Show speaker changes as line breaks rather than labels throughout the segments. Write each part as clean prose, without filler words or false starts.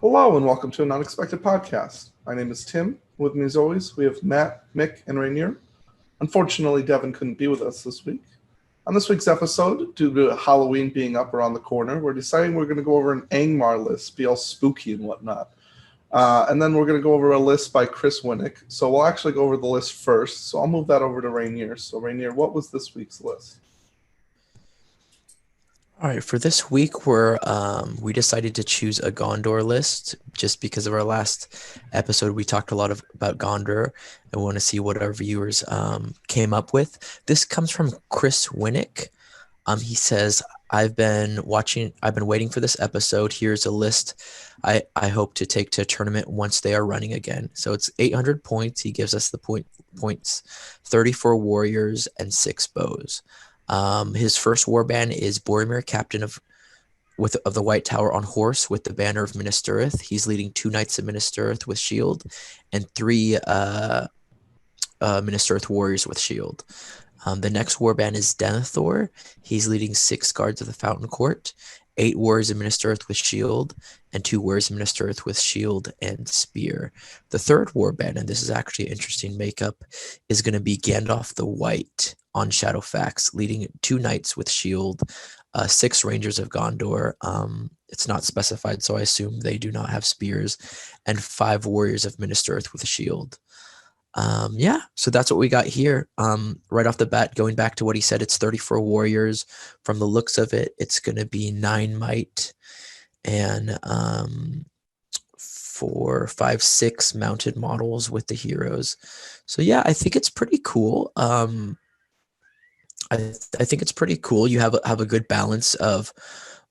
Hello and welcome to an unexpected podcast. My name is Tim. With me as always, we have Matt, Mick, and Rainier. Unfortunately, Devin couldn't be with us this week. On this week's episode, due to Halloween being up around the corner, we're deciding we're going to go over an Angmar list, be all spooky and whatnot. And then we're going to go over a list by Chris Winnick. So we'll actually go over the list first. So I'll move that over to Rainier. So Rainier, what was this week's list?
All right, for this week, we decided to choose a Gondor list just because of our last episode. We talked a lot about Gondor, and we want to see what our viewers came up with. This comes from Chris Winnick. He says, I've been waiting for this episode. Here's a list I hope to take to a tournament once they are running again. So it's 800 points. He gives us the points, 34 warriors and 6 bows. His first warband is Boromir, captain of the White Tower on horse with the banner of Minas Tirith. He's leading 2 knights of Minas Tirith with shield and 3 Minas Tirith warriors with shield. The next warband is Denethor. He's leading 6 guards of the Fountain Court, 8 warriors of Minas Tirith with shield, and 2 warriors of Minas Tirith with shield and spear. The third warband, and this is actually an interesting makeup, is going to be Gandalf the White on Shadowfax, leading 2 knights with shield, 6 rangers of Gondor. It's not specified, so I assume they do not have spears, and 5 warriors of Minas Tirith with a shield. So that's what we got here. Right off the bat, going back to what he said, it's 34 warriors. From the looks of it, it's going to be 9 might and 4, 5, 6 mounted models with the heroes. So yeah, I think it's pretty cool. I think it's pretty cool. You have a good balance of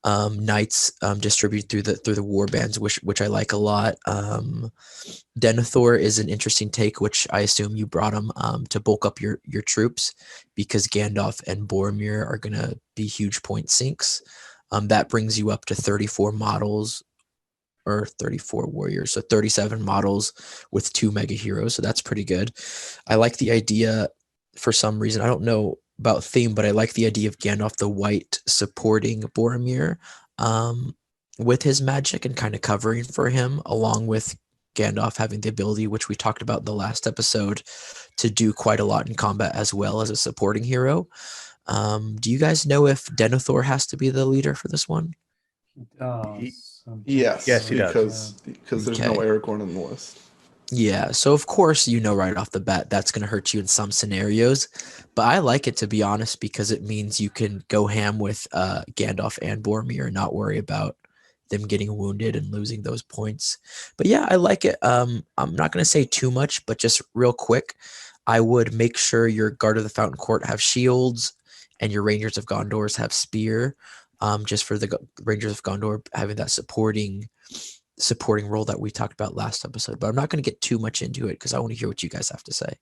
knights distributed through the war bands, which I like a lot. Denethor is an interesting take, which I assume you brought him to bulk up your troops because Gandalf and Boromir are gonna be huge point sinks. That brings you up to 34 models or 34 warriors, so 37 models with 2 mega heroes. So that's pretty good. I like the idea for some reason. I don't know about theme, but I like the idea of Gandalf the White supporting Boromir with his magic and kind of covering for him, along with Gandalf having the ability, which we talked about in the last episode, to do quite a lot in combat as well as a supporting hero. Do you guys know if Denethor has to be the leader for this one?
Yes,
Yes, he
because there's no
Okay.
Aragorn on the list.
Yeah, so of course, right off the bat that's going to hurt you in some scenarios, but I like it, to be honest, because it means you can go ham with Gandalf and Boromir and not worry about them getting wounded and losing those points. But yeah, I like it. I'm not going to say too much, but just real quick, I would make sure your Guard of the Fountain Court have shields and your Rangers of Gondor have spear, just for the Rangers of Gondor having that supporting role that we talked about last episode. But I'm not going to get too much into it because I want to hear what you guys have to say.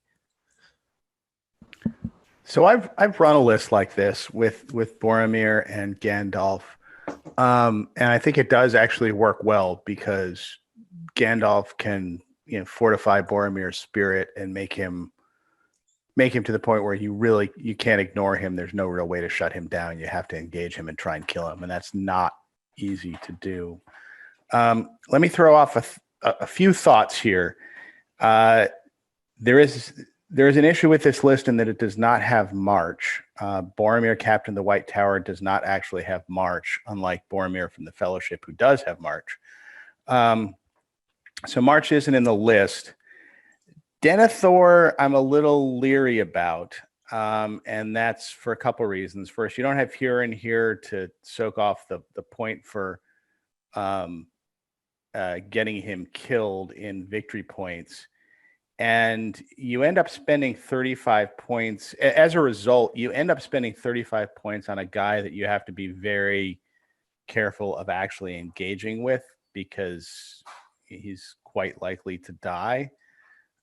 So I've run a list like this with Boromir and Gandalf, and I think it does actually work well because Gandalf can fortify Boromir's spirit and make him to the point where you can't ignore him. There's no real way to shut him down. You have to engage him and try and kill him, and that's not easy to do. Let me throw off a few thoughts here. There is an issue with this list in that it does not have March. Boromir, Captain of the White Tower, does not actually have March, unlike Boromir from the Fellowship, who does have March. So March isn't in the list. Denethor, I'm a little leery about, and that's for a couple reasons. First, you don't have Huron here to soak off the point for getting him killed in victory points, and you end up spending 35 points. As a result, you end up spending 35 points on a guy that you have to be very careful of actually engaging with because he's quite likely to die.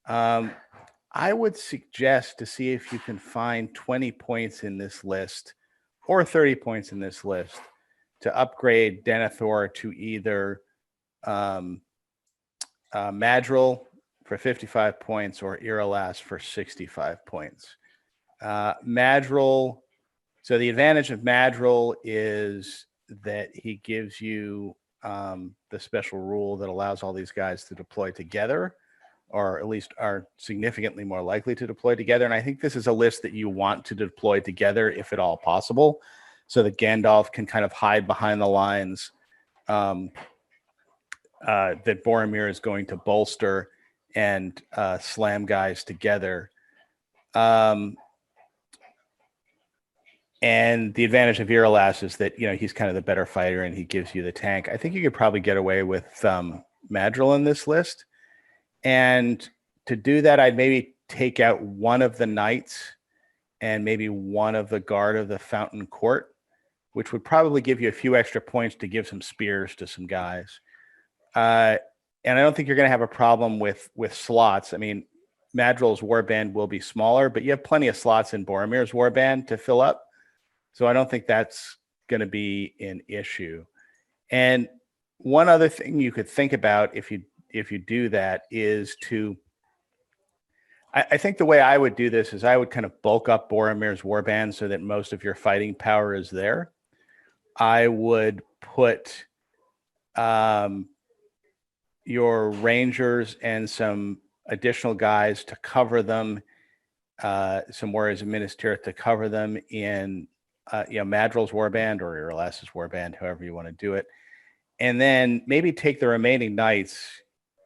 I would suggest to see if you can find 20 points in this list or 30 points in this list to upgrade Denethor to either Madril for 55 points or Irolas for 65 points. Madril, so the advantage of Madril is that he gives you the special rule that allows all these guys to deploy together, or at least are significantly more likely to deploy together. And I think this is a list that you want to deploy together if at all possible, so that Gandalf can kind of hide behind the lines that Boromir is going to bolster and slam guys together. And the advantage of Irolas is that, he's kind of the better fighter and he gives you the tank. I think you could probably get away with Madril in this list. And to do that, I'd maybe take out one of the knights and maybe one of the guard of the Fountain Court, which would probably give you a few extra points to give some spears to some guys. And I don't think you're going to have a problem with slots. I mean, Madril's warband will be smaller, but you have plenty of slots in Boromir's warband to fill up. So I don't think that's going to be an issue. And one other thing you could think about if you do that is I think the way I would do this is I would kind of bulk up Boromir's warband so that most of your fighting power is there. I would put your rangers and some additional guys to cover them, some warriors of Minas Tirith to cover them in Madril's warband or Irolas's warband, however you want to do it. And then maybe take the remaining knights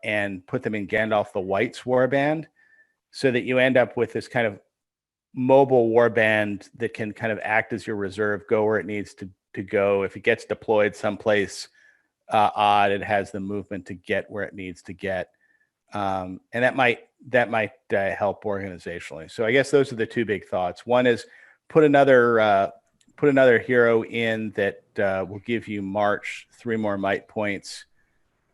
and put them in Gandalf the White's warband, so that you end up with this kind of mobile warband that can kind of act as your reserve, go where it needs to go. If it gets deployed someplace odd, it has the movement to get where it needs to get. And that might help organizationally. So I guess those are the two big thoughts. One is put another hero in that will give you March 3 more might points,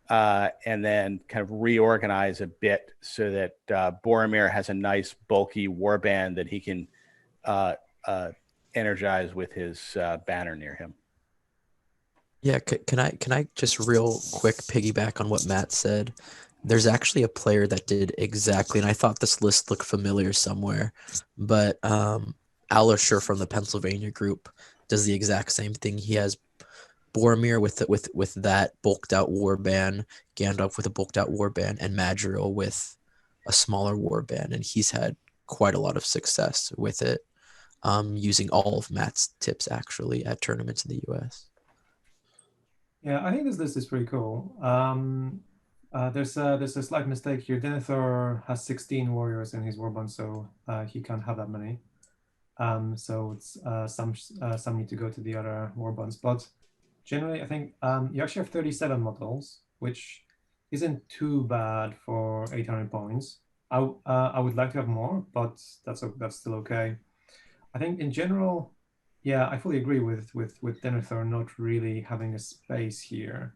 and then kind of reorganize a bit so that Boromir has a nice bulky warband that he can energize with his banner near him.
Yeah, can I just real quick piggyback on what Matt said? There's actually a player that did exactly, and I thought this list looked familiar somewhere, but Alisher from the Pennsylvania group does the exact same thing. He has Boromir with that bulked out warband, Gandalf with a bulked out warband, and Madril with a smaller warband, and he's had quite a lot of success with it, using all of Matt's tips actually at tournaments in the US.
Yeah, I think this list is pretty cool. There's a slight mistake here. Denethor has 16 warriors in his warband, so he can't have that many. So it's some need to go to the other warbands. But generally, I think you actually have 37 models, which isn't too bad for 800 points. I would like to have more, but that's still okay. I think in general, yeah, I fully agree with Denethor not really having a space here.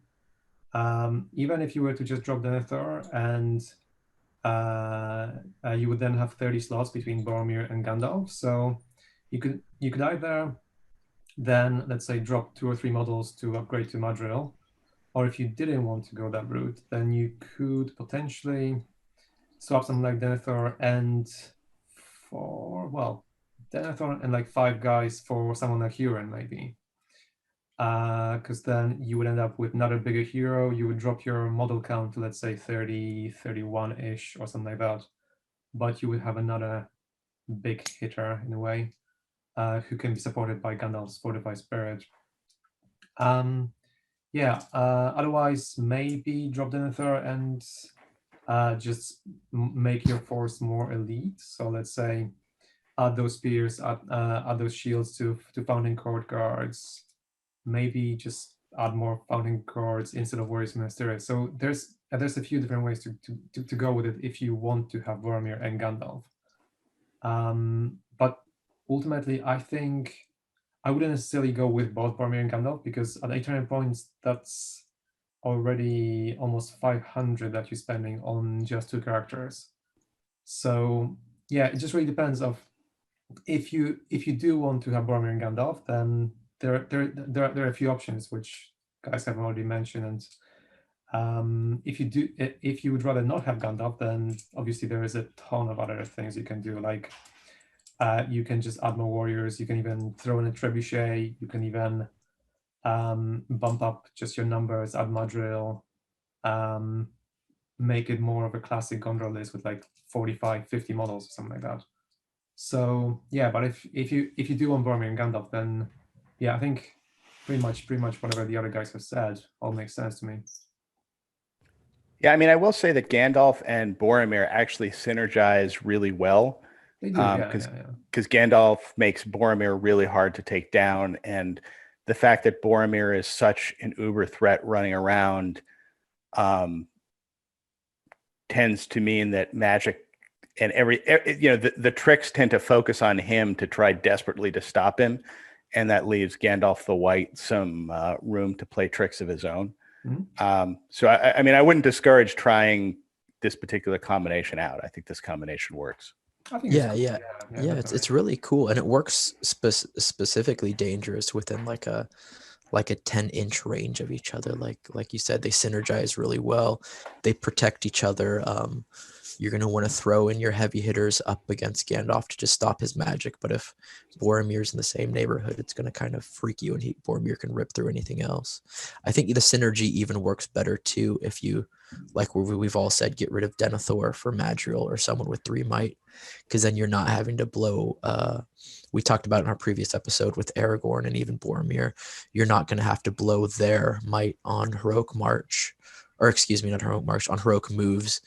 Even if you were to just drop Denethor, and you would then have 30 slots between Boromir and Gandalf. So you could either then, let's say, drop 2 or 3 models to upgrade to Madril, or if you didn't want to go that route, then you could potentially swap something like Denethor and Denethor and like 5 guys for someone like Huron maybe. Because then you would end up with another bigger hero. You would drop your model count to, let's say, 30, 31-ish or something like that. But you would have another big hitter in a way, who can be supported by Gandalf's Fortified Spirit. Otherwise, maybe drop Denethor and just make your force more elite. So let's say add those spears, add those shields to Founding Court guards. Maybe just add more Founding Courts instead of Warriors of Minas Tirith. So there's a few different ways to go with it if you want to have Boromir and Gandalf. But ultimately, I think I wouldn't necessarily go with both Boromir and Gandalf, because at 800 points, that's already almost 500 that you're spending on just 2 characters. So yeah, it just really depends of if you do want to have Boromir and Gandalf, then there are a few options which guys have already mentioned. And if you would rather not have Gandalf, then obviously there is a ton of other things you can do. Like you can just add more warriors. You can even throw in a trebuchet. You can even bump up just your numbers, add Madril, make it more of a classic Gondor list with like 45, 50 models or something like that. So yeah, but if you do want Boromir and Gandalf, then yeah, I think pretty much whatever the other guys have said all makes sense to me.
Yeah, I mean, I will say that Gandalf and Boromir actually synergize really well.
They do, yeah,
Because
yeah.
Gandalf makes Boromir really hard to take down, and the fact that Boromir is such an uber threat running around tends to mean that magic and the tricks tend to focus on him to try desperately to stop him, and that leaves Gandalf the White some room to play tricks of his own. So I mean, I wouldn't discourage trying this particular combination out. I think this combination works.
I think
Yeah,
it's cool.
yeah, it's really cool, and it works specifically dangerous within like a 10-inch range of each other. Like you said, they synergize really well. They protect each other. You're going to want to throw in your heavy hitters up against Gandalf to just stop his magic. But if Boromir's in the same neighborhood, it's going to kind of freak you, and Boromir can rip through anything else. I think the synergy even works better too if you, like we've all said, get rid of Denethor for Madril or someone with 3 might, because then you're not having to blow. We talked about in our previous episode with Aragorn and even Boromir, you're not going to have to blow their might on heroic march, or excuse me, not heroic march, on heroic moves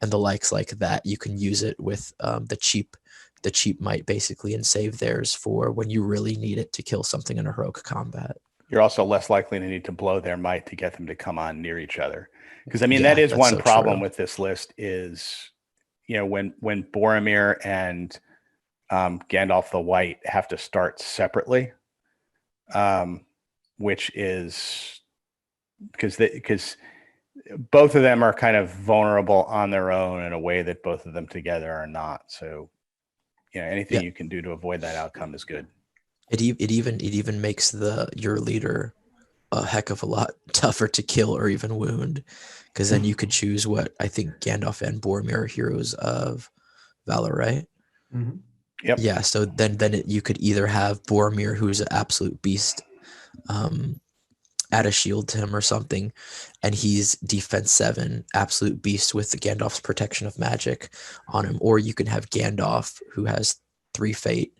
and the likes like that. You can use it with the cheap might basically and save theirs for when you really need it to kill something in a heroic combat.
You're also less likely to need to blow their might to get them to come on near each other. Because I mean,
Yeah,
that is
that's
one
so
problem
true.
with this list is, when Boromir and Gandalf the White have to start separately, which is because both of them are kind of vulnerable on their own in a way that both of them together are not. So, anything you can do to avoid that outcome is good.
It even makes your leader a heck of a lot tougher to kill or even wound, because then you could choose what I think Gandalf and Boromir are heroes of valor, right?
Mm-hmm.
Yep.
Yeah, so then you could either have Boromir, who's an absolute beast, add a shield to him or something, and he's defense 7, absolute beast with the Gandalf's protection of magic on him, or you can have Gandalf, who has 3 fate.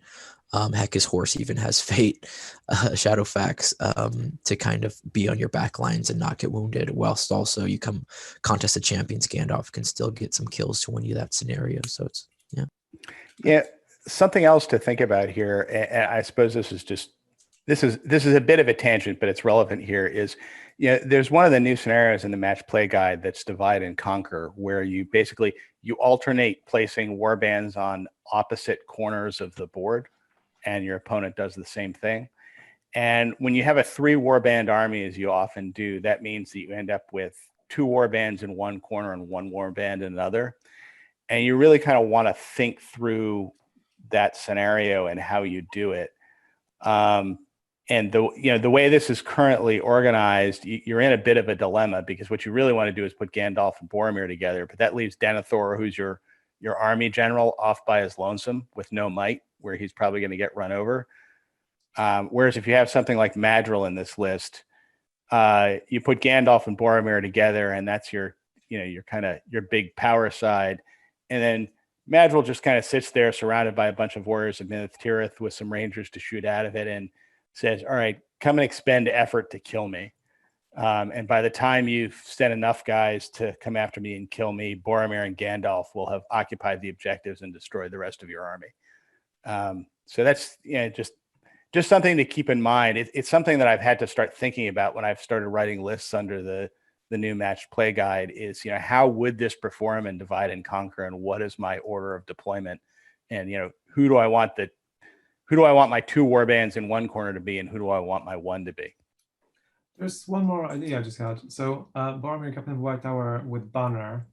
Heck, his horse even has fate, Shadowfax, to kind of be on your back lines and not get wounded, whilst also you come contest of champions, Gandalf can still get some kills to win you that scenario. So it's
Yeah. Something else to think about here, and I suppose this is a bit of a tangent, but it's relevant here, is there's one of the new scenarios in the match play guide that's divide and conquer, where you basically you alternate placing warbands on opposite corners of the board, and your opponent does the same thing. And when you have a 3 warband army, as you often do, that means that you end up with 2 warbands in one corner and 1 warband in another. And you really kind of want to think through that scenario and how you do it. And the way this is currently organized, you're in a bit of a dilemma, because what you really want to do is put Gandalf and Boromir together, but that leaves Denethor, who's your army general, off by his lonesome with no might, where he's probably going to get run over. Whereas if you have something like Madril in this list, you put Gandalf and Boromir together, and that's your big power side. And then Madril just kind of sits there surrounded by a bunch of warriors of Minas Tirith with some rangers to shoot out of it, and says, all right, come and expend effort to kill me. And by the time you've sent enough guys to come after me and kill me, Boromir and Gandalf will have occupied the objectives and destroyed the rest of your army. So that's just something to keep in mind. It's something that I've had to start thinking about when I've started writing lists under the new match play guide, is, how would this perform in divide and conquer, and what is my order of deployment, and, who do I want my 2 warbands in one corner to be, and who do I want my 1 to be?
There's one more idea I just had. So Boromir, Captain of White Tower with banner.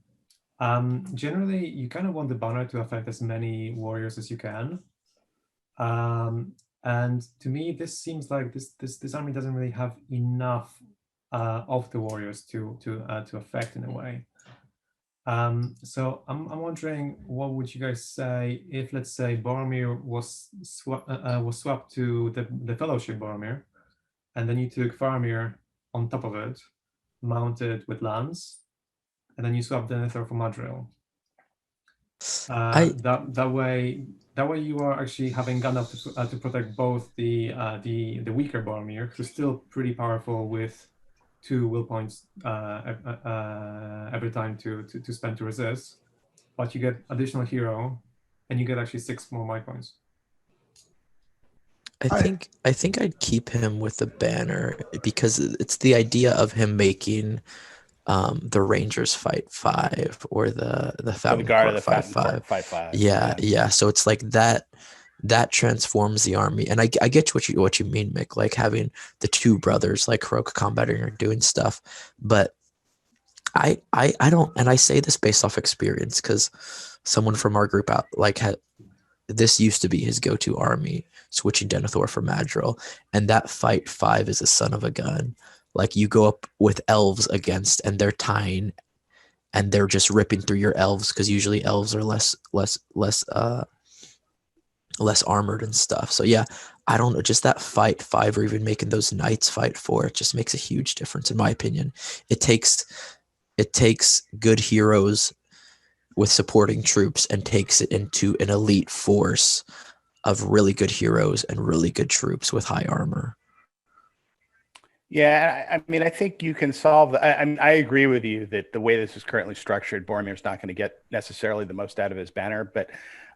Generally, you kind of want the banner to affect as many warriors as you can. And to me, this seems like this army doesn't really have enough of the warriors to affect in a way. So I'm wondering, what would you guys say if, let's say, Boromir was swapped to the Fellowship Boromir, and then you took Faramir on top of it, mounted with lance, and then you swapped Denethor for Madril. That way you are actually having Gandalf to protect both the weaker Boromir, who's still pretty powerful with 2 will points every time to spend to resist, but you get additional hero, and you get actually 6 more might points.
I think I'd keep him with the banner because it's the idea of him making the Rangers fight 5 or the Fountain
guard of
Court
the
fight
Fountain
5.
Court fight 5.
Yeah. So it's like that transforms the army, and I get what you mean, Mick. Like having the 2 brothers like heroic combating or doing stuff, but I don't, and I say this based off experience because someone from our group this used to be his go-to army, switching Denethor for Madril, and that fight 5 is a son of a gun. Like you go up with elves against, and they're tying, and they're just ripping through your elves because usually elves are less armored and stuff. So yeah, I don't know, just that fight 5 or even making those knights fight 4, it just makes a huge difference in my opinion. It takes good heroes with supporting troops and takes it into an elite force of really good heroes and really good troops with high armor.
Yeah, I mean, I think you can solve. I agree with you that the way this is currently structured, Boromir's not going to get necessarily the most out of his banner, but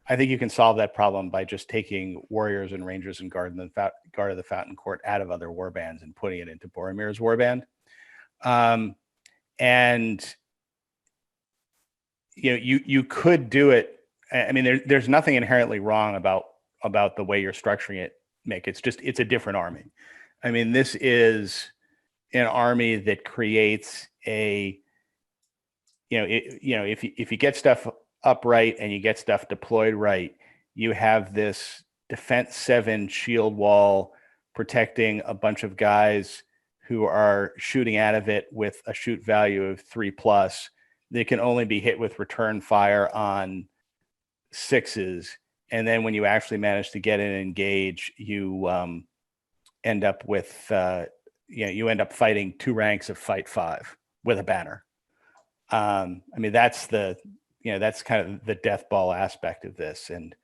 I think you can solve that problem by just taking warriors and rangers and guard of the Fountain Court out of other warbands and putting it into Boromir's warband. And you could do it. I mean, there's nothing inherently wrong about the way you're structuring it, Mick. It's a different army. I mean, this is an army that creates if you get stuff up right and you get stuff deployed right, you have this defense 7 shield wall protecting a bunch of guys who are shooting out of it with a shoot value of 3+. They can only be hit with return fire on 6s. And then when you actually manage to get in and engage, you end up with, you end up fighting 2 ranks of fight 5 with a banner. I mean, that's that's kind of the death ball aspect of this. And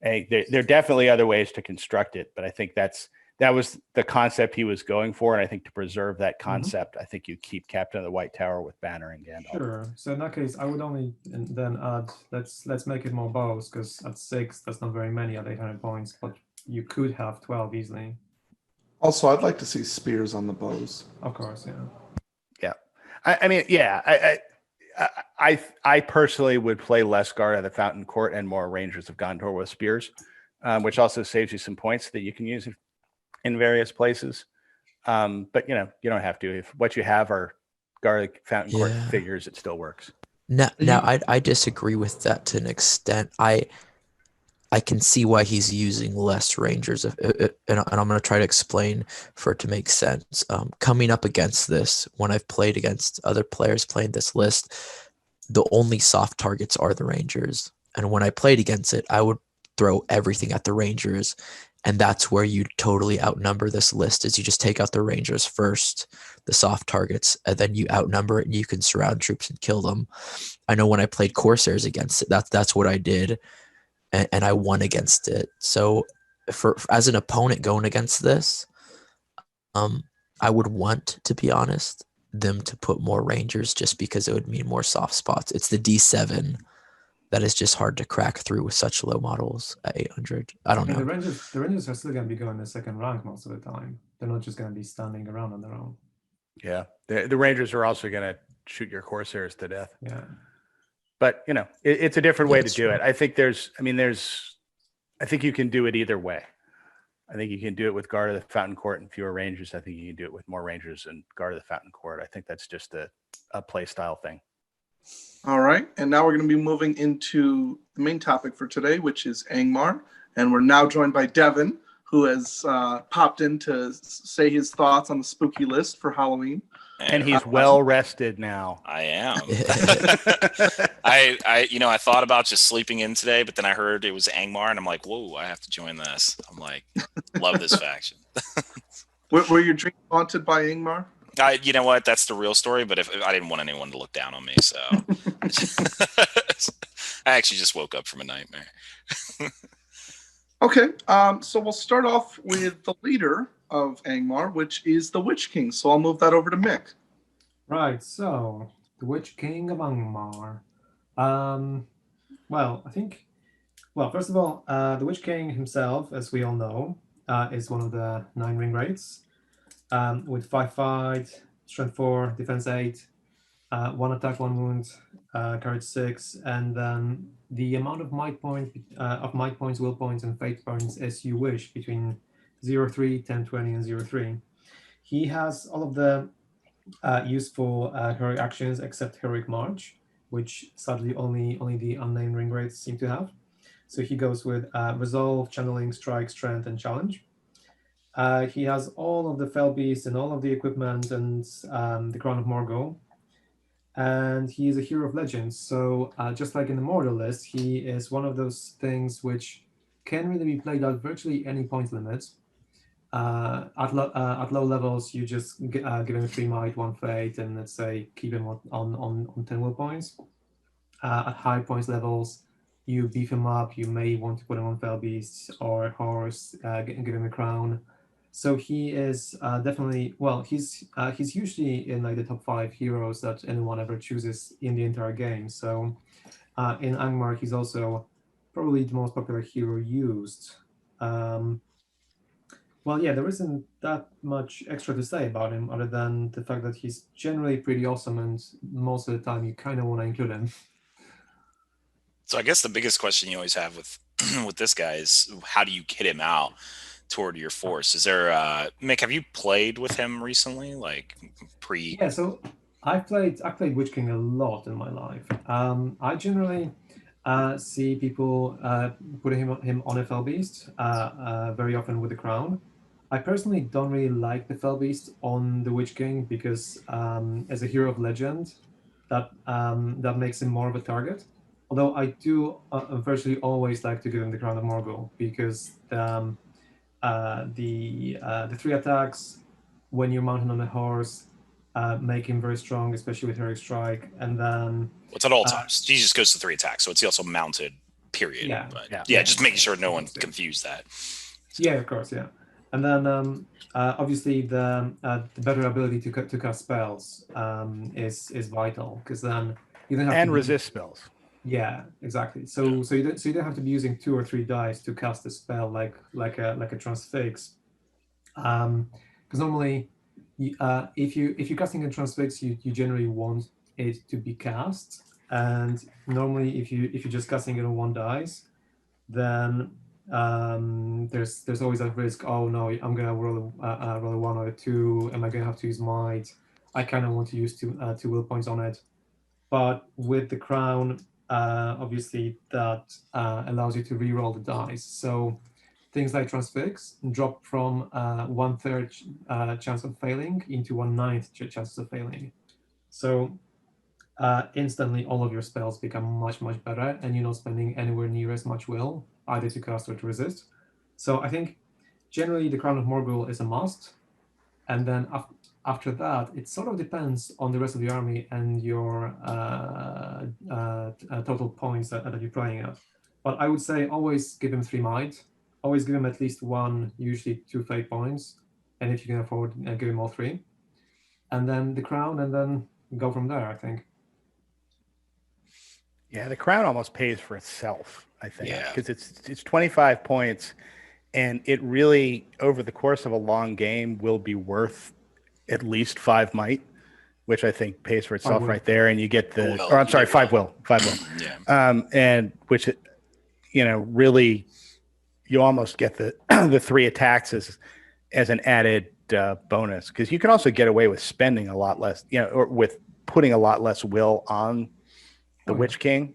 there are definitely other ways to construct it, but I think that was the concept he was going for. And I think to preserve that concept, I think you keep Captain of the White Tower with banner and Gandalf.
Sure. So in that case, I would only then add, let's make it more bows, because at 6, that's not very many at 800 points, but you could have 12 easily.
Also, I'd like to see spears on the bows.
Of course, yeah.
Yeah. I mean, yeah, I personally would play less Guard of the Fountain Court and more Rangers of Gondor with spears, which also saves you some points that you can use in various places. But you don't have to. If what you have are Guard of the Fountain Court figures, it still works.
Now I disagree with that to an extent. I can see why he's using less Rangers, and I'm going to try to explain for it to make sense. Coming up against this, when I've played against other players playing this list, the only soft targets are the Rangers. And when I played against it, I would throw everything at the Rangers, and that's where you totally outnumber this list. Is you just take out the Rangers first, the soft targets, and then you outnumber it, and you can surround troops and kill them. I know when I played Corsairs against it, that's what I did. And I won against it. So as an opponent going against this, I would want, to be honest, them to put more Rangers just because it would mean more soft spots. It's the D7 that is just hard to crack through with such low models at 800. I don't know.
The Rangers are still going to be going the second rank most of the time. They're not just going to be standing around on their own.
Yeah. The Rangers are also going to shoot your Corsairs to death.
Yeah.
But it's a different way to do it. I think I think you can do it either way. I think you can do it with Guard of the Fountain Court and fewer Rangers. I think you can do it with more Rangers and Guard of the Fountain Court. I think that's just a play style thing.
All right. And now we're going to be moving into the main topic for today, which is Angmar. And we're now joined by Devin, who has popped in to say his thoughts on the spooky list for Halloween.
And he's well rested now.
I am. I thought about just sleeping in today, but then I heard it was Angmar, and I'm like, whoa, I have to join this. I'm like, love this faction.
Were your dreams haunted by Ingmar?
You know what? That's the real story. But if I didn't want anyone to look down on me, so I actually just woke up from a nightmare.
Okay, so we'll start off with the leader of Angmar, which is the Witch King. So I'll move that over to Mick.
Right, so the Witch King of Angmar. Well, I think, well, first of all, the Witch King himself, as we all know, is one of the 9 ring rates, with 5 fight, strength 4, defense 8, 1 attack, 1 wound, courage 6, and then the amount of might points, will points, and fate points as you wish between 0-3, 10-20, and 0-3. He has all of the useful heroic actions except Heroic March, which sadly only the unnamed ring rates seem to have. So he goes with Resolve, Channeling, Strike, Strength, and Challenge. He has all of the Fell Beast and all of the equipment and the Crown of Morgul. And he is a hero of legend. So just like in the Mortal list, he is one of those things which can really be played at virtually any point limit. At low levels, you just give him 3 might, 1 fate, and let's say keep him on 10 will points. At high points levels, you beef him up. You may want to put him on Fell Beast or Horse, give him a crown. So he is definitely, well, he's usually in like the top 5 heroes that anyone ever chooses in the entire game. So in Angmar, he's also probably the most popular hero used. Well, yeah, there isn't that much extra to say about him other than the fact that he's generally pretty awesome, and most of the time you kind of want to include him.
So I guess the biggest question you always have with with this guy is how do you get him out toward your force? Is there Mick, have you played with him recently? Like pre
Yeah, so I've played Witch King a lot in my life. I generally see people putting him on a Fell Beast very often with the crown. I personally don't really like the Fell Beast on the Witch King because as a hero of legend, that makes him more of a target. Although I do virtually always like to give him the Crown of Morgul because the 3 attacks when you're mounted on a horse make him very strong, especially with Heroic Strike. And then
What's at all times? He just goes to 3 attacks, so it's also mounted. Period.
Yeah.
But
Yeah.
just making sure no one confused that.
Yeah, of course, yeah. And then obviously the better ability to cast spells is vital because then you don't have
And
to
resist spells.
Yeah, exactly. So you don't have to be using 2 or 3 dice to cast a spell like a transfix. Because normally, if you're casting a transfix, you generally want it to be cast, and normally if you're just casting it on 1 dice, then there's always that risk. Oh no, I'm gonna roll a 1 or a 2. Am I gonna have to use might? I kind of want to use 2 will points on it. But with the crown, obviously that allows you to re-roll the dice. So things like transfix drop from 1/3 chance of failing into 1/9 chance of failing. So instantly all of your spells become much better, and you're not spending anywhere near as much will either to cast or to resist. So I think generally the Crown of Morgul is a must, and then after that it sort of depends on the rest of the army and your total points that you're playing at. But I would say always give him 3 might, always give him at least 1, usually 2 fate points, and if you can afford, give him all 3, and then the crown, and then go from there, I think.
Yeah, the crown almost pays for itself, I think,
Yeah.
because it's 25 points, and it really, over the course of a long game, will be worth at least 5 might, which I think pays for itself right there. And you get the,
Will.
or I'm sorry, 5 will.
Yeah.
And which, really, you almost get the the 3 attacks as an added bonus, because you can also get away with spending a lot less, or with putting a lot less will on the Witch King.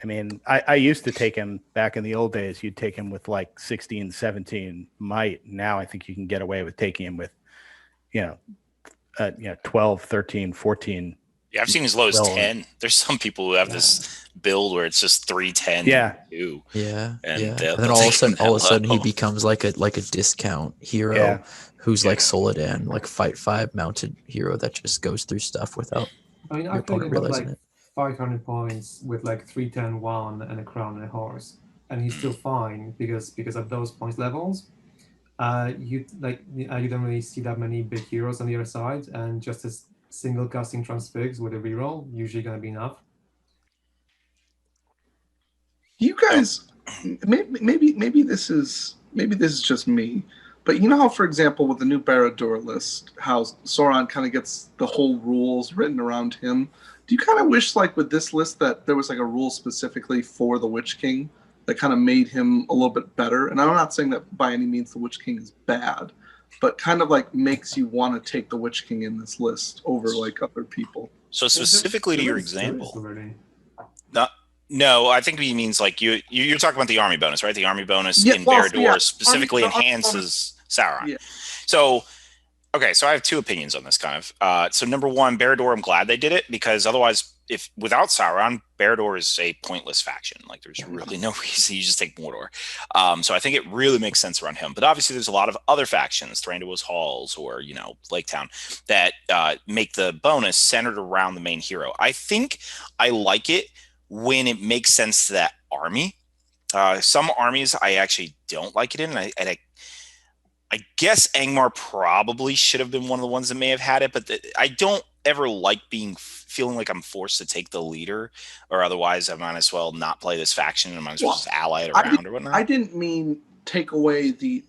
I mean, I used to take him back in the old days. You'd take him with like 16, 17 might. Now I think you can get away with taking him with, 12, 13, 14
Yeah, I've seen as low as
Well,
10. There's some people who have this build where it's just 310.
Yeah.
2.
Yeah,
And
yeah.
they'll
And then
take him
all of a
that
sudden he
low.
becomes like a discount hero
Yeah.
who's like
Yeah.
Soladan, like fight 5 mounted hero that just goes through stuff without
I mean,
your
I played
opponent
him at
realizing
like
it.
500 points with like 310 1 and a crown and a horse, and he's still fine because of those points levels. You don't really see that many big heroes on the other side, and just a single casting transfix with a reroll usually gonna be enough.
You guys, maybe this is just me, but you know how, for example, with the new Barad-dûr list, how Sauron kind of gets the whole rules written around him. Do you kind of wish, like with this list, that there was like a rule specifically for the Witch King that kind of made him a little bit better? And I'm not saying that by any means the Witch King is bad, but kind of like makes you want to take the Witch King in this list over like other people.
So specifically to your
There is
example,
already.
no, I think he means like you're talking about the army bonus, right? The army bonus
Yeah,
in
well,
Barad-dûr
yeah.
specifically
The army
enhances Sauron.
Yeah.
So, okay, so I have two opinions on this kind of. So number one, Barad-dûr, I'm glad they did it because otherwise, if without Sauron, Barad-dûr is a pointless faction. Like there's really no reason you just take Mordor. So I think it really makes sense around him. But obviously, there's a lot of other factions, Thranduil's Halls or Lake Town, that make the bonus centered around the main hero. I think I like it when it makes sense to that army. Some armies I actually don't like it in, and I guess Angmar probably should have been one of the ones that may have had it, but I don't ever like feeling like I'm forced to take the leader, or otherwise I might as well not play this faction and I might as well just ally it around or whatnot.
I didn't mean take away the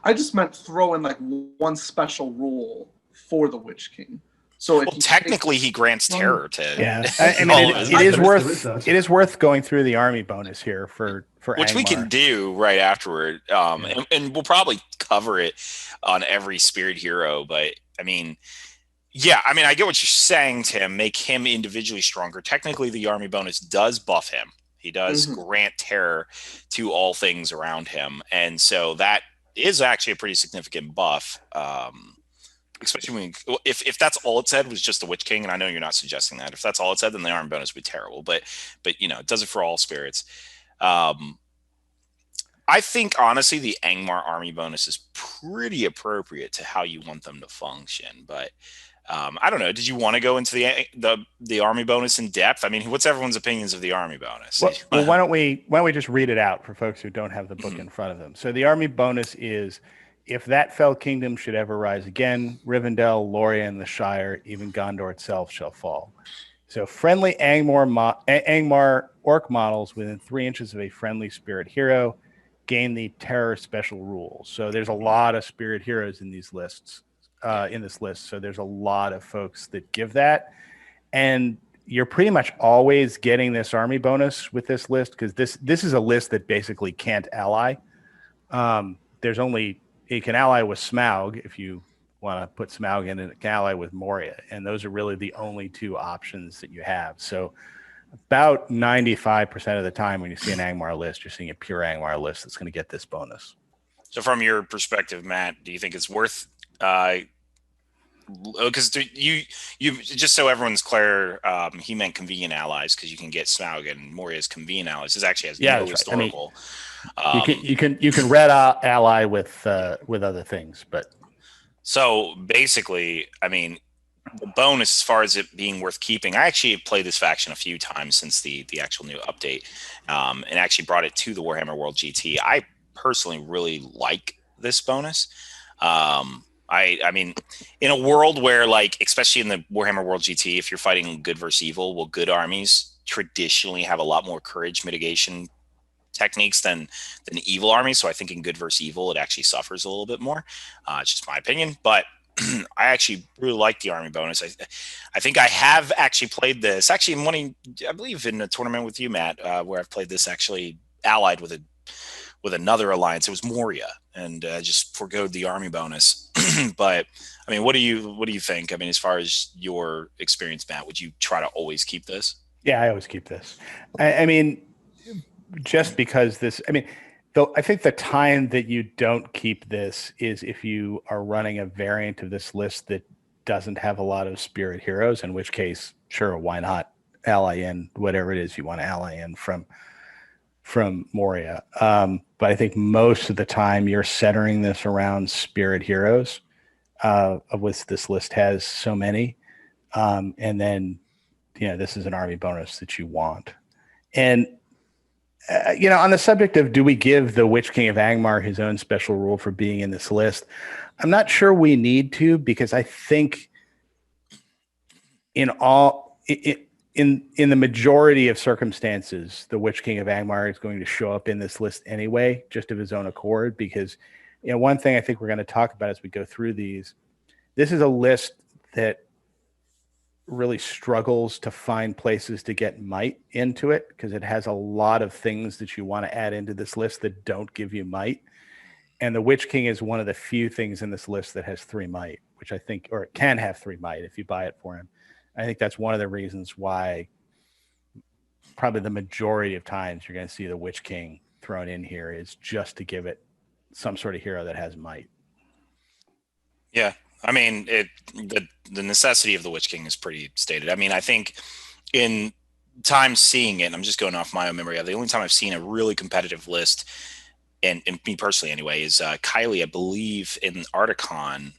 I just meant throw in like one special rule for the Witch King. So if
technically he grants terror to
I mean it is worth going through the army bonus here for
which
Angmar.
we can do right afterward, and we'll probably cover it on every spirit hero. But I mean, I get what you're saying, Tim. Make him individually stronger. Technically, the army bonus does buff him. He does grant terror to all things around him, and so that is actually a pretty significant buff. Especially if that's all it said was just the Witch King, and I know you're not suggesting that. If that's all it said, then the army bonus would be terrible. But it does it for all spirits. I think honestly the Angmar army bonus is pretty appropriate to how you want them to function. But I don't know. Did you want to go into the army bonus in depth? I mean, what's everyone's opinions of the army bonus?
Well, why don't we just read it out for folks who don't have the book in front of them? So the army bonus is: if that fell kingdom should ever rise again, Rivendell, Lorien, the Shire, even Gondor itself shall fall. So friendly Angmar orc models within 3 inches of a friendly spirit hero gain the terror special rule. So there's a lot of spirit heroes in these lists, in this list. So there's a lot of folks that give that. And you're pretty much always getting this army bonus with this list because this is a list that basically can't ally. It can ally with Smaug if you want to put Smaug in, and it can ally with Moria. And those are really the only two options that you have. So about 95% of the time when you see an Angmar list, you're seeing a pure Angmar list that's going to get this bonus.
So from your perspective, Matt, do you think it's worth because you just so everyone's clear, he meant convenient allies because you can get Smaug and Moria's convenient allies. This actually has no historical.
I mean, you can red ally with other things, but
so basically, I mean, the bonus as far as it being worth keeping. I actually played this faction a few times since the actual new update, and actually brought it to the Warhammer World GT. I personally really like this bonus. I mean, in a world where, like, especially in the Warhammer World GT, if you're fighting good versus evil, well, good armies traditionally have a lot more courage mitigation techniques than evil armies. So I think in good versus evil, it actually suffers a little bit more. It's just my opinion, but I actually really like the army bonus. I think I have actually played this actually I believe in a tournament with you, Matt, where I've played this actually allied with another alliance. It was Moria, and just forgoed the army bonus. But I mean, what do you think? I mean, as far as your experience, Matt, would you try to always keep this?
Yeah, I always keep this. I mean, just because this, I mean, though, I think the time that you don't keep this is if you are running a variant of this list that doesn't have a lot of spirit heroes, in which case sure, why not ally in whatever it is you want to ally in from Moria. But I think most of the time you're centering this around spirit heroes, of which this list has so many. And then, this is an army bonus that you want. And, on the subject of, do we give the Witch King of Angmar his own special rule for being in this list? I'm not sure we need to, because I think in the majority of circumstances, the Witch King of Angmar is going to show up in this list anyway, just of his own accord. Because, one thing I think we're going to talk about as we go through these, this is a list that really struggles to find places to get might into it, because it has a lot of things that you want to add into this list that don't give you might. And the Witch King is one of the few things in this list that has 3 might, which I think, or it can have 3 might if you buy it for him. I think that's one of the reasons why probably the majority of times you're going to see the Witch King thrown in here, is just to give it some sort of hero that has might.
Yeah. I mean, the necessity of the Witch King is pretty stated. I mean, I think in time seeing it, and I'm just going off my own memory, the only time I've seen a really competitive list, and me personally anyway, is Kylie, I believe, in Articon,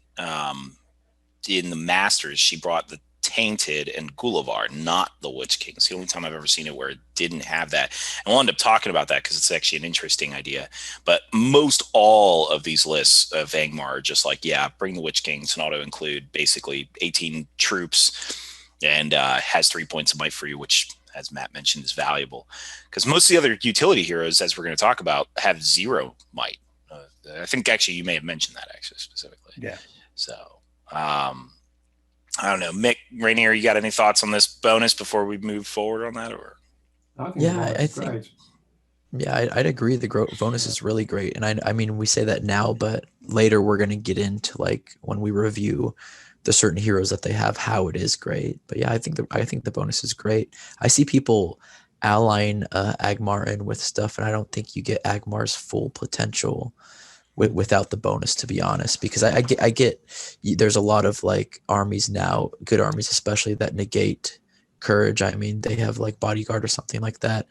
in the Masters, she brought the Tainted and Gulavar, not the Witch King. It's the only time I've ever seen it where it didn't have that. And we'll end up talking about that because it's actually an interesting idea. But most all of these lists of Angmar are just like, yeah, bring the Witch King. It's an auto include, basically 18 troops, and has 3 points of might for you, which, as Matt mentioned, is valuable. Because most of the other utility heroes, as we're going to talk about, have 0 might. I think actually you may have mentioned that actually specifically.
Yeah.
So, I don't know. Mick, Rainier, you got any thoughts on this bonus before we move forward on that? Or
I think
Yeah, I
it's
think.
great.
Yeah, I'd agree. The bonus is really great, and I mean, we say that now, but later we're gonna get into, like, when we review the certain heroes that they have, how it is great. But yeah, I think the bonus is great. I see people allying Agmar in with stuff, and I don't think you get Agmar's full potential without the bonus, to be honest, because I get there's a lot of, like, armies now, good armies especially, that negate courage. I mean, they have, like, bodyguard or something like that,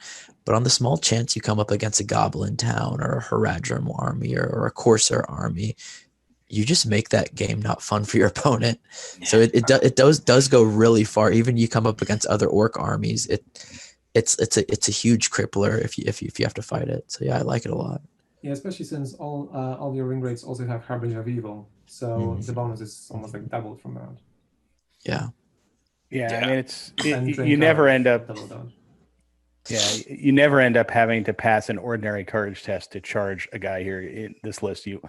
but on the small chance you come up against a goblin town or a Haradrim army or a Corsair army, you just make that game not fun for your opponent. So it does go really far. Even you come up against other orc armies, it's a huge crippler if you have to fight it. So yeah, I like it a lot.
Yeah, especially since all your ring rates also have Harbinger of Evil, so the bonus is almost like doubled from that.
Yeah.
Yeah, I mean,
And
you never end up.
double that.
Yeah, you never end up having to pass an ordinary courage test to charge a guy here in this list. You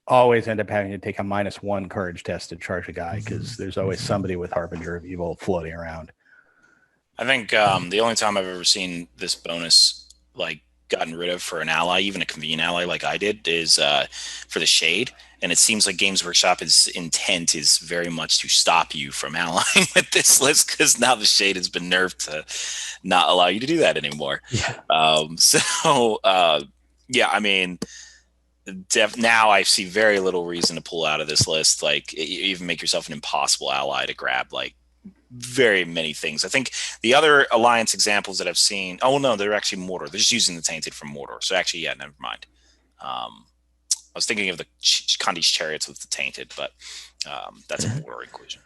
always end up having to take a -1 courage test to charge a guy, because there's always somebody with Harbinger of Evil floating around.
I think the only time I've ever seen this bonus, like, gotten rid of for an ally, even a convenient ally like I did, is for the Shade. And it seems like Games Workshop's intent is very much to stop you from allying with this list, because now the Shade has been nerfed to not allow you to do that anymore.
Yeah.
Yeah, I mean, now I see very little reason to pull out of this list. Like, even make yourself an impossible ally to grab, like, very many things. I think the other alliance examples that I've seen, oh no, they're actually Mordor. They're just using the Tainted from Mordor. So actually, yeah, never mind. I was thinking of the Kandi's Chariots with the Tainted, but that's a Mordor inclusion.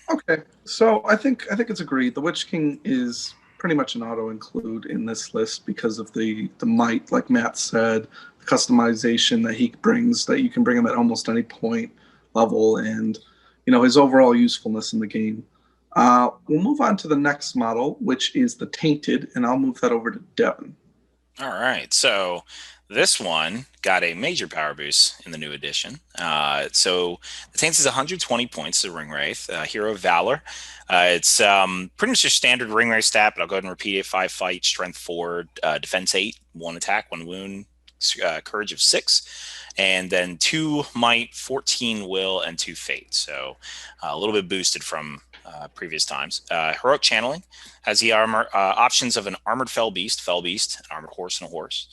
Okay, so I think it's agreed. The Witch King is pretty much an auto include in this list because of the might, like Matt said, the customization that he brings, that you can bring him at almost any point level, and his overall usefulness in the game. We'll move on to the next model, which is the Tainted, and I'll move that over to Devin.
All right. So this one got a major power boost in the new edition. So the Tainted is 120 points to Ring Wraith, Hero of Valor. It's pretty much your standard Ring Wraith stat, but I'll go ahead and repeat it. 5 fight, strength 4, defense 8, 1 attack, 1 wound, courage of 6, and then 2 might, 14 will, and 2 fate. So a little bit boosted from previous times. Heroic Channeling has the options of an armored fell beast, an armored horse, and a horse.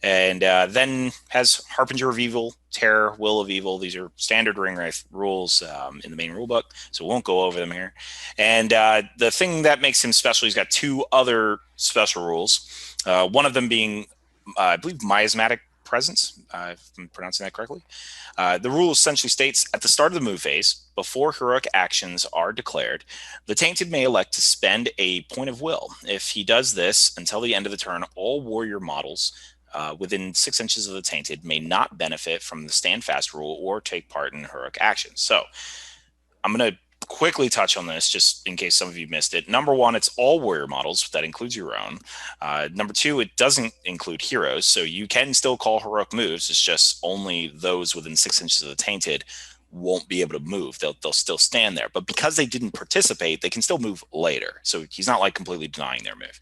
And then has Harbinger of Evil, Terror, Will of Evil. These are standard Ring Wraith rules in the main rulebook, so we won't go over them here. And the thing that makes him special, he's got 2 other special rules. One of them being, I believe, Miasmatic Presence, if I'm pronouncing that correctly. The rule essentially states, at the start of the move phase, before heroic actions are declared, the Tainted may elect to spend a point of will. If he does this, until the end of the turn, all warrior models within 6 inches of the Tainted may not benefit from the stand fast rule or take part in heroic actions. So I'm going to quickly touch on this just in case some of you missed it. Number 1, it's all warrior models. That includes your own. Number 2, it doesn't include heroes. So you can still call heroic moves. It's just only those within 6 inches of the Tainted won't be able to move. They'll still stand there. But because they didn't participate, they can still move later. So he's not like completely denying their move.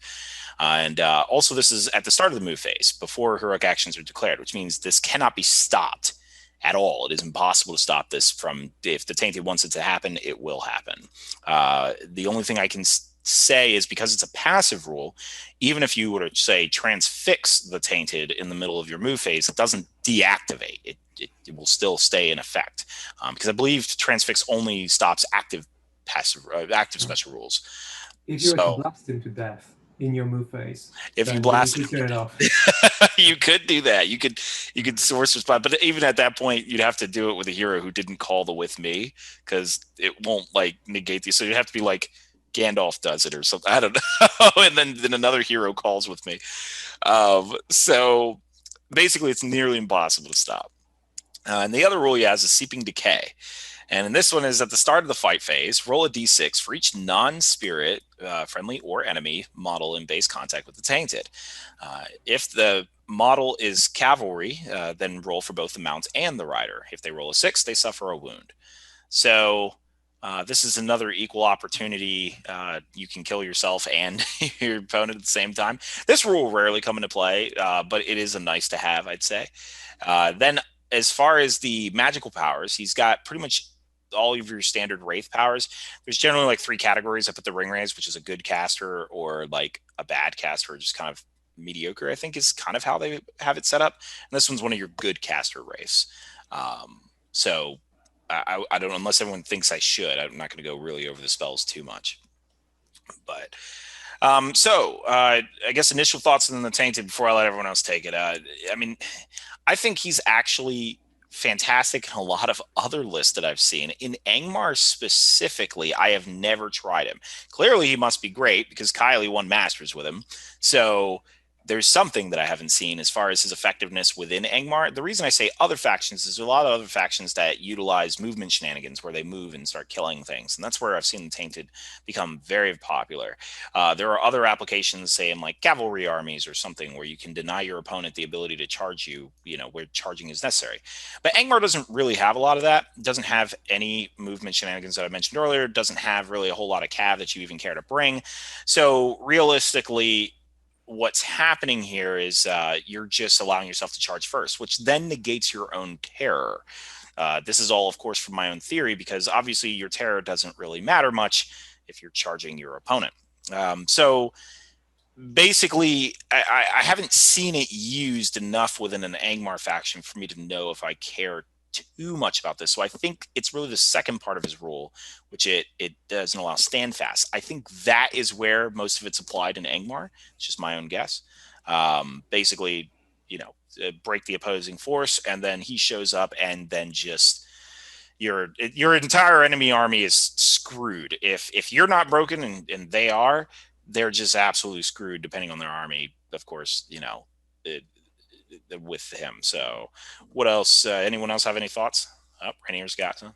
And also, this is at the start of the move phase, before heroic actions are declared, which means this cannot be stopped at all. It is impossible to stop this from, if the Tainted wants it to happen, it will happen. The only thing I can say is, because it's a passive rule, even if you were to say transfix the Tainted in the middle of your move phase, it doesn't deactivate. It will still stay in effect. Because I believe transfix only stops active special rules.
If you were to blast him to death in your move phase,
if you blast him,
turn it off.
You could do that. You could source a spot, but even at that point, you'd have to do it with a hero who didn't call the with me, because it won't like negate these. So you'd have to be like Gandalf does it or something. I don't know. And then another hero calls with me. So basically, it's nearly impossible to stop. And the other rule he has is Seeping Decay. And in this one is, at the start of the fight phase, roll a d6 for each non-spirit, friendly or enemy model in base contact with the Tainted. If the model is cavalry, then roll for both the mount and the rider. If they roll a 6, they suffer a wound. So this is another equal opportunity. You can kill yourself and your opponent at the same time. This rule will rarely come into play, but it is a nice to have, I'd say. Then as far as the magical powers, he's got pretty much all of your standard Wraith powers. There's generally like 3 categories. I put the Ring Wraiths, which is a good caster, or like a bad caster, or just kind of mediocre, I think is kind of how they have it set up. And this one's one of your good caster Wraiths. So I don't, unless everyone thinks I should, I'm not going to go really over the spells too much. But I guess initial thoughts on the Tainted before I let everyone else take it. I mean, I think he's actually fantastic in a lot of other lists that I've seen. In Angmar specifically, I have never tried him. Clearly, he must be great, because Kylie won Masters with him. So there's something that I haven't seen as far as his effectiveness within Angmar. The reason I say other factions is there's a lot of other factions that utilize movement shenanigans where they move and start killing things. And that's where I've seen the Tainted become very popular. There are other applications, say in like cavalry armies or something, where you can deny your opponent the ability to charge you, where charging is necessary. But Angmar doesn't really have a lot of that. It doesn't have any movement shenanigans that I mentioned earlier. It doesn't have really a whole lot of cav that you even care to bring. So realistically, what's happening here is you're just allowing yourself to charge first, which then negates your own terror. This is all, of course, from my own theory, because obviously your terror doesn't really matter much if you're charging your opponent. So basically, I haven't seen it used enough within an Angmar faction for me to know if I care too much about this. So I think it's really the second part of his rule, which it doesn't allow stand fast. I think that is where most of it's applied in Angmar. It's just my own guess. Basically, break the opposing force, and then he shows up, and then just your entire enemy army is screwed. If you're not broken and they are, they're just absolutely screwed, depending on their army, of course, with him. So what else? Anyone else have any thoughts? Oh, Rainier's got some.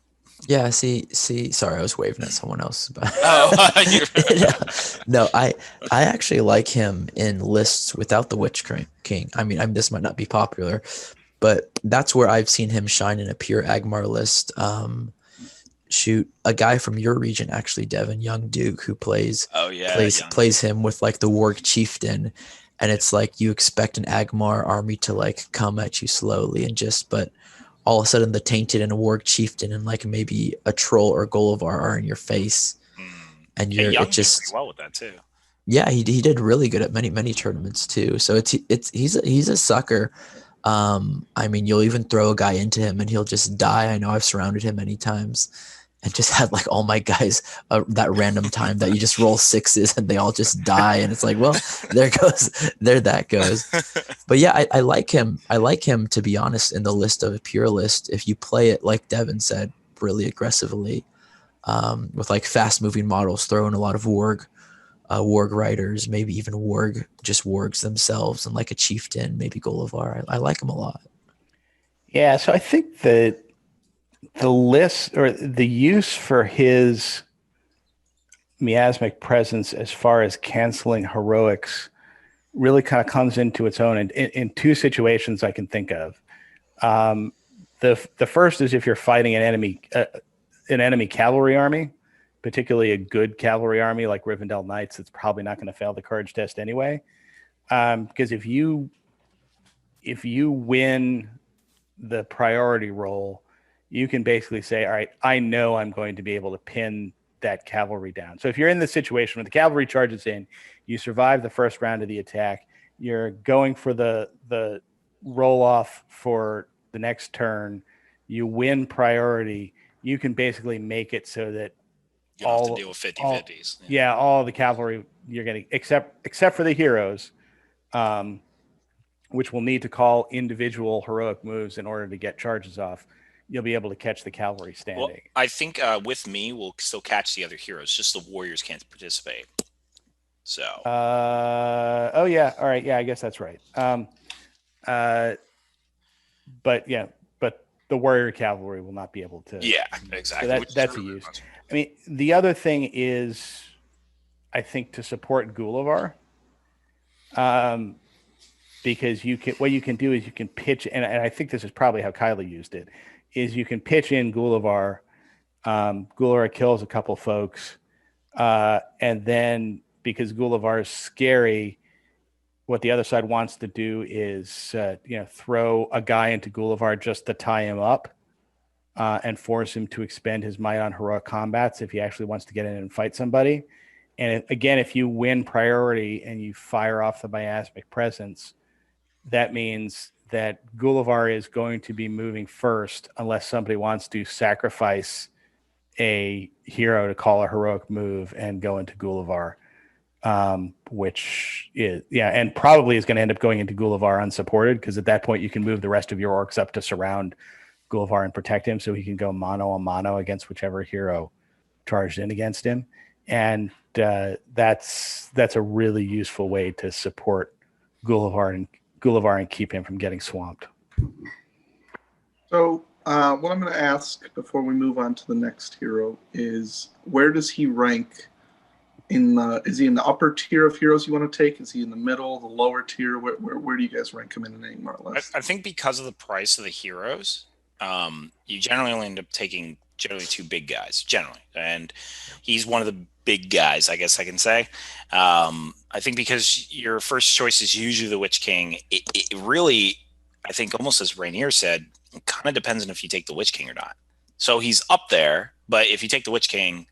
Yeah, see, sorry, I was waving at someone else. But no, I actually like him in lists without the Witch King. I mean, this might not be popular, but that's where I've seen him shine in a pure Angmar list. Shoot, a guy from your region, actually, Devin, Young Duke, who plays him with like the Warg Chieftain. And it's like you expect an Angmar army to like come at you slowly but all of a sudden the Tainted and a Warg Chieftain and like maybe a Troll or Gullivar are in your face. and
Yeah,
you're
Young
it
did
just
pretty well with that too.
yeah, he did really good at many tournaments too. So he's a sucker. I mean, you'll even throw a guy into him and he'll just die. I know I've surrounded him many times and just had like all my guys that random time that you just roll sixes and they all just die, and it's like, well, there that goes. But yeah, I like him. I like him, to be honest, in the list of a pure list. If you play it like Devin said, really aggressively, with like fast moving models, throw in a lot of warg riders, maybe even wargs themselves, and like a chieftain, maybe Gullivar. I like him a lot.
Yeah, so I think that the list or the use for his miasmic presence as far as canceling heroics really kind of comes into its own in two situations I can think of. The first is if you're fighting an enemy cavalry army, particularly a good cavalry army like Rivendell Knights, it's probably not going to fail the courage test anyway. Because if you win the priority roll, you can basically say, all right, I know I'm going to be able to pin that cavalry down. So if you're in the situation where the cavalry charges in, you survive the first round of the attack, you're going for the roll off for the next turn, you win priority, you can basically make it so that
You don't have to deal with 50-50s.
Yeah, all the cavalry you're getting, except for the heroes, which will need to call individual heroic moves in order to get charges off. You'll be able to catch the cavalry standing.
Well, I think with me, we'll still catch the other heroes. Just the warriors can't participate. So.
Oh yeah. All right. Yeah, I guess that's right. But the warrior cavalry will not be able to.
Yeah, exactly.
So that's a use. I mean, the other thing is, I think, to support Gullivar. Because what you can do is you can pitch, and I think this is probably how Kylie used it, is you can pitch in Gullivar. Gullivar kills a couple folks, and then because Gullivar is scary, what the other side wants to do is throw a guy into Gullivar just to tie him up, and force him to expend his might on heroic combats if he actually wants to get in and fight somebody. And again, if you win priority and you fire off the miasmic presence, that means that Gullivar is going to be moving first unless somebody wants to sacrifice a hero to call a heroic move and go into Gullivar, which is, and probably is going to end up going into Gullivar unsupported, because at that point you can move the rest of your orcs up to surround Gullivar and protect him so he can go mano a mano against whichever hero charged in against him. And that's a really useful way to support Gullivar and keep him from getting swamped.
So what I'm going to ask before we move on to the next hero is, where does he rank is he in the upper tier of heroes you want to take? Is he in the middle, the lower tier? Where do you guys rank him in an Angmar list?
I think because of the price of the heroes, you generally only end up taking generally two big guys, generally. And he's one of the big guys, I guess I can say. I think because your first choice is usually the Witch King, it really, I think almost as Rainier said, it kind of depends on if you take the Witch King or not. So he's up there, but if you take the Witch King,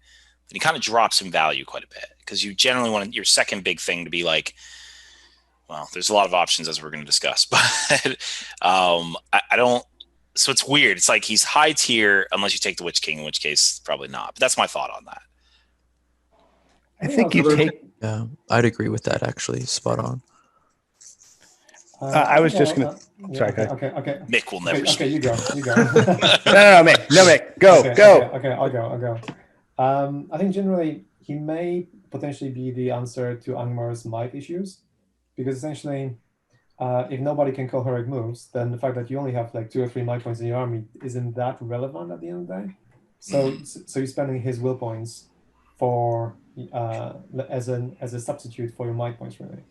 then he kind of drops in value quite a bit, because you generally want your second big thing to be like, well, there's a lot of options as we're going to discuss, but I don't. So it's weird. It's like he's high tier unless you take the Witch King, in which case probably not. But that's my thought on that.
I think you take.
Yeah, I'd agree with that. Actually, spot on.
I was just gonna. Sorry.
Okay.
Mick will never.
Okay, you go.
No, Mick, go.
Okay, I'll go. I think generally he may potentially be the answer to Angmar's might issues, because essentially, if nobody can call heroic moves, then the fact that you only have like 2 or 3 might points in your army isn't that relevant at the end of the day. So you're spending his will points for as a substitute for your might points, really.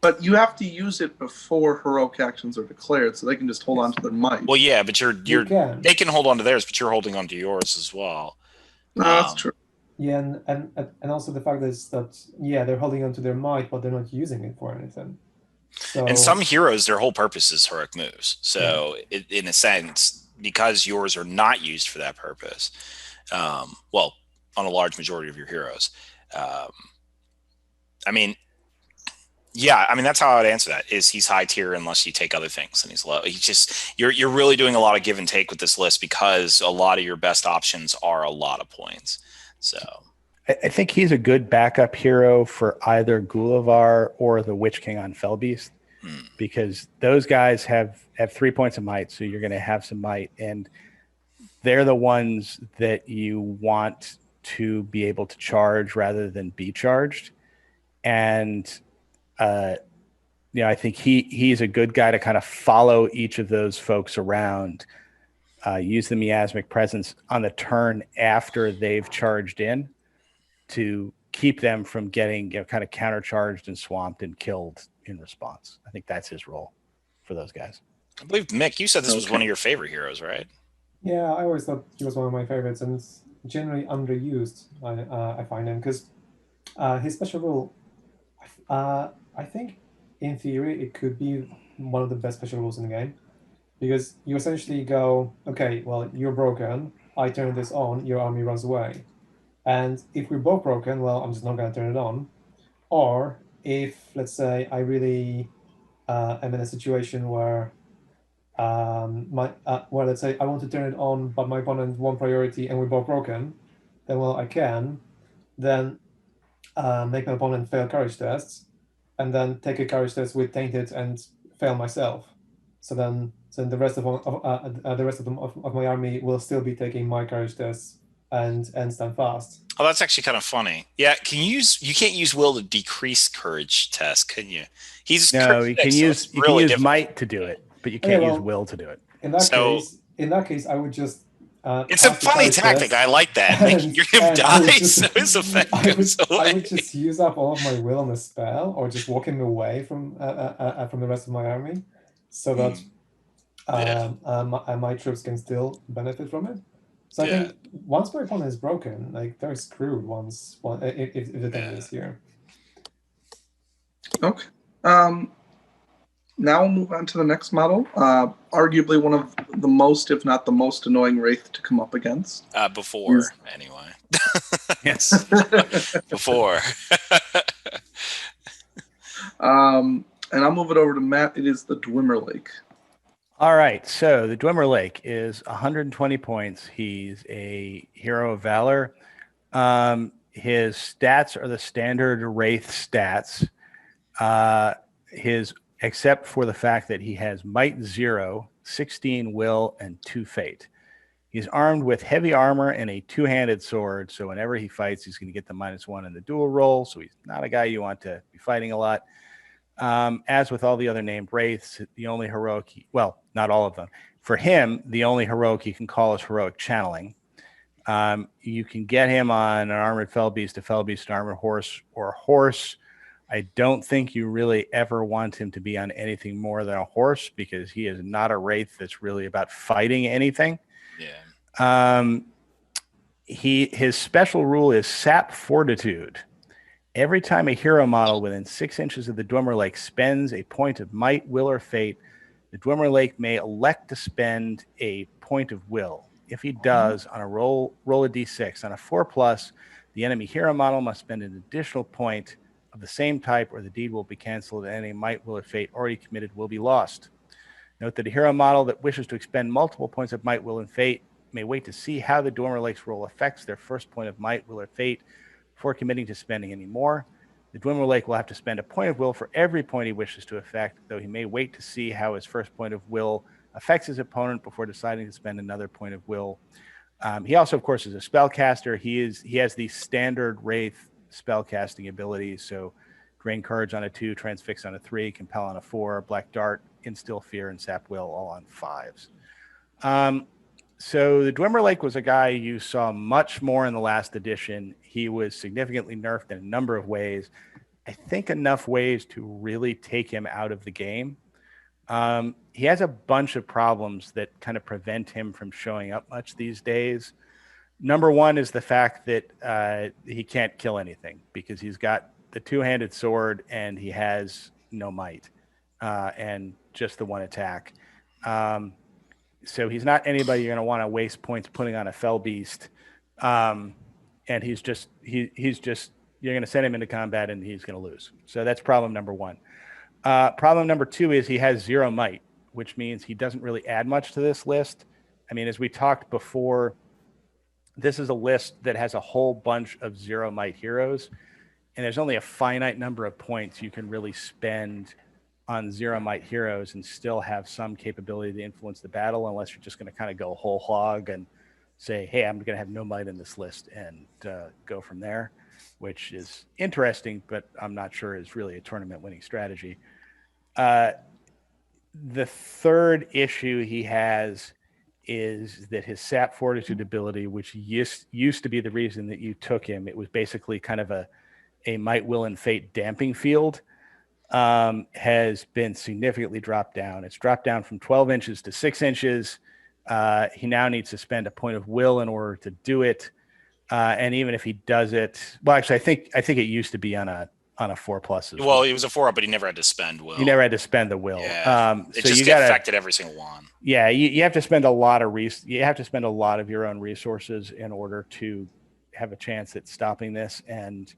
But you have to use it before heroic actions are declared, so they can just hold on to their might.
Well, yeah, but they can hold on to theirs, but you're holding on to yours as well.
No, that's true.
Yeah, and also the fact is that they're holding on to their might, but they're not using it for anything. So,
and some heroes, their whole purpose is heroic moves. So in a sense, because yours are not used for that purpose, on a large majority of your heroes. I mean, yeah, I mean that's how I would answer that. Is he's high tier unless you take other things, and he's low. He's just you're really doing a lot of give and take with this list because a lot of your best options are a lot of points. So
I think he's a good backup hero for either Gulavar or the Witch King on Fellbeast, because those guys have 3 points of might, so you're going to have some might, and they're the ones that you want to be able to charge rather than be charged. And I think he's a good guy to kind of follow each of those folks around, use the miasmic presence on the turn after they've charged in to keep them from getting kind of countercharged and swamped and killed in response. I think that's his role for those guys.
I believe, Mick, you said this was one of your favorite heroes, right?
Yeah, I always thought he was one of my favorites, and generally underused. I find him because his special rule. I think in theory it could be one of the best special rules in the game, because you essentially go, okay, well, you're broken. I turn this on. Your army runs away, and if we're both broken, well, I'm just not going to turn it on. Or if, let's say, I really am in a situation where well, let's say I want to turn it on, but my opponent won priority and we're both broken, then well, I can then make my opponent fail courage tests, and then take a courage test with tainted and fail myself. So then the rest of my army will still be taking my courage tests and stand fast.
Oh, that's actually kind of funny. Yeah, you can't use will to decrease courage test, can you?
You can use might to do it, but you can't use will to do it.
In that case, I would just.
It's a funny tactic. I like that. Making your him die so his effect goes away.
I would just use up all of my will on the spell, or just walk him away from the rest of my army, so that my troops can still benefit from it. So I think once my opponent is broken, like they're screwed. If the thing is here.
Okay. Now we'll move on to the next model. Arguably one of the most, if not the most, annoying Wraith to come up against.
Anyway. Yes. Before.
And I'll move it over to Matt. It is the Dwemer Lake.
All right. So the Dwemer Lake is 120 points. He's a hero of valor. His stats are the standard Wraith stats. Except for the fact that he has might 0, 16 will, and 2 fate. He's armed with heavy armor and a 2-handed sword, so whenever he fights, he's going to get the -1 in the duel roll, so he's not a guy you want to be fighting a lot. As with all the other named Wraiths, the only heroic, not all of them. For him, the only heroic he can call is heroic channeling. You can get him on an armored Fellbeast, a Fellbeast, an armored horse, or a horse. I don't think you really ever want him to be on anything more than a horse, because he is not a Wraith that's really about fighting anything.
Yeah.
His special rule is Sap Fortitude. Every time a hero model within 6 inches of the Dwemer Lake spends a point of might, will, or fate, the Dwemer Lake may elect to spend a point of will. If he does, on a roll a d6. On a 4+, the enemy hero model must spend an additional point of the same type, or the deed will be canceled, and any might, will, or fate already committed will be lost. Note that a hero model that wishes to expend multiple points of might, will, and fate may wait to see how the Dwemer Lake's roll affects their first point of might, will, or fate before committing to spending any more. The Dwemer Lake will have to spend a point of will for every point he wishes to affect, though he may wait to see how his first point of will affects his opponent before deciding to spend another point of will. He also, of course, is a spellcaster. He has the standard Wraith spellcasting abilities, so Drain Courage on a 2, Transfix on a 3, Compel on a 4, Black Dart, Instill Fear, and Sap Will all on 5s. So the Dwemer Lake was a guy you saw much more in the last edition. He was significantly nerfed in a number of ways. I think enough ways to really take him out of the game. He has a bunch of problems that kind of prevent him from showing up much these days. Number one is the fact that he can't kill anything, because he's got the 2-handed sword and he has no might and just the 1 attack. So he's not anybody you're going to want to waste points putting on a Fellbeast. and he's just you're going to send him into combat and he's going to lose. So that's problem number one. Problem number two is he has 0 might, which means he doesn't really add much to this list. I mean, as we talked before, this is a list that has a whole bunch of 0 might heroes, and there's only a finite number of points you can really spend on 0 might heroes and still have some capability to influence the battle, unless you're just going to kind of go whole hog and say, hey, I'm going to have no might in this list and go from there, which is interesting, but I'm not sure is really a tournament winning strategy. The third issue he has is that his sap fortitude ability, which used to be the reason that you took him, it was basically kind of a might, will, and fate damping field, has been significantly dropped down. It's dropped down from 12 inches to 6 inches. He now needs to spend a point of will in order to do it. And even if he does it, well, actually, I think it used to be on a 4+ as well.
Well, it was a 4, but he never had to spend will.
He never had to spend the will.
Yeah. It
so
just affected every single one.
Yeah, you have to spend a lot of you have to spend a lot of your own resources in order to have a chance at stopping this. And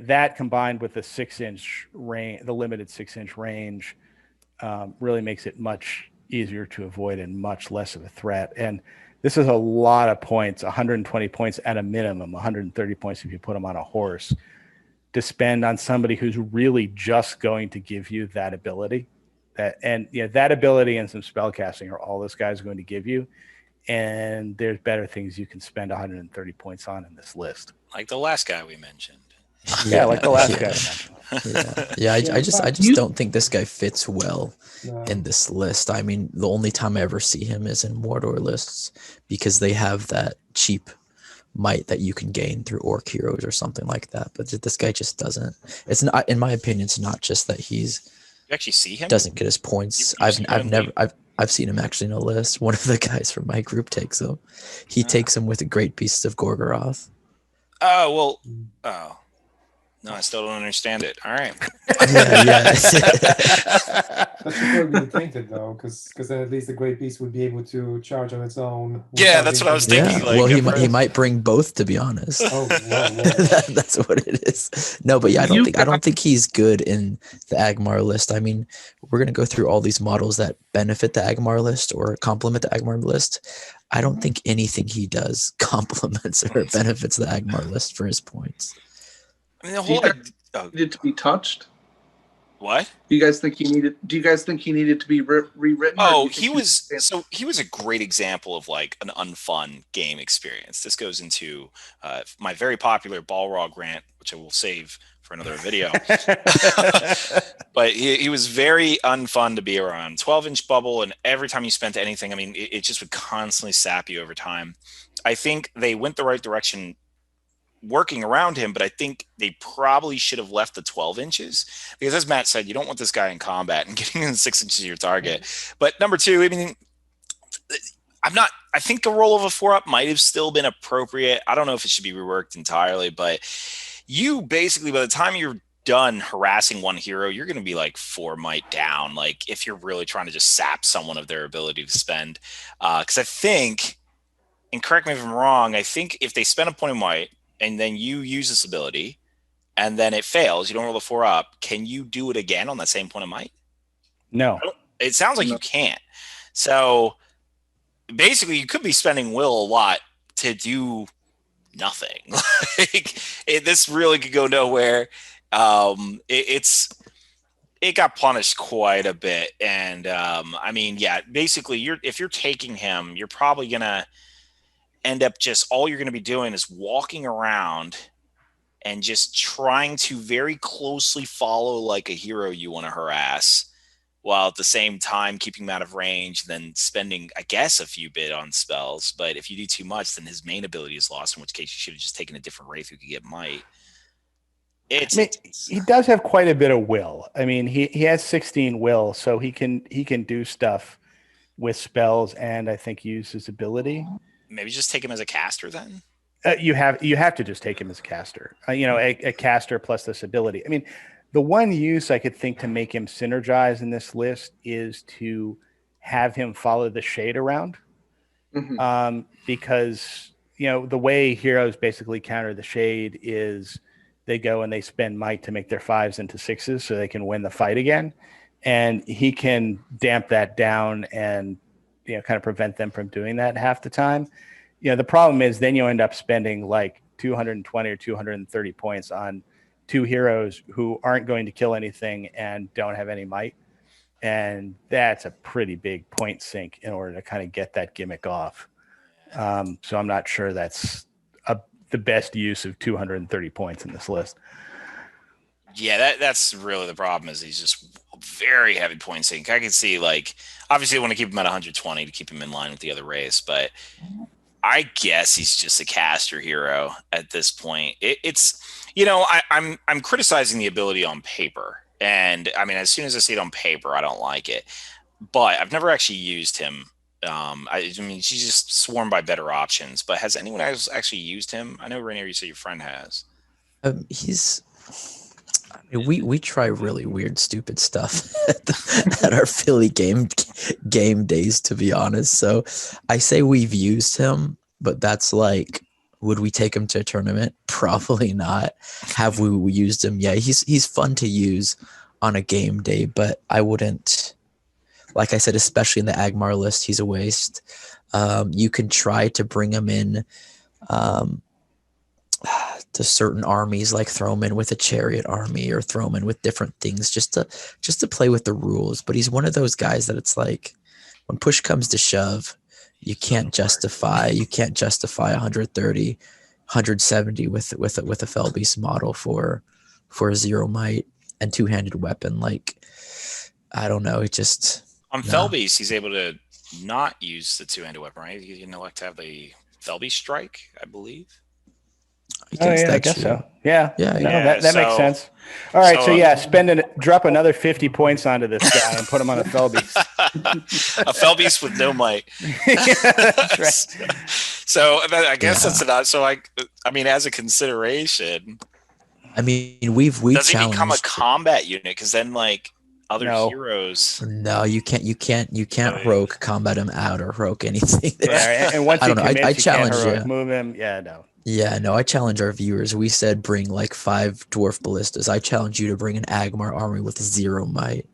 that combined with the 6-inch range, the limited 6-inch range, really makes it much easier to avoid and much less of a threat. And this is a lot of points, 120 points at a minimum, 130 points if you put them on a horse, to spend on somebody who's really just going to give you that ability. That ability and some spell casting are all this guy's going to give you. And there's better things you can spend 130 points on in this list.
Like the last guy we mentioned.
Yeah, like the last guy I mentioned.
I just don't think this guy fits well in this list. I mean, the only time I ever see him is in Mordor lists, because they have that cheap might that you can gain through orc heroes or something like that. But this guy just doesn't. It's not, in my opinion, it's not just that
You actually see him?
doesn't get his points. I've seen him actually in a list. One of the guys from my group takes him. He takes him with the Great Beasts of Gorgoroth.
Oh, well. Oh. No, I still don't understand it. All right.
Yeah.
That should probably be tainted though, because then at least the Great Beast would be able to charge on its own.
Yeah, that's what I was thinking.
Yeah.
Like,
Well, he might bring both, to be honest.
Oh,
That's what it is. No, but yeah, I don't think he's good in the Angmar list. I mean, we're gonna go through all these models that benefit the Angmar list or complement the Angmar list. I don't think anything he does complements or benefits the Angmar list for his points.
I mean, the whole
Needed to be touched.
what?
Do you guys think he needed to be rewritten?
Oh, he was a great example of like an unfun game experience. This goes into my very popular Balrog rant, which I will save for another video. But he was very unfun to be around. 12-inch bubble, and every time you spent anything, I mean, it just would constantly sap you over time. I think they went the right direction working around him, but I think they probably should have left the 12 inches, because as Matt said, you don't want this guy in combat and getting in 6 inches of your target. But number two, I mean, I think a roll of a 4-up might have still been appropriate. I don't know if it should be reworked entirely, but you basically, by the time you're done harassing one hero, you're going to be like 4 might down. Like if you're really trying to just sap someone of their ability to spend, because I think, and correct me if I'm wrong, I think if they spend a point of might, and then you use this ability, and then it fails, you don't roll the 4-up, can you do it again on that same point of might?
No.
It sounds like you can't. So basically, you could be spending will a lot to do nothing. This really could go nowhere. It got punished quite a bit. And I mean, yeah, basically, if you're taking him, you're probably going to end up just all you're going to be doing is walking around and just trying to very closely follow like a hero you want to harass, while at the same time keeping him out of range, then spending, I guess, a few bit on spells. But if you do too much, then his main ability is lost, in which case you should have just taken a different wraith who could get might.
He does have quite a bit of will. I mean, he has 16 will, so he can do stuff with spells, and I think use his ability.
Maybe just take him as a caster then.
You have to just take him as a caster. A caster plus this ability. I mean, the one use I could think to make him synergize in this list is to have him follow the shade around, because the way heroes basically counter the shade is they go and they spend might to make their 5s into 6s so they can win the fight again. And he can damp that down and, kind of prevent them from doing that half the time. The problem is then you end up spending like 220 or 230 points on 2 heroes who aren't going to kill anything and don't have any might. And that's a pretty big point sink in order to kind of get that gimmick off. So I'm not sure that's the best use of 230 points in this list.
Yeah, that's really the problem, is he's just very heavy point sink. I can see, like, obviously I want to keep him at 120 to keep him in line with the other race, but I guess he's just a caster hero at this point. It's I'm criticizing the ability on paper. And I mean, as soon as I see it on paper, I don't like it. But I've never actually used him. I mean, she's just swarmed by better options. But has anyone else actually used him? I know, Rainier, you said your friend has.
We try really weird, stupid stuff at our Philly game days, to be honest. So I say we've used him, but that's like, would we take him to a tournament? Probably not. Have we used him? Yeah, he's fun to use on a game day, but I wouldn't. Like I said, especially in the Angmar list, he's a waste. You can try to bring him in to certain armies, like throw him in with a chariot army or throw him in with different things just to play with the rules. But he's one of those guys that it's like, when push comes to shove, you can't justify 130, 170 with a Felbeast model for a 0 might and 2-handed weapon. Like, I don't know. It just
on Felbeast, he's able to not use the 2-handed weapon, right? You can elect to have the Felbeast strike, I believe.
I guess so. Yeah. That
so,
makes sense. All right, so drop another 50 points onto this guy and put him on a Felbeast.
A Felbeast with no might.
That's right.
So I guess that's enough. So I mean, as a consideration,
I mean, we've
does he become a combat unit? Because then, like, other heroes.
No, you can't rogue combat him out or rogue anything.
Yeah, and once
I don't know. I challenge
you. Move him. Yeah, no.
Yeah, no, I challenge our viewers. We said bring like 5 dwarf ballistas. I challenge you to bring an Angmar army with 0 might.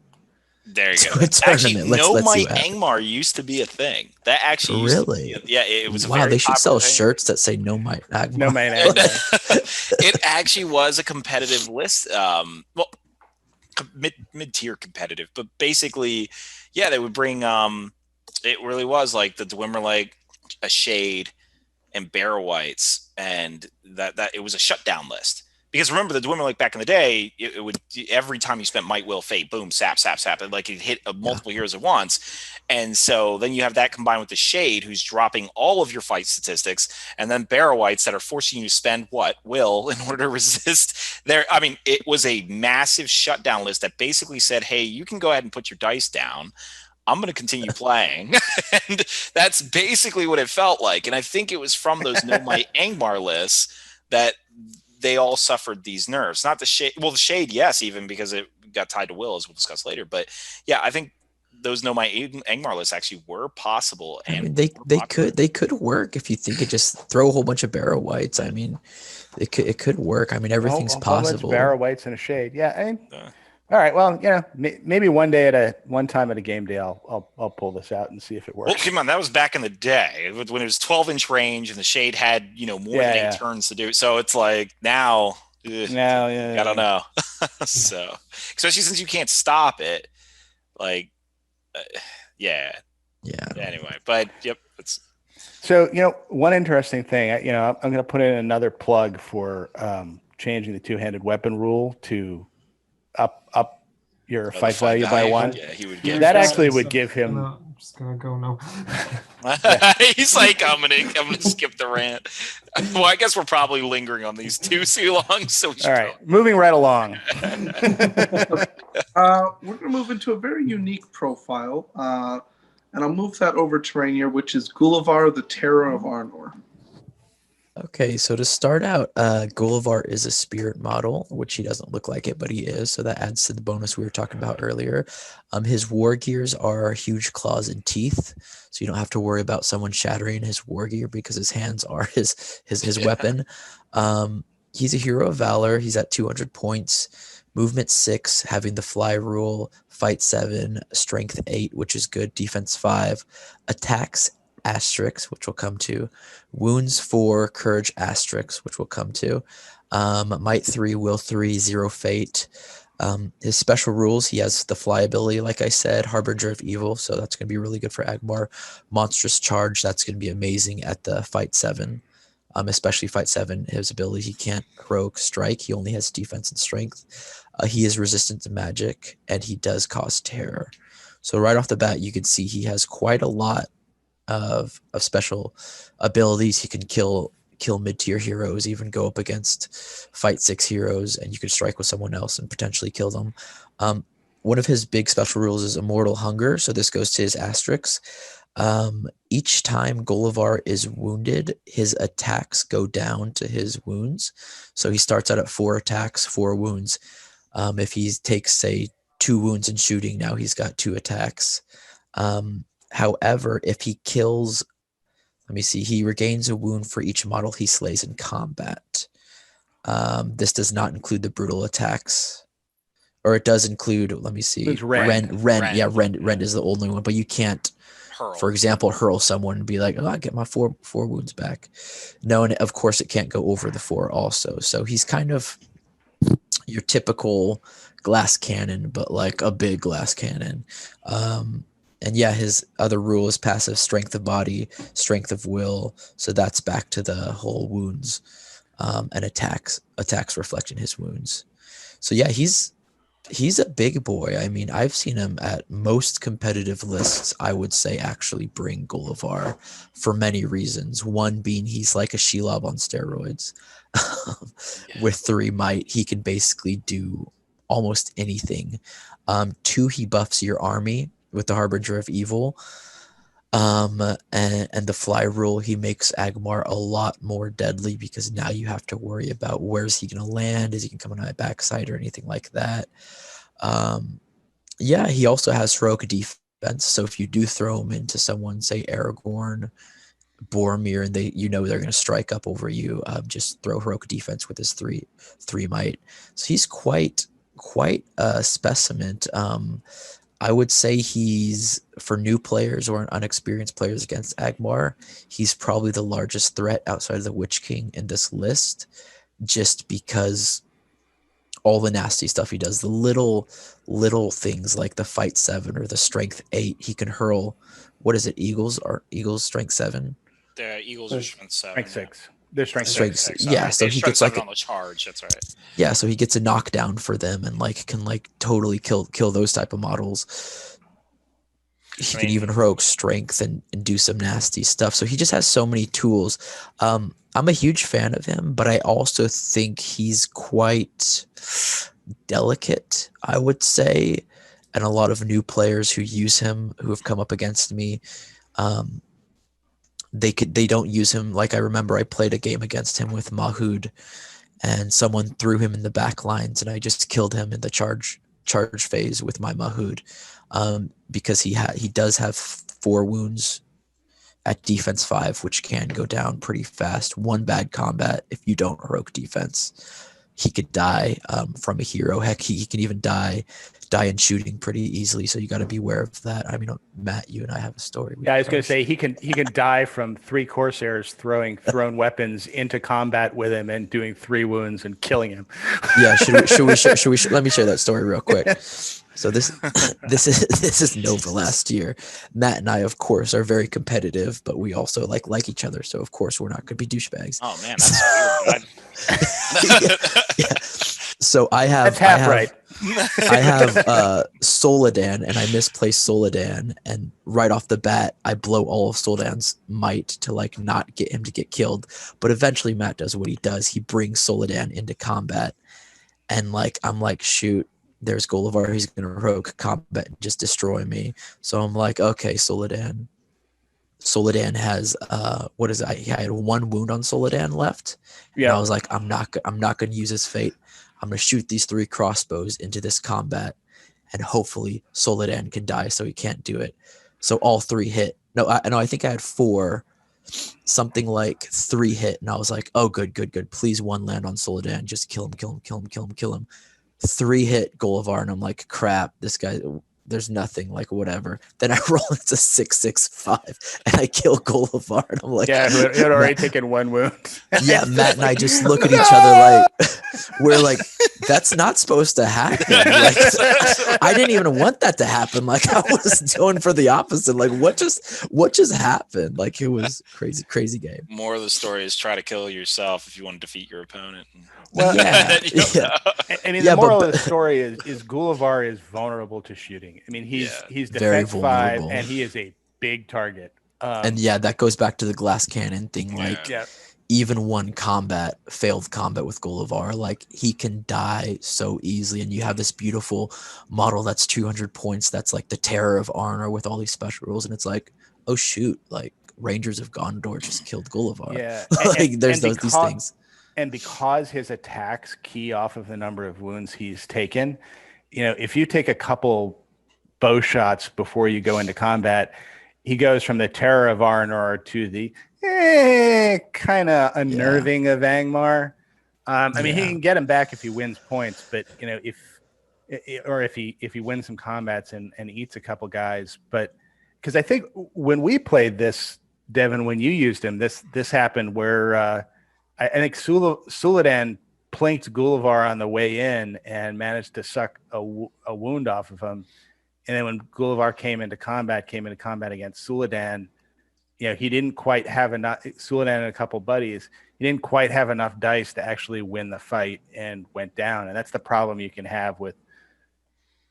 There you go.
Actually,
no might Angmar used to be a thing. That actually
really,
it was.
Wow, they should sell shirts that say no might Angmar.
No might Angmar.
It actually was a competitive list. Well, mid-tier competitive, but basically, yeah, they would bring. It really was like the Dwemer, like a Shade and Barrow Whites, and that it was a shutdown list. Because remember, the Dwemer, like back in the day, it would, every time you spent Might, Will, Fate, boom, sap, and like it hit multiple heroes at once. And so then you have that combined with the Shade, who's dropping all of your fight statistics, and then Barrow Whites that are forcing you to spend Will in order to resist their. I mean, it was a massive shutdown list that basically said, hey, you can go ahead and put your dice down. I'm going to continue playing. And that's basically what it felt like. And I think it was from those No Might Angmar lists that they all suffered these nerfs. Not the Shade. Well, the Shade, yes, even because it got tied to Will, as we'll discuss later. But yeah, I think those No Might Angmar lists actually were possible. And
I mean, they could work if you think it just throw a whole bunch of Barrow Whites. I mean, it could work. I mean, everything's possible.
Barrow Whites and a Shade. Yeah. I mean, all right. Well, maybe one time at a game day, I'll pull this out and see if it works.
Well, come on, that was back in the day when it was 12-inch range and the Shade had more than 8 turns to do. So it's like now, I don't know. So especially since you can't stop it, like, yeah. Anyway, but yep, it's.
So one interesting thing, I'm going to put in another plug for changing the 2-handed weapon rule to up your fight value by 1.
Yeah, he would get
that. Actually would give him.
I'm just gonna go now.
He's like, I'm gonna skip the rant. Well, I guess we're probably lingering on these two too long. So
all right, moving right along.
We're gonna move into a very unique profile, and I'll move that over to Rainier, which is Gullivar, the Terror of Arnor.
Okay, so to start out, Gullivar is a spirit model, which he doesn't look like it, but he is. So that adds to the bonus we were talking about earlier. His war gears are huge claws and teeth, so you don't have to worry about someone shattering his war gear because his hands are his weapon. He's a hero of valor. He's at 200 points, movement 6, having the fly rule, fight 7, strength 8, which is good, defense 5, attacks asterisk, which we'll come to, wounds 4, courage asterisk, which we'll come to, might 3, will 3, 0 fate. His special rules, he has the fly ability, like I said, harbinger of evil, so that's going to be really good for Angmar. Monstrous charge, that's going to be amazing at the fight 7. Especially fight 7, his ability, he can't heroic strike, he only has defense and strength. He is resistant to magic, and he does cause terror. So right off the bat, you can see he has quite a lot of special abilities. He can kill mid-tier heroes, even go up against fight 6 heroes, and you can strike with someone else and potentially kill them. One of his big special rules is immortal hunger, so this goes to his asterisks. Each time Gullivar is wounded, his attacks go down to his wounds. So he starts out at 4 attacks, 4 wounds. If he takes, say, 2 wounds in shooting, now he's got 2 attacks. However, if he kills, let me see, he regains a wound for each model he slays in combat. This does not include the brutal attacks. Or it does include, let me see.
It's Rend.
Rend is the only one, but you can't,
Hurl.
for example, hurl someone and be like, oh, I get my four wounds back. No, and of course it can't go over the 4 also. So he's kind of your typical glass cannon, but like a big glass cannon. And yeah, his other rule is passive strength of body, strength of will. So that's back to the whole wounds and attacks reflecting his wounds. So yeah, he's a big boy. I mean, I've seen him at most competitive lists, I would say, actually bring Gullivar for many reasons. One being he's like a Shelob on steroids. With 3 might, he can basically do almost anything. 2, he buffs your army with the Harbinger of Evil. And the fly rule, he makes Angmar a lot more deadly because now you have to worry about where's he going to land, is he going to come on my backside or anything like that. Yeah, he also has heroic defense, so if you do throw him into someone, say Aragorn, Boromir, and they're going to strike up over you, just throw heroic defense with his 3 might. So he's quite a specimen. I would say he's, for new players or unexperienced players against Angmar, he's probably the largest threat outside of the Witch King in this list, just because all the nasty stuff he does, the little things like the fight 7 or the strength 8, he can hurl. What is it? Eagles strength 7.
The Eagles are strength 7.
Strength 6. They're strength
Strength
6.
Yeah, so he gets like
on the charge. That's right.
Yeah, so he gets a knockdown for them and can totally kill those type of models. He can even heroic strength and do some nasty stuff. So he just has so many tools. I'm a huge fan of him, but I also think he's quite delicate, I would say. And a lot of new players who use him, who have come up against me, they don't use him. Like, I remember I played a game against him with Mahood, and someone threw him in the back lines, and I just killed him in the charge phase with my Mahood, because he does have 4 wounds at defense 5, which can go down pretty fast. 1 bad combat, if you don't heroic defense, he could die from a hero. Heck, he can even die in shooting pretty easily. So you got to be aware of that. I mean, Matt, you and I have a story.
Yeah, I was going to say he can die from 3 Corsairs thrown weapons into combat with him and doing 3 wounds and killing him.
Yeah, should we let me share that story real quick. So this is Nova last year. Matt and I, of course, are very competitive, but we also like each other. So of course we're not going to be douchebags.
Oh man, that's weird.
Yeah. So I have
right.
I have Soladan, and I misplaced Soladan, and right off the bat I blow all of Soladan's might to not get him to get killed. But eventually Matt does what he does. He brings Soladan into combat, and I'm like, shoot, there's Gullivar. He's gonna heroic combat and just destroy me. So I'm like, okay, Soladan, Soledad has what is it? I had 1 wound on Soledad left. And
Yeah.
I was like, I'm not gonna use his fate. I'm gonna shoot these 3 crossbows into this combat, and hopefully Soledad can die so he can't do it. So all 3 hit. No, I think I had 4, something like 3 hit, and I was like, oh, good. Please 1 land on Soledad. Just kill him. 3 hit Gullivar, and I'm like, crap, this guy, there's nothing, like whatever. Then I roll into 665 and I kill Gullivar, and I'm like,
Yeah, he had already taken 1 wound.
yeah, Matt and I just look at each other like we're like, that's not supposed to happen. Like, I didn't even want that to happen. Like, I was doing for the opposite. Like, what just happened? Like, it was crazy game.
More of the story is try to kill yourself if you want to defeat your opponent.
Well,
yeah.
I mean,
Yeah,
the moral
but-
of the story is Gullivar is vulnerable to shooting. I mean, he's
Very
defense 5,
vulnerable.
and he is a big target.
And yeah, that goes back to the glass cannon thing. Like,
Yeah.
even one failed combat with Gullivar, like, he can die so easily. And you have this beautiful model that's 200 points. That's like the Terror of Arnor with all these special rules. And it's like, oh shoot, like Rangers of Gondor just killed Gullivar.
Yeah.
Like, there's these things.
And because his attacks key off of the number of wounds he's taken, if you take a couple bow shots before you go into combat, he goes from the Terror of Arnor to the kind of unnerving of Angmar. I mean, he can get him back if he wins points, but if he wins some combats and eats a couple guys. But because I think when we played this, Devin, when you used him, this happened where I think Suladan plinked Gullivar on the way in and managed to suck a wound off of him. And then when Gullivar came into combat against Suladan, he didn't quite have enough. Suladan and a couple buddies, he didn't quite have enough dice to actually win the fight and went down. And that's the problem you can have with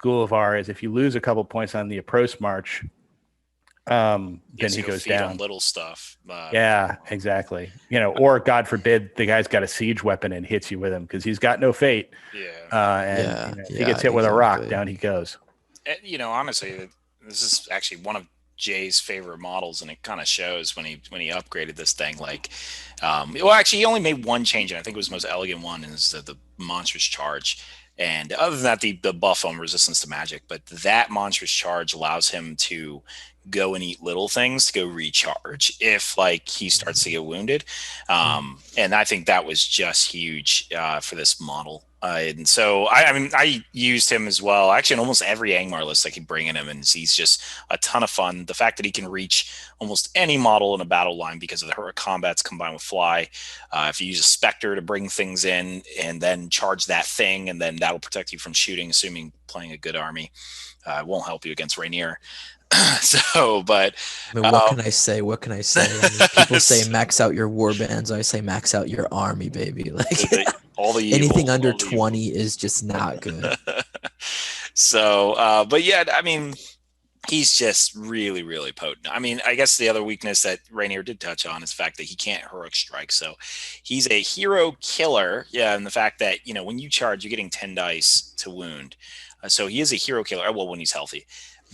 Gullivar is if you lose a couple points on the approach march, then he goes down
on little stuff.
Yeah, exactly. Or God forbid the guy's got a siege weapon and hits you with him because he's got no fate.
Yeah.
He gets hit with a rock, down he goes.
Honestly, this is actually one of Jay's favorite models, and it kind of shows when he upgraded this thing. Like, actually, he only made 1 change, and I think it was the most elegant one, is the monstrous charge. And other than that, the buff on resistance to magic, but that monstrous charge allows him to go and eat little things to go recharge if like he starts to get wounded. And I think that was just huge for this model. And so I used him as well. Actually, in almost every Angmar list I keep bringing him, and he's just a ton of fun. The fact that he can reach almost any model in a battle line because of the heroic combats combined with fly. If you use a Spectre to bring things in and then charge that thing, and then that'll protect you from shooting, assuming playing a good army. It won't help you against Rainier. What can I say? People say max out your war bands. I say max out your army, baby. Like
all the evil, anything under 20 is just not good.
But yeah, I mean, he's just really, really potent. I mean, I guess the other weakness that Rainier did touch on is the fact that he can't heroic strike. So he's a hero killer. Yeah, and the fact that when you charge, you're getting 10 dice to wound. So he is a hero killer. Well, when he's healthy.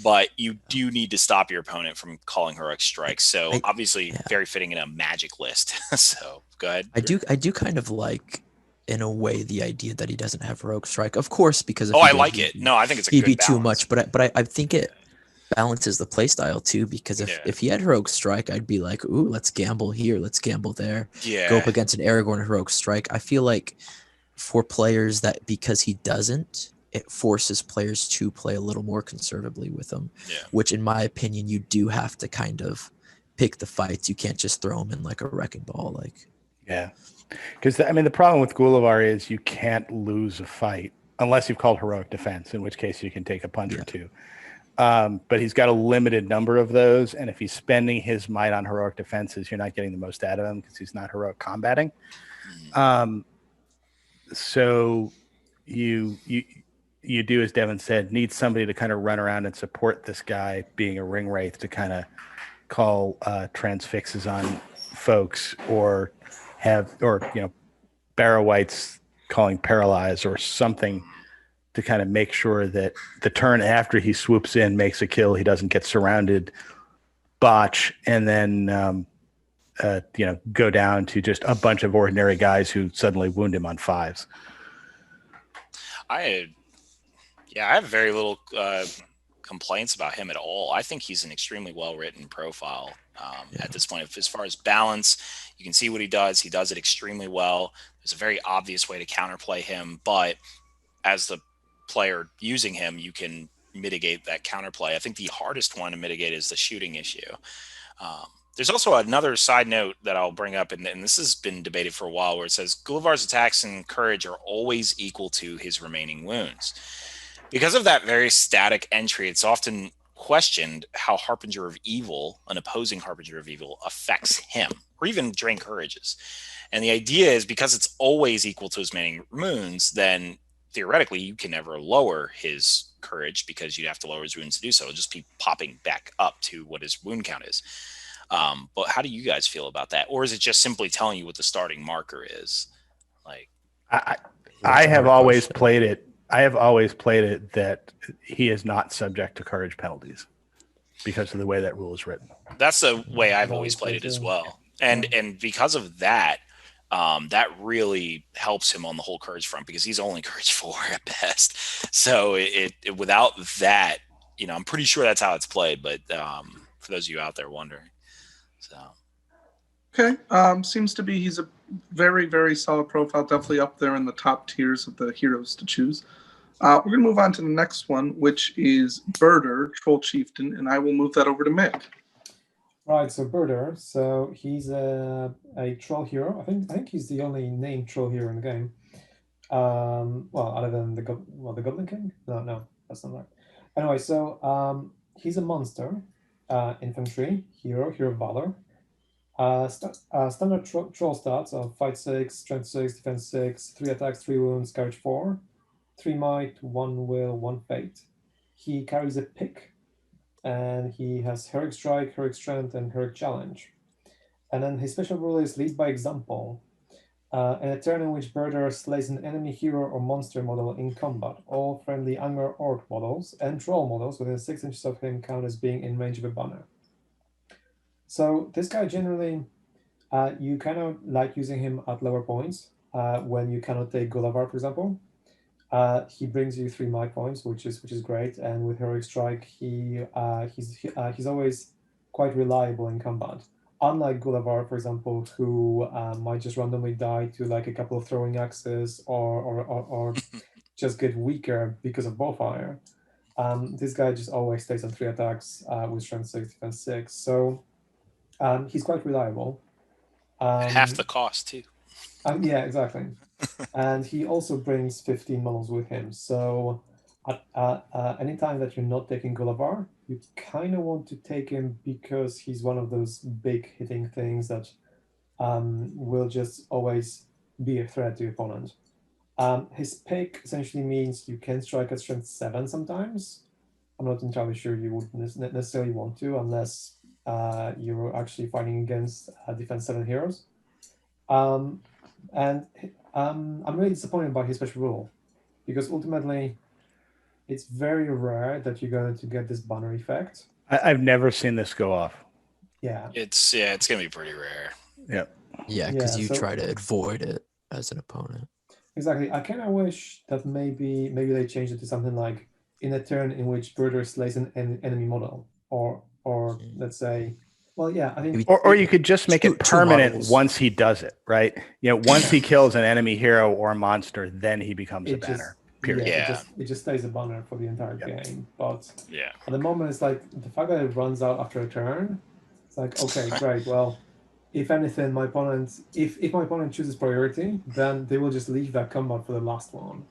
But you do need to stop your opponent from calling heroic strikes. So obviously very fitting in a magic list. So go ahead.
I do kind of like, in a way, the idea that he doesn't have heroic strike. Of course, because
I like it. No, I think it's a
he'd
good
be too much, but I think it balances the play style too, because if he had heroic strike, I'd be like, ooh, let's gamble here, let's gamble there.
Yeah.
Go up against an Aragorn heroic strike. I feel like for players that because he doesn't, it forces players to play a little more conservatively with him, which in my opinion, you do have to kind of pick the fights. You can't just throw them in like a wrecking ball.
Because the problem with Gullivar is you can't lose a fight unless you've called heroic defense, in which case you can take a punch or two. But he's got a limited number of those. And if he's spending his might on heroic defenses, you're not getting the most out of him because he's not heroic combating. So you do, as Devin said, need somebody to kind of run around and support this guy being a ring wraith to kind of call transfixes on folks or Barrow Whites calling paralyze or something to kind of make sure that the turn after he swoops in makes a kill, he doesn't get surrounded botch and then go down to just a bunch of ordinary guys who suddenly wound him on 5s.
I have very little complaints about him at all. I think he's an extremely well-written profile at this point. As far as balance, you can see what he does. He does it extremely well. There's a very obvious way to counterplay him, but as the player using him, you can mitigate that counterplay. I think the hardest one to mitigate is the shooting issue. There's also another side note that I'll bring up, and this has been debated for a while, where it says Gullivar's attacks and courage are always equal to his remaining wounds. Because of that very static entry, it's often questioned how Harbinger of Evil, an opposing Harbinger of Evil, affects him, or even Drain Courage's. And the idea is because it's always equal to his remaining wounds, then theoretically you can never lower his courage because you'd have to lower his wounds to do so. It'll just be popping back up to what his wound count is. But how do you guys feel about that? Or is it just simply telling you what the starting marker is? Like,
I have always played it. I have always played it that he is not subject to courage penalties because of the way that rule is written.
That's the way I've always played it as well. And because of that, that really helps him on the whole courage front because he's only courage 4 at best. So it without that, I'm pretty sure that's how it's played. But for those of you out there wondering, so
Okay, seems to be he's a very, very solid profile, definitely up there in the top tiers of the heroes to choose. We're going to move on to the next one, which is Birder, Troll Chieftain, and I will move that over to Mick.
Right, so Birder, so he's a troll hero. I think he's the only named troll hero in the game. Well, other than the Goblin King? No, that's not right. Anyway, so he's a monster, infantry hero of valor. Standard troll stats of fight 6, strength 6, defense 6, 3 attacks, 3 wounds, courage 4, 3 might, 1 will, 1 fate. He carries a pick, and he has heroic strike, heroic strength, and heroic challenge. And then his special rule is lead by example. In a turn in which Birder slays an enemy hero or monster model in combat, all friendly Angmar Orc models and troll models within 6 inches of him count as being in range of a banner. So this guy generally, you kind of like using him at lower points when you cannot take Gulliver, for example. He brings you 3 might points, which is great, and with heroic strike, he's always quite reliable in combat. Unlike Gulliver, for example, who might just randomly die to like a couple of throwing axes or just get weaker because of bowfire. This guy just always stays on 3 attacks with strength 6, defense 6. So he's quite reliable.
half the cost too.
Yeah, exactly. And he also brings 15 models with him. So anytime that you're not taking Gulliver, you kind of want to take him because he's one of those big hitting things that will just always be a threat to your opponent. His pick essentially means you can strike at strength 7 sometimes. I'm not entirely sure you would necessarily want to unless you're actually fighting against defense 7 heroes. And I'm really disappointed by his special rule because ultimately it's very rare that you're going to get this banner effect.
I've never seen this go off.
Yeah.
It's gonna be pretty rare.
Yeah, because you try to avoid it as an opponent.
Exactly. I kind of wish that maybe they changed it to something like in a turn in which Birder slays an enemy model, or let's say, well, yeah, I think,
or you could just make it permanent
models.
once he does it, right? Once he kills an enemy hero or monster, then he becomes a banner. Period.
Yeah. It just stays a banner for the entire game. But at the moment, it's like the fact that it runs out after a turn. It's like, okay, great. Well, if anything, my opponent, if my opponent chooses priority, then they will just leave that combat for the last one.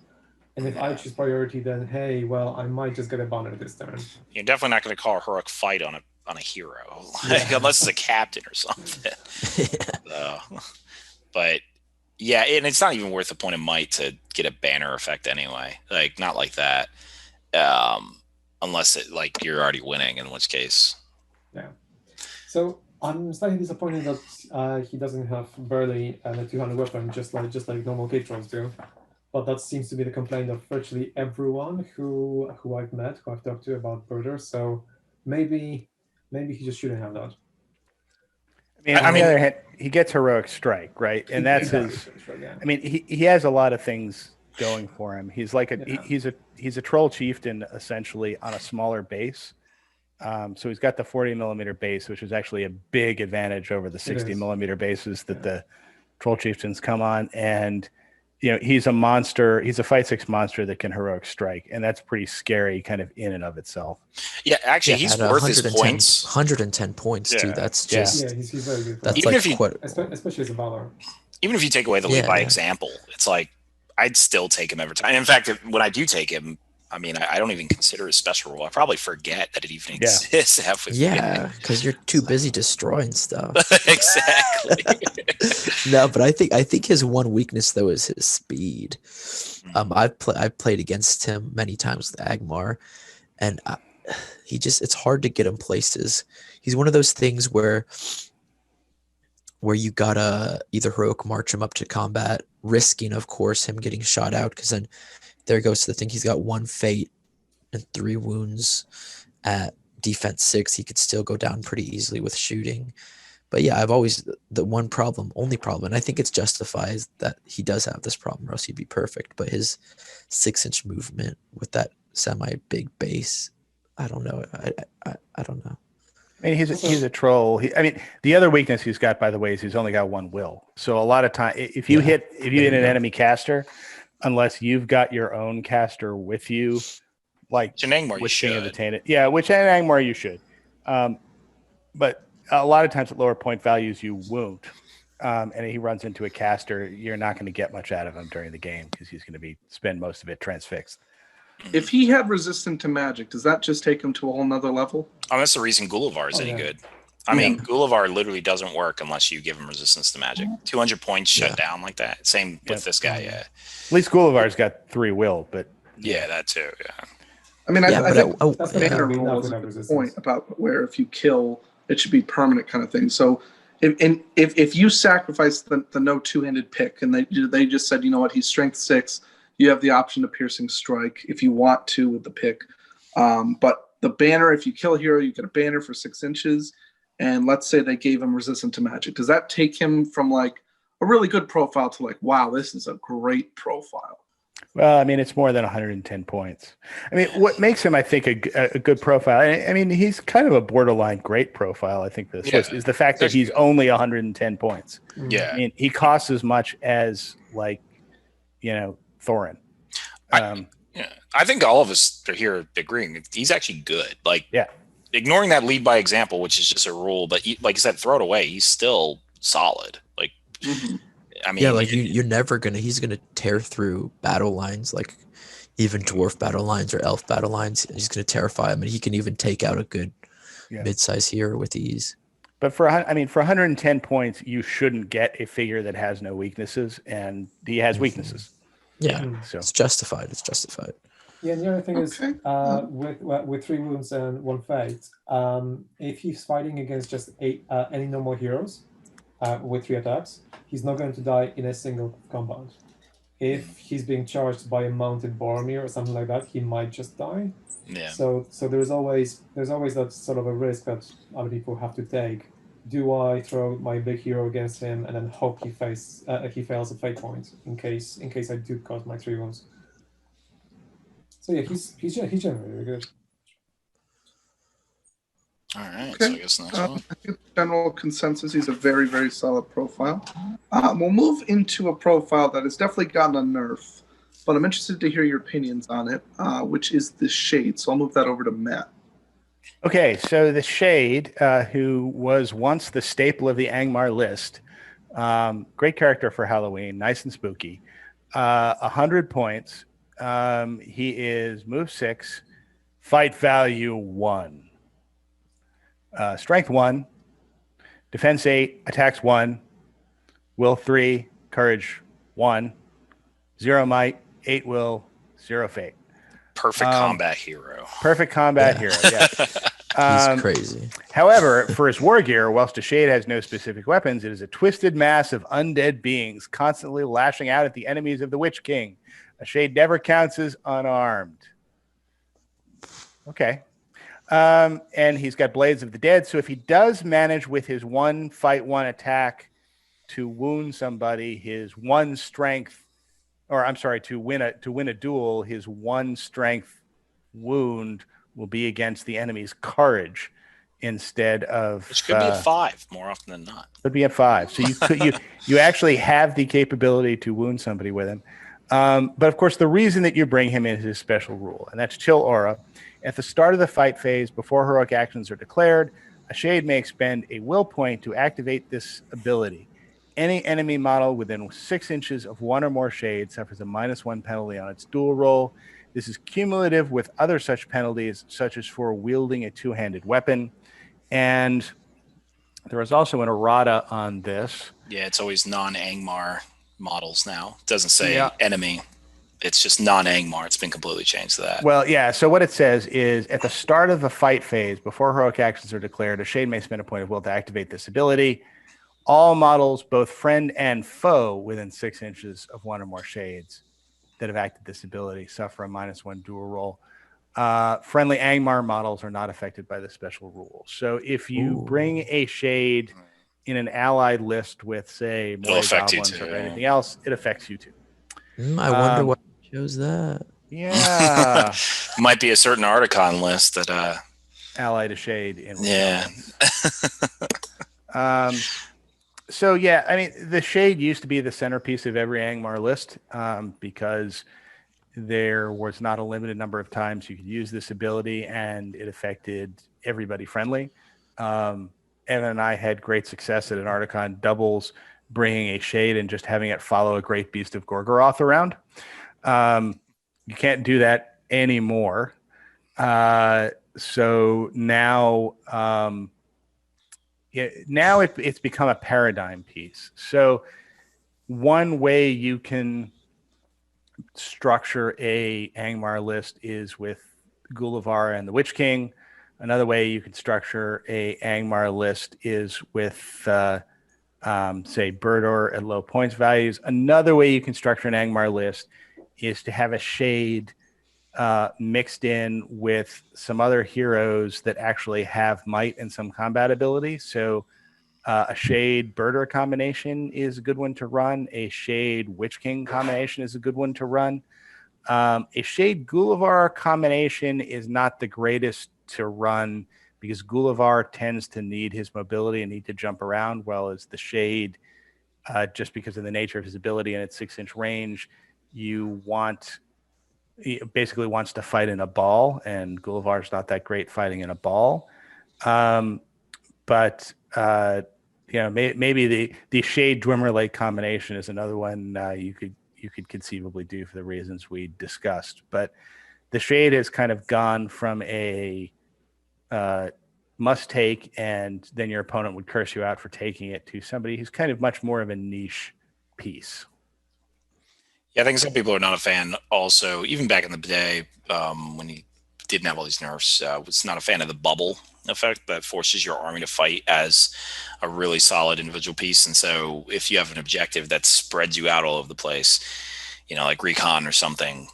And if I choose priority, then hey, well, I might just get a banner this turn.
You're definitely not going to call a heroic fight on a hero, unless it's a captain or something. But yeah, and it's not even worth a point of might to get a banner effect anyway. Like not like that, unless it like you're already winning, in which case.
Yeah. So I'm slightly disappointed that he doesn't have Burley and a 200 weapon, just like normal Gate Trolls do. But that seems to be the complaint of virtually everyone who I've met, who I've talked to about Birder. So maybe maybe he just shouldn't have that.
On the other hand, he gets heroic strike, right? And that's his.
Yeah.
I mean, he has a lot of things going for him. He's like he's a troll chieftain essentially on a smaller base. So he's got the 40 millimeter base, which is actually a big advantage over the 60 millimeter bases that the troll chieftains come on. And he's a monster. He's a fight 6 monster that can heroic strike, and that's pretty scary, kind of in and of itself.
Yeah, actually, he's worth his points.
110 points too. That's just
he's very good.
That's
even
like
especially as a Valor.
Even if you take away the lead by example, it's like I'd still take him every time. And in fact, when I do take him, I mean, I don't even consider it a special rule. I probably forget that it even exists halfway through.
Yeah, because you're too busy destroying stuff.
Exactly.
No, but I think his one weakness though is his speed. I've played against him many times with Angmar, and it's hard to get him places. He's one of those things where you gotta either heroic march him up to combat, risking, of course, him getting shot out, because then there goes the thing. He's got 1 fate and 3 wounds at defense 6. He could still go down pretty easily with shooting. But yeah, I've always the only problem, and I think it's justified that he does have this problem, or else he'd be perfect. But his 6-inch movement with that semi big base, I don't know. I don't know.
I mean, he's a troll. The other weakness he's got, by the way, is he's only got 1 will. So a lot of time, if you hit an enemy caster, unless you've got your own caster with you, like
Angmar, you should.
Which in Angmar you should. But a lot of times at lower point values, you won't. And he runs into a caster, you're not going to get much out of him during the game because he's going to spend most of it transfixed.
If he had resistant to magic, does that just take him to a whole nother level?
Oh, that's the reason Gulavar is any good. I mean, Gulavar literally doesn't work unless you give him resistance to magic. 200 points shut down like that. Same with this guy,
At least Gulavar's got 3 will, but...
Yeah, that too,
I mean, I think
that's
Banner was a good point about where if you kill, it should be permanent kind of thing. So if you sacrifice the no 2-handed pick, and they just said, you know what, he's strength 6, you have the option to piercing strike if you want to with the pick. But the banner, if you kill a hero, you get a banner for 6 inches. And let's say they gave him resistant to magic. Does that take him from like a really good profile to like, wow, this is a great profile?
Well, I mean, it's more than 110 points. I mean, what makes him, I think, a good profile, I mean, he's kind of a borderline great profile, I think, this list, is the fact that he's only 110 points.
Yeah.
I mean, he costs as much as, like, Thorin.
I think all of us are here agreeing he's actually good. Like, ignoring that lead by example, which is just a rule, but like I said, throw it away. He's still solid. Like, I mean,
you're never he's gonna tear through battle lines, like even dwarf battle lines or elf battle lines. He's gonna terrify him, and he can even take out a good mid-size hero with ease.
But for 110 points, you shouldn't get a figure that has no weaknesses, and he has weaknesses.
Yeah, so it's justified. It's justified.
Yeah, and the other thing is with 3 wounds and 1 fate, if he's fighting against just any normal heroes with 3 attacks, he's not going to die in a single combat. If he's being charged by a mounted Boromir or something like that, he might just die.
Yeah.
So there's always that sort of a risk that other people have to take. Do I throw my big hero against him and then hope he fails a fate point in case I do cause my 3 wounds? So yeah, he's generally really good.
All right, so I guess the next one.
I think general consensus, he's a very, very solid profile. We'll move into a profile that has definitely gotten a nerf, but I'm interested to hear your opinions on it, which is the Shade. So I'll move that over to Matt.
Okay, so the Shade, who was once the staple of the Angmar list, great character for Halloween, nice and spooky, 100 points. He is move 6, fight value 1, strength 1, defense 8, attacks 1, will 3, courage 1, 0 might, 8 will, 0 fate.
Perfect combat hero.
Perfect combat hero, yes.
He's crazy.
However, for his war gear, whilst a Shade has no specific weapons, it is a twisted mass of undead beings constantly lashing out at the enemies of the Witch King. A Shade never counts as unarmed. Okay. And he's got Blades of the Dead. So if he does manage with his 1 fight 1 attack to wound somebody, his 1 strength, or I'm sorry, to win a duel, his 1 strength wound will be against the enemy's courage instead of,
which could be at 5 more often than not.
Could be at 5. So you actually have the capability to wound somebody with him. But of course, the reason that you bring him in is his special rule, and that's Chill Aura. At the start of the fight phase, before heroic actions are declared, a shade may expend a will point to activate this ability. Any enemy model within 6 inches of 1 or more shades suffers a -1 penalty on its duel roll. This is cumulative with other such penalties, such as for wielding a 2-handed weapon. And there is also an errata on this.
Yeah, it's always non-Angmar models now. It doesn't say enemy. It's just non-Angmar. It's been completely changed to that.
Well, yeah. So what it says is at the start of the fight phase, before heroic actions are declared, a shade may spend a point of will to activate this ability. All models, both friend and foe, within 6 inches of 1 or more shades that have acted this ability suffer a -1 dual roll. Friendly Angmar models are not affected by this special rule. So if you bring a shade in an allied list with, say, more goblins or anything else, it affects you too.
I wonder why you chose that.
Yeah.
Might be a certain Articon list that
allied a shade in.
Yeah.
So yeah, I mean, the shade used to be the centerpiece of every Angmar list because there was not a limited number of times you could use this ability, and it affected everybody friendly. Evan and I had great success at an Articon doubles, bringing a shade and just having it follow a great beast of Gorgoroth around. You can't do that anymore. So now, it's become a paradigm piece. So one way you can structure a Angmar list is with Gulavar and the Witch King. Another way you can structure a Angmar list is with, say, Burdor at low points values. Another way you can structure an Angmar list is to have a shade mixed in with some other heroes that actually have might and some combat ability. So a shade Burdor combination is a good one to run. A shade Witch King combination is a good one to run. A shade Gulavar combination is not the greatest to run because Gulavar tends to need his mobility and need to jump around, while as the shade, just because of the nature of his ability and its 6-inch range, he basically wants to fight in a ball, and Gulavar's not that great fighting in a ball. But maybe the shade Dwemer combination is another one you could conceivably do for the reasons we discussed. But the shade has kind of gone from a must take, and then your opponent would curse you out for taking it, to somebody who's kind of much more of a niche piece.
Yeah, I think some people are not a fan also, even back in the day when he didn't have all these nerfs, was not a fan of the bubble effect that forces your army to fight as a really solid individual piece. And so if you have an objective that spreads you out all over the place, like recon or something,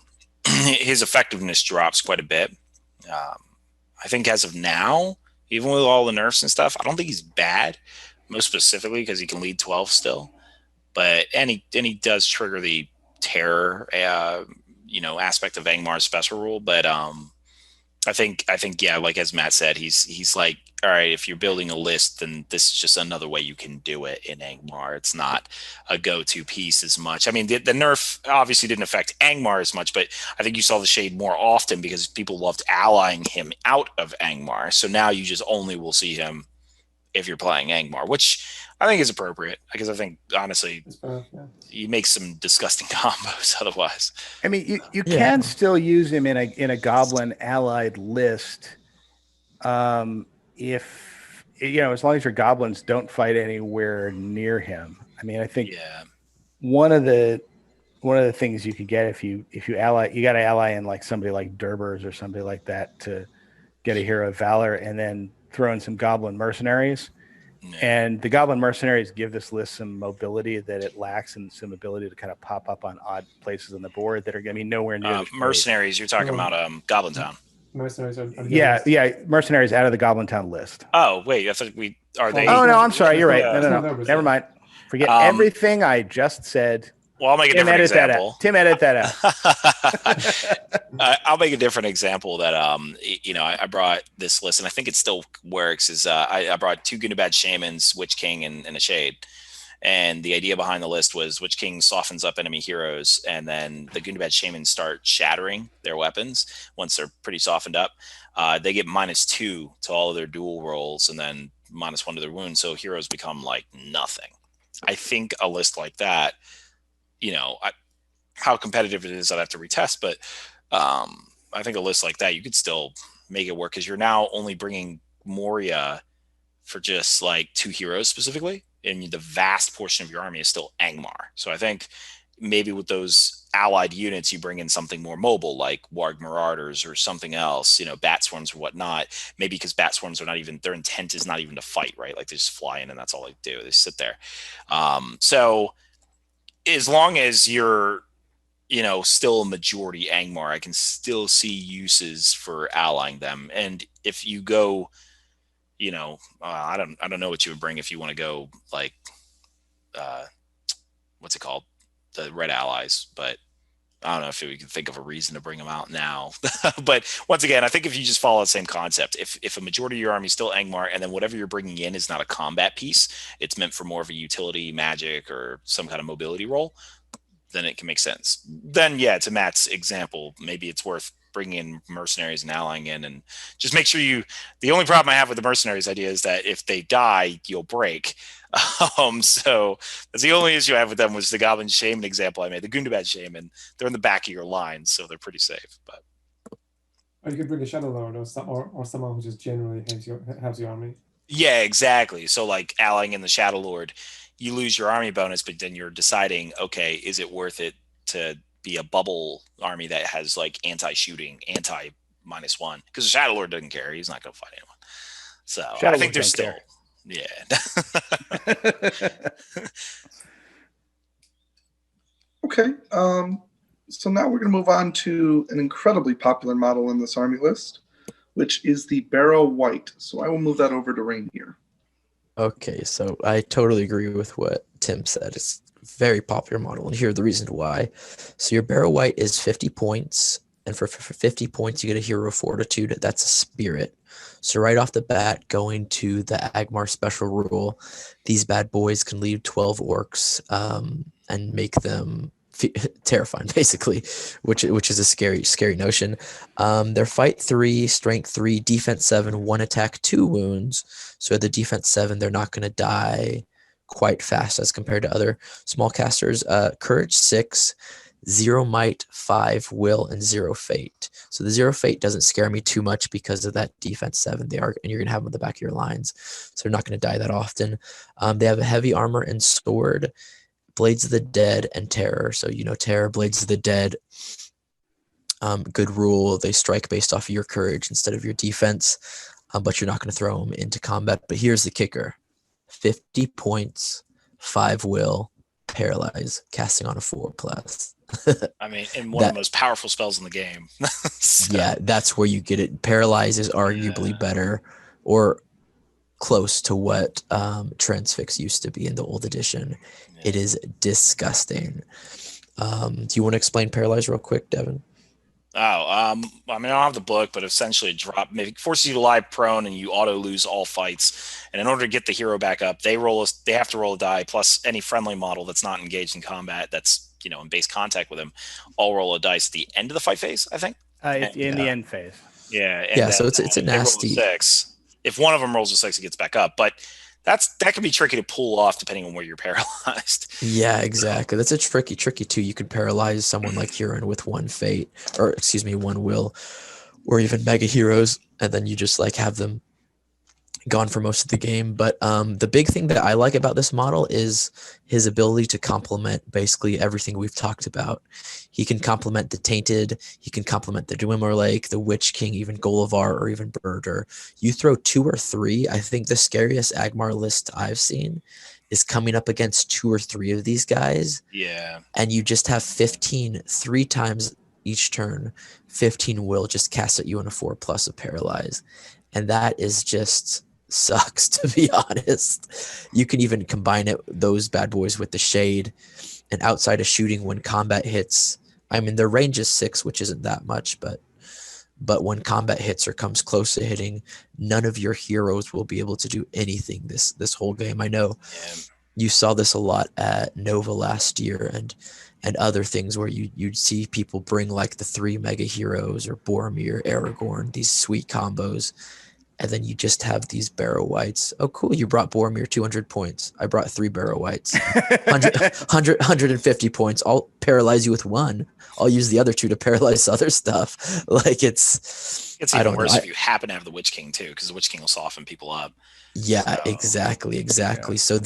his effectiveness drops quite a bit. I think as of now, even with all the nerfs and stuff, I don't think he's bad, most specifically because he can lead 12 still. But and he does trigger the terror aspect of Angmar's special rule. But I think yeah, like as Matt said, he's like, all right, if you're building a list, then this is just another way you can do it in Angmar. It's not a go-to piece as much. I mean, the nerf obviously didn't affect Angmar as much, but I think you saw the shade more often because people loved allying him out of Angmar. So now you just only will see him if you're playing Angmar, which I think is appropriate, because I think honestly you make some disgusting combos otherwise.
I mean, you can still use him in a goblin allied list, if as long as your goblins don't fight anywhere near him. I mean, I think one of the things you could get if you ally, you got to ally in like somebody like Durbers or somebody like that to get a hero of valor, and then throw in some goblin mercenaries. And the goblin mercenaries give this list some mobility that it lacks, and some ability to kind of pop up on odd places on the board that are going to be nowhere near.
Mercenaries, you're talking about Goblin Town.
mercenaries are the
Yeah,
list.
yeah. Mercenaries out of the Goblin Town list.
Oh wait, I thought are they?
Oh no, I'm sorry. You're right.
Yeah.
No. Never mind. Forget
Um,
everything I just said.
Well, I'll make a
Tim,
different
edit that
example.
out. Tim, edit that out.
I'll make a different example that I brought this list, and I think it still works. Is I brought 2 Gundabad Shamans, Witch King, and a Shade. And the idea behind the list was Witch King softens up enemy heroes, and then the Gundabad Shamans start shattering their weapons once they're pretty softened up. They get -2 to all of their dual rolls, and then -1 to their wounds. So heroes become like nothing. I think a list like that, how competitive it is, I'd have to retest, but I think a list like that, you could still make it work because you're now only bringing Moria for just like 2 heroes specifically, and the vast portion of your army is still Angmar. So I think maybe with those allied units, you bring in something more mobile, like Warg Marauders or something else, Bat Swarms or whatnot. Maybe because Bat Swarms are not even, their intent is not even to fight, right? Like they just fly in and that's all they do. They sit there. So as long as you're, still a majority Angmar, I can still see uses for allying them. And if you go, I don't know what you would bring if you want to go like, what's it called? The Red Allies, but I don't know if we can think of a reason to bring them out now. But once again, I think if you just follow the same concept, if a majority of your army is still Angmar, and then whatever you're bringing in is not a combat piece, it's meant for more of a utility, magic, or some kind of mobility role, then it can make sense. Then, yeah, to Matt's example, maybe it's worth bringing in mercenaries and allying in, and just make sure the only problem I have with the mercenaries idea is that if they die, you'll break. So that's the only issue I have with them was the Goblin Shaman example I made, the Gundabad Shaman. They're in the back of your line, so they're pretty safe. But
or you could bring a Shadow Lord or someone who just generally has your army.
Yeah, exactly. So like allying in the Shadow Lord, you lose your army bonus, but then you're deciding, okay, is it worth it to be a bubble army that has like anti-shooting, anti-1? Because the Shadow Lord doesn't care. He's not going to fight anyone. So
Shadow
I think there's still,
care.
Yeah.
Okay. So now we're going to move on to an incredibly popular model in this army list, which is the Barrow White. So I will move that over to Rainier.
Okay, so I totally agree with what Tim said. It's a very popular model, and here are the reasons why. So your Barrow White is 50 points, and for 50 points, you get a Hero of Fortitude. That's a Spirit. So right off the bat, going to the Angmar special rule, these bad boys can lead 12 orcs and make them terrifying, basically, which is a scary notion. They're fight 3, strength 3, defense 7, 1 attack, 2 wounds. So at the defense 7, they're not going to die quite fast as compared to other small casters. Courage 6, 0 might, 5 will, and 0 fate. So the 0 fate doesn't scare me too much because of that defense 7. And you're going to have them on the back of your lines, so they're not going to die that often. They have a heavy armor and sword, Blades of the Dead, and Terror. So Terror, Blades of the Dead. Good rule. They strike based off of your courage instead of your defense, but you're not going to throw them into combat. But here's the kicker: 50 points, 5 will, paralyze, casting on a 4+.
I mean, and one of the most powerful spells in the game. So,
yeah, that's where you get it. Paralyze is arguably better, or close to what Transfix used to be in the old edition. It is disgusting. Do you want to explain Paralyze real quick, Devin?
I mean, I don't have the book, but essentially it forces you to lie prone and you auto lose all fights. And in order to get the hero back up, they have to roll a die plus any friendly model that's not engaged in combat that's, in base contact with him, all roll a dice at the end of the fight phase, I think.
In the end phase.
Yeah.
Yeah, so it's a nasty.
6. If one of them rolls a 6, it gets back up. But that can be tricky to pull off depending on where you're paralyzed.
Yeah, exactly. That's a tricky too. You could paralyze someone like Huron with 1 fate, or 1 will, or even mega heroes, and then you just have them gone for most of the game. But the big thing that I like about this model is his ability to complement basically everything we've talked about. He can complement the Tainted, he can complement the Dwemer Lake, the Witch King, even Golivar, or even Birder. You throw 2 or 3, I think the scariest Angmar list I've seen is coming up against 2 or 3 of these guys.
Yeah.
And you just have 15 3 times, each turn, 15 will just cast at you on a 4+ of paralyze. And that is just sucks, to be honest. You can even combine those bad boys with the shade. And outside of shooting, when combat hits, I mean, their range is 6, which isn't that much, but when combat hits or comes close to hitting, none of your heroes will be able to do anything this whole game. I know you saw this a lot at Nova last year and other things where you'd see people bring like the 3 mega heroes or Boromir, Aragorn, these sweet combos. And then you just have these Barrow Whites. Oh, cool. You brought Boromir 200 points. I brought 3 Barrow Whites. 150 points. I'll paralyze you with 1. I'll use the other 2 to paralyze other stuff. Like it's
even worse if you happen to have the Witch King too, because the Witch King will soften people up.
Yeah, so. Exactly. Yeah. So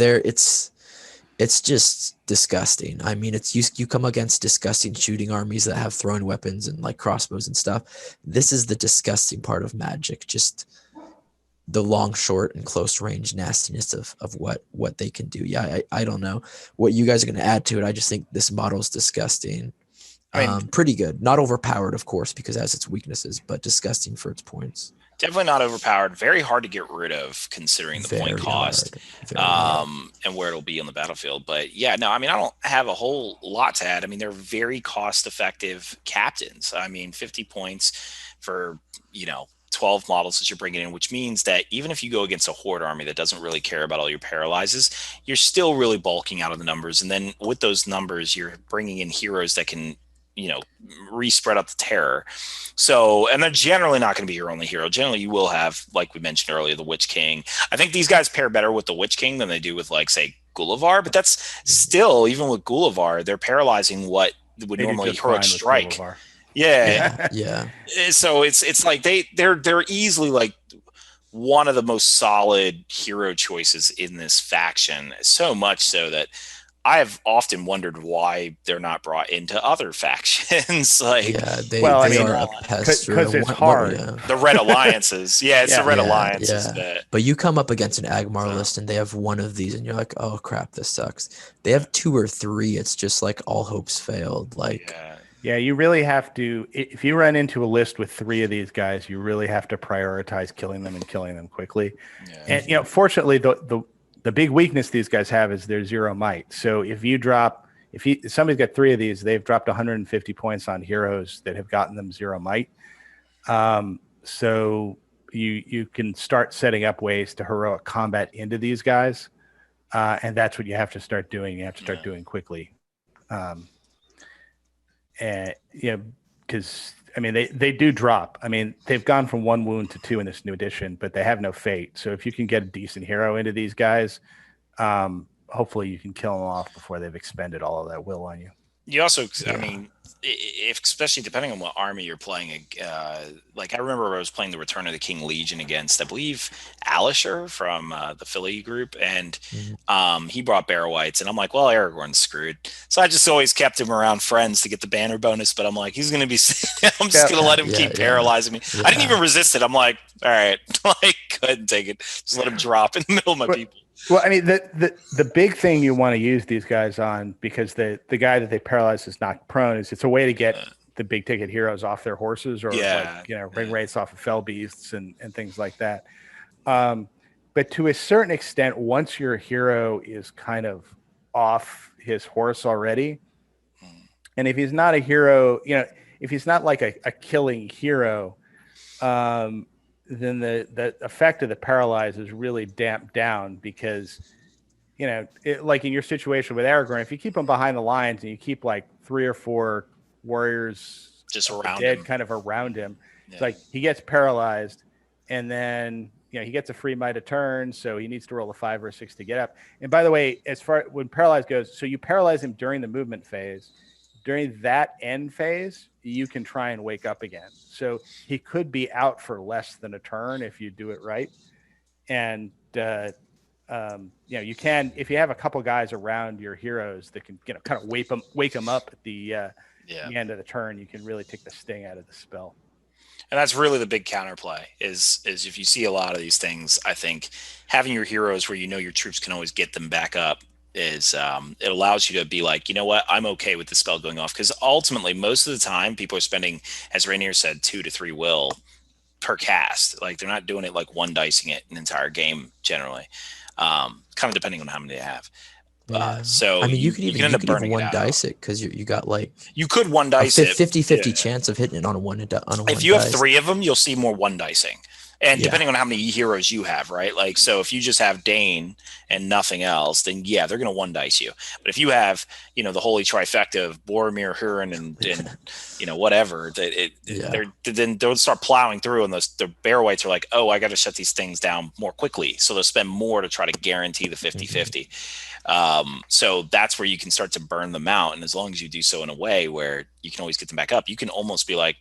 it's just disgusting. I mean, you come against disgusting shooting armies that have throwing weapons and like crossbows and stuff. This is the disgusting part of Magic. Just the long, short, and close range nastiness of what they can do. Yeah, I don't know what you guys are going to add to it. I just think this model is disgusting. Pretty good. Not overpowered, of course, because it has its weaknesses, but disgusting for its points.
Definitely not overpowered. Very hard to get rid of considering the point cost and where it'll be on the battlefield. But yeah, no, I mean, I don't have a whole lot to add. I mean, they're very cost-effective captains. I mean, 50 points for, 12 models that you're bringing in, which means that even if you go against a horde army that doesn't really care about all your paralyzes, you're still really bulking out of the numbers. And then with those numbers, you're bringing in heroes that can, re-spread up the terror. So, and they're generally not going to be your only hero. Generally, you will have, like we mentioned earlier, the Witch King. I think these guys pair better with the Witch King than they do with, like, say, Gullivar. But that's still, even with Gullivar, they're paralyzing what would normally heroic strike. Yeah. So it's like they're easily like one of the most solid hero choices in this faction. So much so that I have often wondered why they're not brought into other factions.
They are a pest
because it's hard.
The Red Alliances, the Red Alliances.
But you come up against an Angmar list and they have one of these, and you're like, oh crap, this sucks. They have 2 or 3. It's just like all hopes failed.
Yeah, you really have to. If you run into a list with 3 of these guys, you really have to prioritize killing them and killing them quickly. Yeah. And fortunately, the big weakness these guys have is their 0 might. So if somebody's got 3 of these, they've dropped 150 points on heroes that have gotten them 0 might. So you can start setting up ways to heroic combat into these guys, and that's what you have to start doing. You have to start doing quickly. And because I mean they do drop. I mean, they've gone from 1 wound to 2 in this new edition, but they have no fate. So if you can get a decent hero into these guys, hopefully you can kill them off before they've expended all of that will on you.
You also, I mean, especially depending on what army you're playing, like I remember I was playing the Return of the King Legion against, I believe, Alisher from the Philly group, and he brought Barrow Whites, and I'm like, well, Aragorn's screwed. So I just always kept him around friends to get the banner bonus, but I'm like, he's going to be, I'm just going to let him keep paralyzing me. Yeah. I didn't even resist it. I'm like, all right, like, couldn't take it. Just let him drop in the middle of my people.
Well, I mean, the big thing you want to use these guys on, because the guy that they paralyze is knocked prone, is it's a way to get the big ticket heroes off their horses, or ring rates off of fell beasts and things like that. But to a certain extent, once your hero is kind of off his horse already, and if he's not a hero, if he's not like a killing hero, then the effect of the paralyze is really damped down, because, like in your situation with Aragorn, if you keep him behind the lines and you keep like 3 or 4 warriors
just around
dead
him,
kind of around him, it's like he gets paralyzed, and then he gets a free might a turn, so he needs to roll a 5 or a 6 to get up. And by the way, as far when paralyze goes, so you paralyze him during the movement phase. During that end phase, you can try and wake up again. So he could be out for less than a turn if you do it right. And you can, if you have a couple guys around your heroes that can kind of wake them up at the end of the turn, you can really take the sting out of the spell.
And that's really the big counterplay is if you see a lot of these things, I think having your heroes where your troops can always get them back up is it allows you to be like, you know what, I'm okay with the spell going off, because ultimately most of the time people are spending, as Rainier said, 2 to 3 will per cast. Like they're not doing it like one dicing it an entire game generally, kind of depending on how many they have.
Yeah.
So
I mean, you
can
could
end up
even
burning it
one
out.
dice it because you got like
You could one
a
dice it
50-50 chance of hitting it on a one
if you have
dice.
3 of them, you'll see more one dicing. And
Yeah.
depending on how many heroes you have, right? Like, so if you just have Dane and nothing else, then yeah, they're going to one dice you. But if you have, the holy trifecta of Boromir, Huron, and whatever, then they'll start plowing through, and the Bear Whites are like, oh, I got to shut these things down more quickly. So they'll spend more to try to guarantee the 50-50. So that's where you can start to burn them out. And as long as you do so in a way where you can always get them back up, you can almost be like,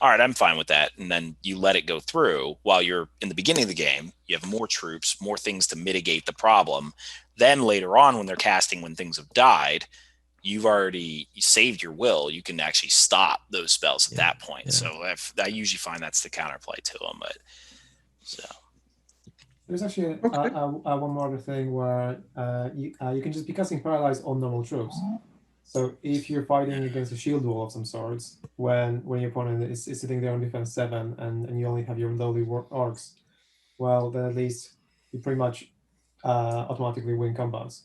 all right, I'm fine with that. And then you let it go through while you're in the beginning of the game. You have more troops, more things to mitigate the problem. Then later on, when they're casting, when things have died, you've already saved your will. You can actually stop those spells at that point. Yeah. So I usually find that's the counterplay to them. But so
there's actually one more other thing where you can just be casting Paralyze on normal troops. So if you're fighting against a shield wall of some sorts, when your opponent is sitting there on defense 7 and you only have your lowly orcs, well, then at least you pretty much automatically win combats.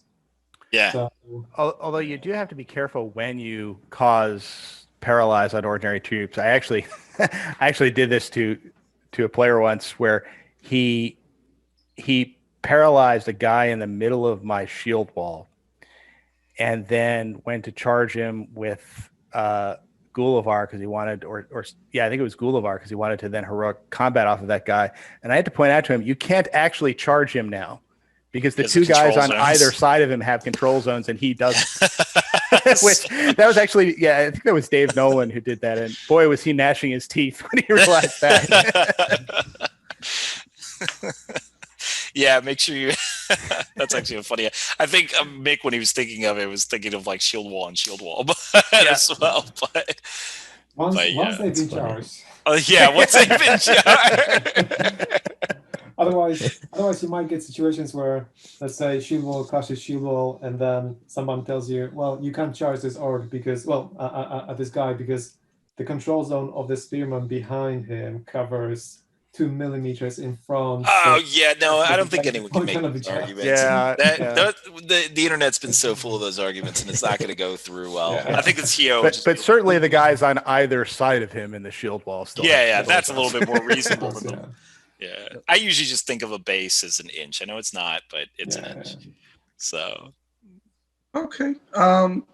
Yeah.
So,
although you do have to be careful when you cause paralyze on ordinary troops. I actually did this to a player once where he paralyzed a guy in the middle of my shield wall, and then went to charge him with Gulavar because he wanted, I think it was Gulavar because he wanted to then heroic combat off of that guy. And I had to point out to him, you can't actually charge him now because the two guys on either side of him have control zones and he doesn't. That was actually, I think that was Dave Nolan who did that. And boy, was he gnashing his teeth when he realized that.
Yeah, make sure you. That's actually funny. I think Mick, when he was thinking of it, was thinking of like shield wall and shield wall as well. But
once they've been charged.
Once they've been charged.
Otherwise, you might get situations where, let's say, shield wall clashes shield wall, and then someone tells you, well, you can't charge this orc because, this guy because the control zone of the spearman behind him covers 2 millimeters in front.
Oh, yeah, no, I don't think anyone can make those arguments.
Yeah,
the internet's been so full of those arguments, and it's not going to go through well. Yeah. I think the CEO,
but certainly the guys on either side of him in the shield wall still.
Yeah, that's a little bit more reasonable than them. Yeah, I usually just think of a base as an inch. I know it's not, but it's an inch. So,
okay,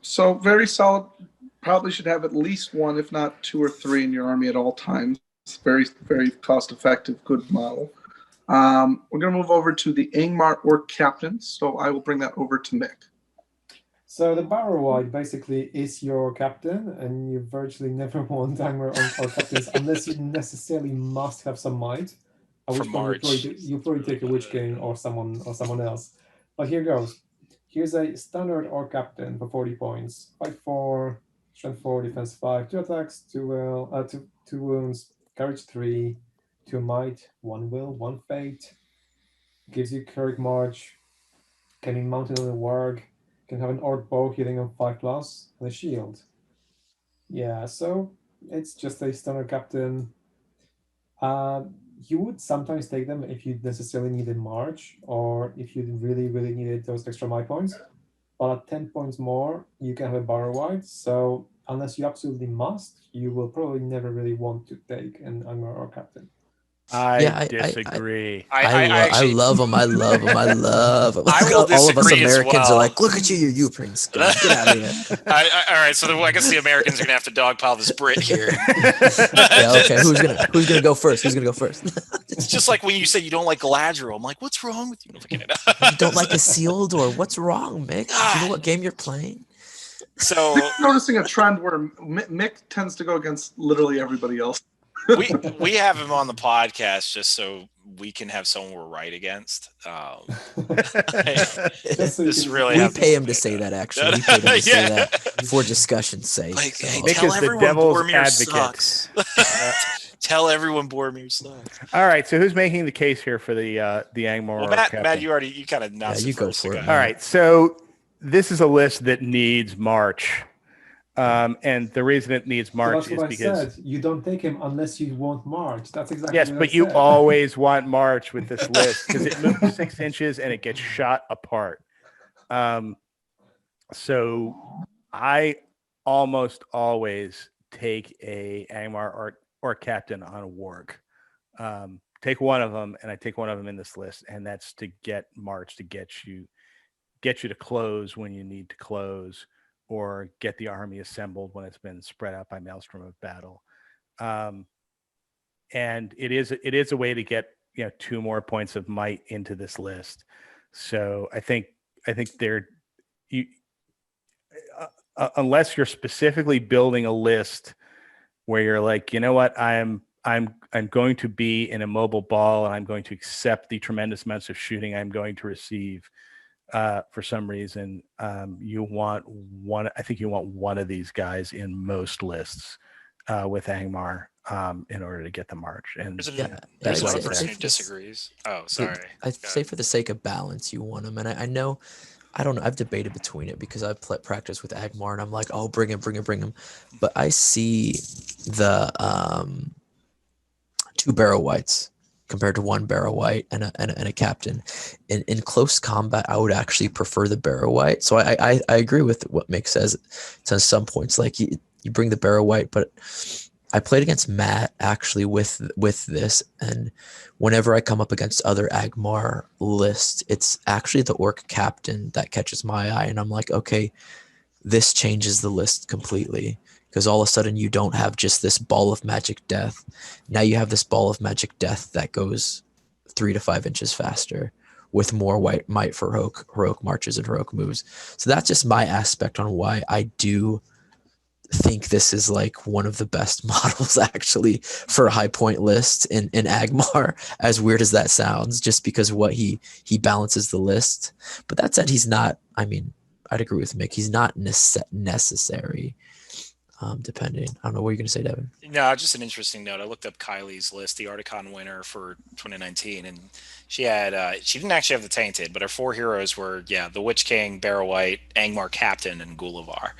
so very solid. Probably should have at least one, if not 2 or 3, in your army at all times. Very, very cost-effective, good model. We're going to move over to the Angmar Orc Captain, so I will bring that over to Mick.
So the Barrow White basically is your captain, and you virtually never want Angmar Orc Captains unless you necessarily must have some might. At which point you'll probably take a Witch King or someone else. But here goes. Here's a standard Orc Captain for 40 points. 5-4, strength 4, defense 5, 2 attacks, 2 will, 2 wounds. Courage 3, 2 might, 1 will, 1 fate. Gives you cleric march. Can be mounted on a warg. Can have an orc bow healing on 5+, and a shield. Yeah, so it's just a standard captain. You would sometimes take them if you necessarily needed march, or if you really, really needed those extra might points. But at 10 points more, you can have a Barrow White. So unless you absolutely must, you will probably never really want to take an Angmar Orc Captain.
I disagree.
I love them. I love them. I love them. All of us Americans are like, look at you, Ukraine scum. Get out of here.
All right, so I guess the Americans are gonna have to dogpile this Brit here.
Okay. Who's gonna go first?
It's just like when you say you don't like Galadriel. I'm like, what's wrong with you?
You don't like a sealed, or what's wrong, Mick? Do you know what game you're playing?
So
Mick's noticing a trend where Mick tends to go against literally everybody else.
we have him on the podcast just so we can have someone we're right against.
We pay him to say that. Actually, we pay him to say that for discussion's sake.
Like,
so.
hey,
Mick is the devil's advocate.
Tell everyone Boromir sucks.
All right, so who's making the case here for the Angmar?
Well, Matt, you kind of announced.
You go for it.
All right, so this is a list that needs March. And the reason it needs March
so that's what
is because
I said. You don't take him unless you want March. That's exactly
yes,
what
but
I
you
said.
always want March with this list because it moves 6 inches and it gets shot apart. So I almost always take a Angmar or captain on a warg. Take one of them, and I take one of them in this list, and that's to get March to get you to close when you need to close, or get the army assembled when it's been spread out by maelstrom of battle. And it is a way to get 2 more points of might into this list. So I think they're you unless you're specifically building a list where you're like, you know what, I'm going to be in a mobile ball and I'm going to accept the tremendous amounts of shooting I'm going to receive. For some reason, you want one. I think you want one of these guys in most lists with Angmar in order to get the March. And
there's one
I'd say
person who disagrees. Oh, sorry.
I'd say for the sake of balance, you want him, and I know. I don't know. I've debated between it because I've practiced with Angmar, and I'm like, oh, bring him. But I see the 2 barrow whites compared to 1 barrow white and a captain. In close combat, I would actually prefer the barrow white. So I agree with what Mick says. To some points, like you bring the barrow white, but I played against Matt actually with this, and whenever I come up against other Angmar lists, it's actually the orc captain that catches my eye, and I'm like, okay, this changes the list completely, because all of a sudden you don't have just this ball of magic death. Now you have this ball of magic death that goes 3 to 5 inches faster with more white might for heroic marches and heroic moves. So that's just my aspect on why I do think this is like one of the best models actually for a high point list in Angmar, as weird as that sounds, just because what he balances the list. But that said, he's not, I mean, I'd agree with Mick, he's not necessary, depending. I don't know what you're gonna say, Devin.
No, just an interesting note. I looked up Kylie's list, the Articon winner for 2019, and she had she didn't actually have the Tainted, but her 4 heroes were the Witch King, Barrow White, Angmar Captain, and Gulavar.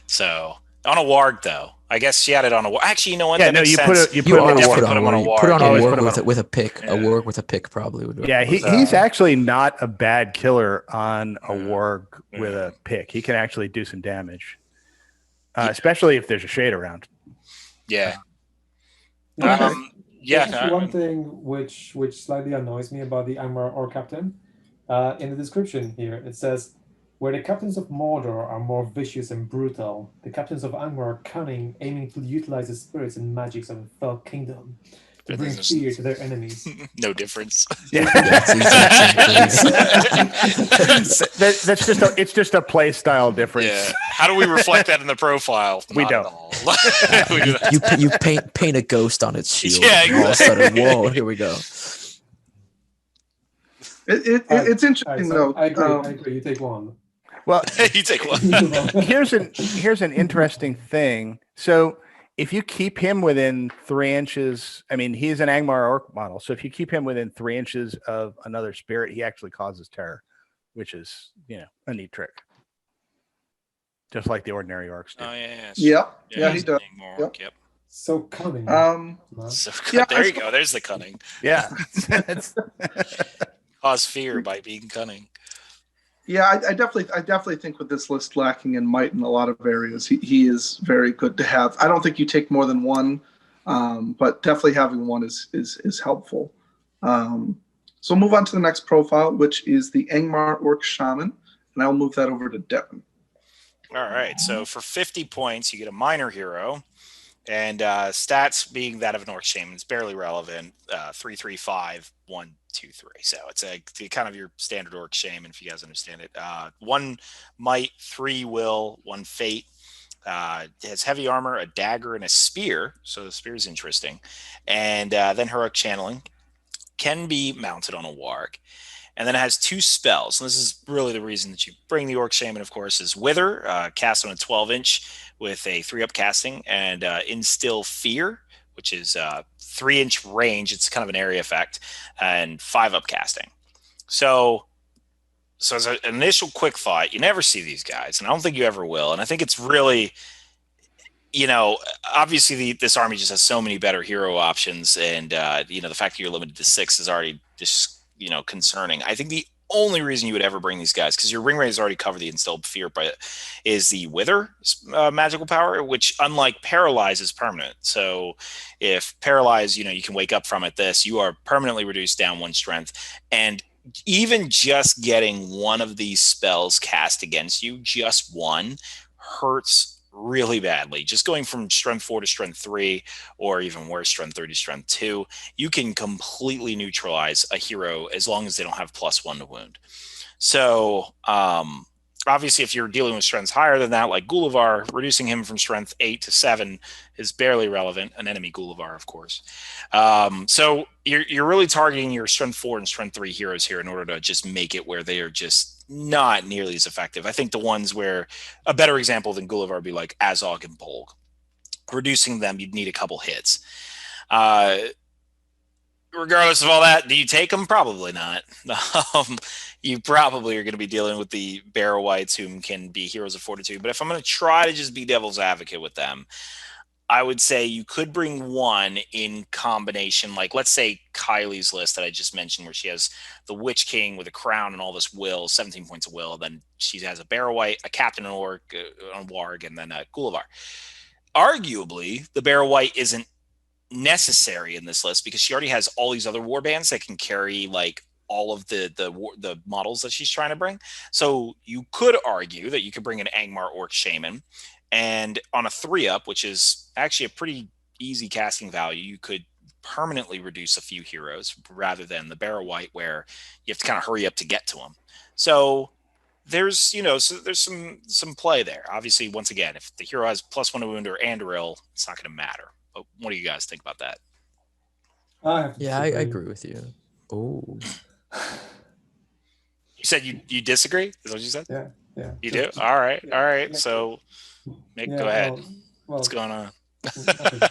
So on a warg, though, I guess she had it on a warg. Actually, you know what?
Yeah,
that makes
put
sense.
it on a warg.
Put on a
Always
warg with a pick.
Yeah.
A warg with a pick probably would.
Yeah, he's actually not a bad killer on a warg with a pick. He can actually do some damage, especially if there's a shade around.
Yeah.
One thing which slightly annoys me about the Angmar or captain, in the description here it says, where the captains of Mordor are more vicious and brutal, the captains of Angmar are cunning, aiming to utilize the spirits and magics of the Fell Kingdom to bring fear to their enemies.
No difference.
Yeah. It's just a play style difference.
Yeah. How do we reflect that in the profile?
We don't.
You paint a ghost on its shield.
Yeah,
and all of a sudden, whoa, here we go.
It's interesting though.
I agree. You take one.
Well,
you take one.
Here's an interesting thing. So if you keep him within 3 inches, I mean, he's an Angmar orc model. So if you keep him within 3 inches of another spirit, he actually causes terror, which is, a neat trick. Just like the ordinary orcs do.
Oh yeah.
Yeah, he does.
Yep.
So cunning.
There you go. There's the cunning.
Yeah.
Cause fear by being cunning.
Yeah, I definitely think with this list lacking in might in a lot of areas, he is very good to have. I don't think you take more than one, but definitely having one is helpful. So we'll move on to the next profile, which is the Angmar Orc Shaman, and I'll move that over to Devin.
All right. So for 50 points, you get a minor hero, and stats being that of an Orc Shaman, it's barely relevant. 3, 3, 5, 1, 2, 3. So it's a kind of your standard Orc Shaman, if you guys understand it. 1 might, 3 will, 1 fate. It has heavy armor, a dagger, and a spear. So the spear is interesting. And then heroic channeling can be mounted on a warg. And then it has 2 spells. And this is really the reason that you bring the Orc Shaman, of course, is Wither, cast on a 12-inch with a 3-up casting, and Instill Fear, which is 3-inch range. It's kind of an area effect, and 5-up casting. So So as an initial quick thought, you never see these guys, and I don't think you ever will. And I think it's really, obviously this army just has so many better hero options, and the fact that you're limited to 6 is already just concerning. I think the only reason you would ever bring these guys, because your ring raiders already cover the instilled fear, but is the wither magical power, which unlike paralyze is permanent. So if paralyze, you can wake up from it. You are permanently reduced down 1 strength, and even just getting one of these spells cast against you, just one, hurts really badly. Just going from strength 4 to strength 3, or even worse, strength 3 to strength 2, you can completely neutralize a hero as long as they don't have +1 to wound. So obviously, if you're dealing with strengths higher than that, like Gullivar, reducing him from strength 8 to 7 is barely relevant. An enemy Gullivar, of course. So you're really targeting your strength 4 and strength 3 heroes here in order to just make it where they are just not nearly as effective. I think the ones where a better example than Gullivar would be like Azog and Bolg. Reducing them, you'd need a couple hits. Regardless of all that, do you take them? Probably not. You probably are going to be dealing with the Barrow Whites, whom can be heroes of fortitude. But if I'm going to try to just be devil's advocate with them, I would say you could bring one in combination, like let's say Kylie's list that I just mentioned, where she has the Witch King with a crown and all this will, 17 points of will. Then she has a Barrow White, a Captain Orc, on Warg, and then a Gullivar. Arguably, the Barrow White isn't necessary in this list because she already has all these other warbands that can carry like all of the models that she's trying to bring. So you could argue that you could bring an Angmar Orc Shaman, and on a 3-up, which is actually a pretty easy casting value, you could permanently reduce a few heroes rather than the Barrow White where you have to kind of hurry up to get to them. So there's there's some play there. Obviously, once again, if the hero has +1 to wound or Anduril, it's not going to matter. But what do you guys think about that?
I agree with you. Oh,
you said you disagree? Is that what you said?
Yeah.
You do? All right.
Yeah.
So, go ahead.
Well,
What's going on?
nothing.